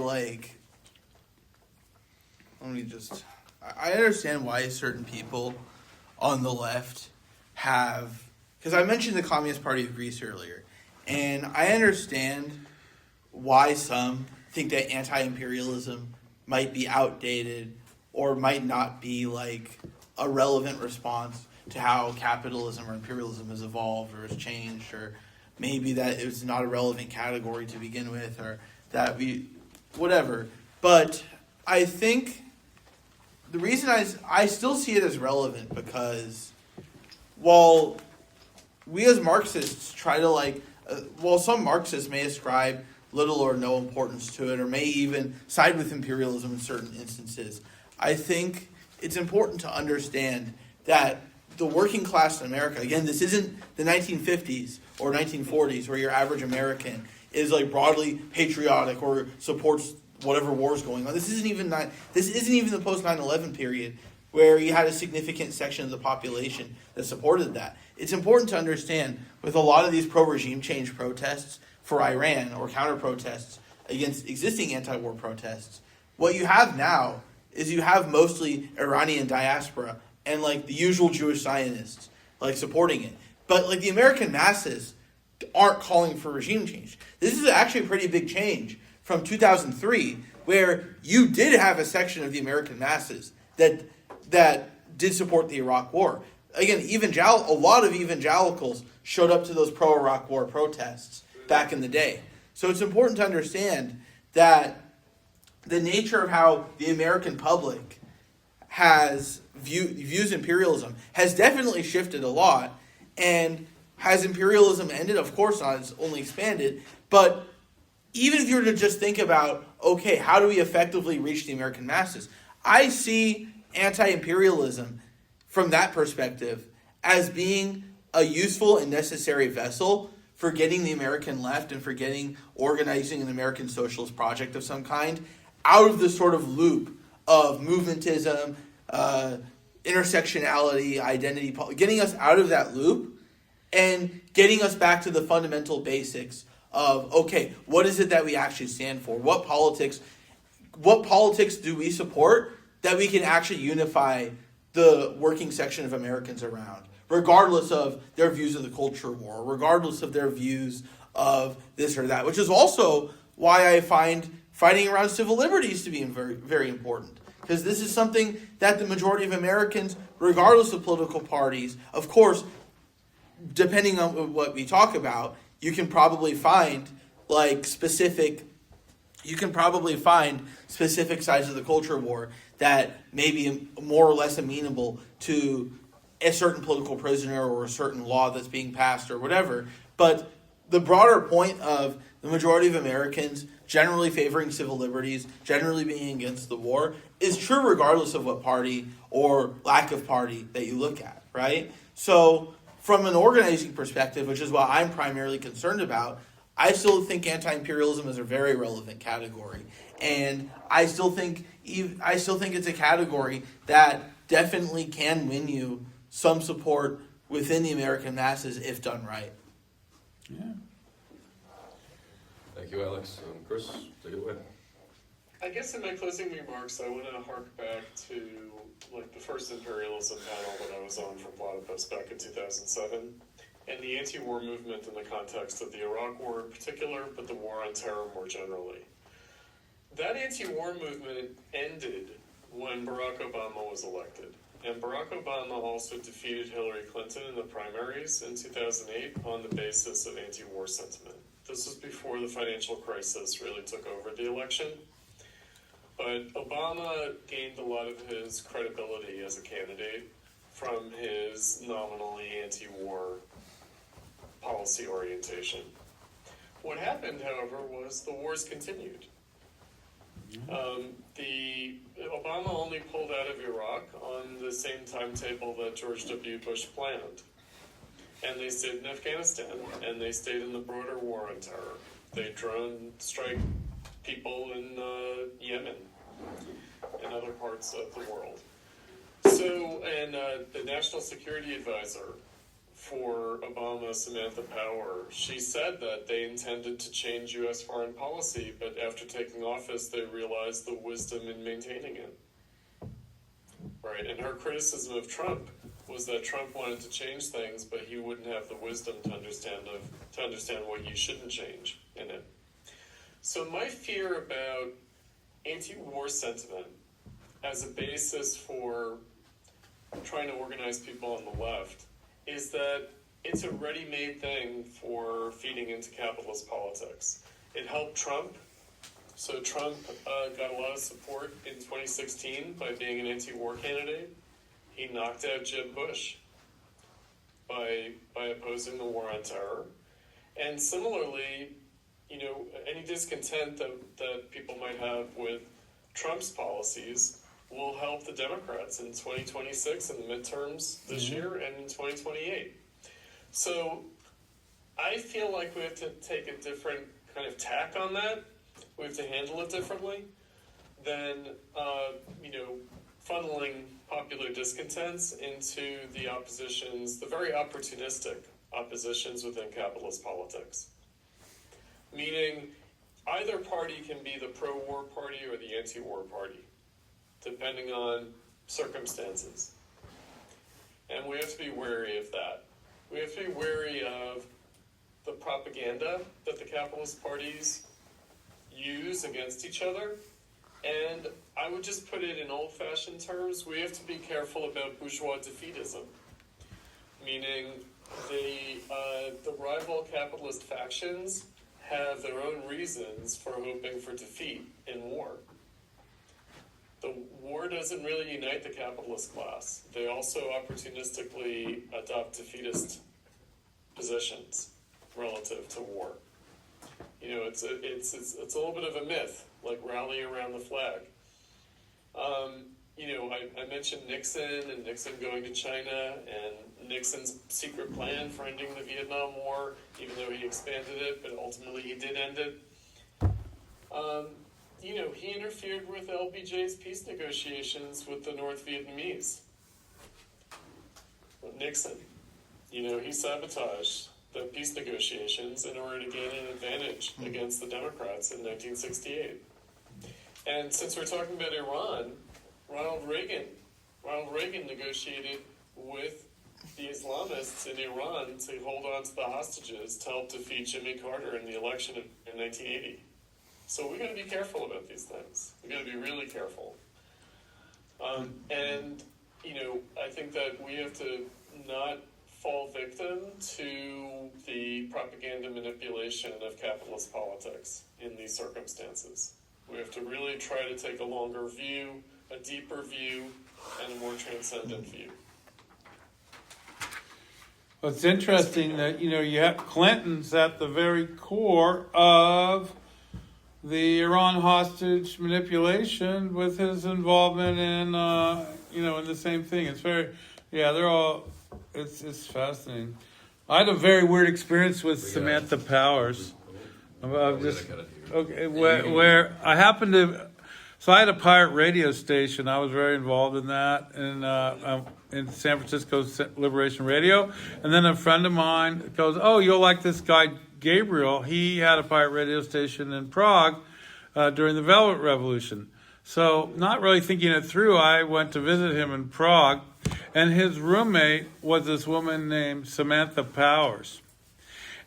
I understand why certain people on the left have, because I mentioned the Communist Party of Greece earlier, and I understand why some think that anti-imperialism might be outdated or might not be a relevant response to how capitalism or imperialism has evolved or has changed, or maybe that it was not a relevant category to begin with, or that whatever. But I think the reason I still see it as relevant because while we as Marxists try to while some Marxists may ascribe little or no importance to it, or may even side with imperialism in certain instances, I think it's important to understand that the working class in America, again, this isn't the 1950s or 1940s where your average American is broadly patriotic or supports whatever war is going on. This isn't even the post 9/11 period where you had a significant section of the population that supported that. It's important to understand with a lot of these pro-regime change protests for Iran or counter-protests against existing anti-war protests, what you have now is you have mostly Iranian diaspora and the usual Jewish Zionists supporting it. But the American masses aren't calling for regime change. This is actually a pretty big change from 2003, where you did have a section of the American masses that did support the Iraq War. Again, a lot of evangelicals showed up to those pro-Iraq War protests back in the day. So it's important to understand that the nature of how the American public views imperialism has definitely shifted a lot. And has imperialism ended? Of course not. It's only expanded. But even if you were to just think about, okay, how do we effectively reach the American masses? I see anti-imperialism from that perspective as being a useful and necessary vessel for getting the American left and for organizing an American socialist project of some kind out of the sort of loop of movementism, intersectionality, identity, getting us out of that loop and getting us back to the fundamental basics of, okay, what is it that we actually stand for? What politics do we support that we can actually unify the working section of Americans around, regardless of their views of the culture war, regardless of their views of this or that, which is also why I find fighting around civil liberties to be very, very important. Because this is something that the majority of Americans, regardless of political parties, of course, depending on what we talk about, you can probably find specific sides of the culture war that may be more or less amenable to a certain political prisoner or a certain law that's being passed or whatever. But the broader point of the majority of Americans generally favoring civil liberties, generally being against the war, is true regardless of what party or lack of party that you look at, right? So from an organizing perspective, which is what I'm primarily concerned about, I still think anti-imperialism is a very relevant category. And I still think it's a category that definitely can win you some support within the American masses if done right. Yeah. Thank you, Alex. Chris, take it away. I guess in my closing remarks, I want to hark back to the first imperialism panel that I was on for Platypus back in 2007, and the anti-war movement in the context of the Iraq War in particular, but the war on terror more generally. That anti-war movement ended when Barack Obama was elected. And Barack Obama also defeated Hillary Clinton in the primaries in 2008 on the basis of anti-war sentiment. This was before the financial crisis really took over the election. But Obama gained a lot of his credibility as a candidate from his nominally anti-war policy orientation. What happened, however, was the wars continued. Obama only pulled out of Iraq on the same timetable that George W. Bush planned. And they stayed in Afghanistan, and they stayed in the broader war on terror. They drone strike people in Yemen and other parts of the world. So, and the National Security Advisor for Obama, Samantha Power, she said that they intended to change U.S. foreign policy, but after taking office, they realized the wisdom in maintaining it. Right, and her criticism of Trump was that Trump wanted to change things, but he wouldn't have the wisdom to understand what you shouldn't change in it. So my fear about anti-war sentiment as a basis for trying to organize people on the left, is that it's a ready-made thing for feeding into capitalist politics. It helped Trump. So Trump got a lot of support in 2016 by being an anti-war candidate. He knocked out Jeb Bush by opposing the war on terror. And similarly, you know, any discontent that people might have with Trump's policies will help the Democrats in 2026 in the midterms this year and in 2028. So I feel like we have to take a different kind of tack on that. We have to handle it differently than, you know, funneling popular discontents into the oppositions, the very opportunistic oppositions within capitalist politics. Meaning, either party can be the pro-war party or the anti-war party, depending on circumstances. And we have to be wary of that. We have to be wary of the propaganda that the capitalist parties use against each other. And I would just put it in old-fashioned terms, we have to be careful about bourgeois defeatism, meaning the rival capitalist factions have their own reasons for hoping for defeat in war. The war doesn't really unite the capitalist class. They also opportunistically adopt defeatist positions relative to war. You know, it's a little bit of a myth, like rally around the flag. You know, I mentioned Nixon and Nixon going to China and Nixon's secret plan for ending the Vietnam War, even though he expanded it, but ultimately he did end it. You know, he interfered with LBJ's peace negotiations with the North Vietnamese. Nixon, you know, he sabotaged the peace negotiations in order to gain an advantage against the Democrats in 1968. And since we're talking about Iran, Ronald Reagan negotiated with the Islamists in Iran to hold on to the hostages to help defeat Jimmy Carter in the election in 1980. So we got to be careful about these things. We got to be really careful. And, you know, I think that we have to not fall victim to the propaganda manipulation of capitalist politics in these circumstances. We have to really try to take a longer view, a deeper view, and a more transcendent view. Well, it's interesting that, you know, you have Clinton's at the very core of the Iran hostage manipulation with his involvement in, you know, in the same thing. It's very, yeah, they're all, it's fascinating. I had a very weird experience with Samantha Powers. Where I happened to, so I had a pirate radio station. I was very involved in that, in San Francisco Liberation Radio. And then a friend of mine goes, "Oh, you'll like this guy Gabriel. He had a pirate radio station in Prague during the Velvet Revolution." So, not really thinking it through, I went to visit him in Prague, and his roommate was this woman named Samantha Powers.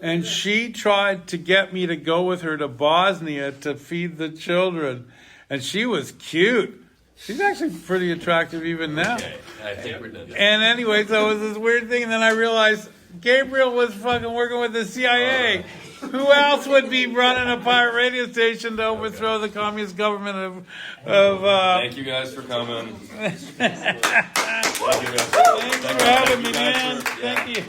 And she tried to get me to go with her to Bosnia to feed the children. And she was cute. She's actually pretty attractive even now. Okay, I think we're done. And anyway, so it was this weird thing, and then I realized Gabriel was fucking working with the CIA. Who else would be running a pirate radio station to overthrow the communist government of Thank you guys for coming. Thank you guys. Thanks for having me, man. Thank you.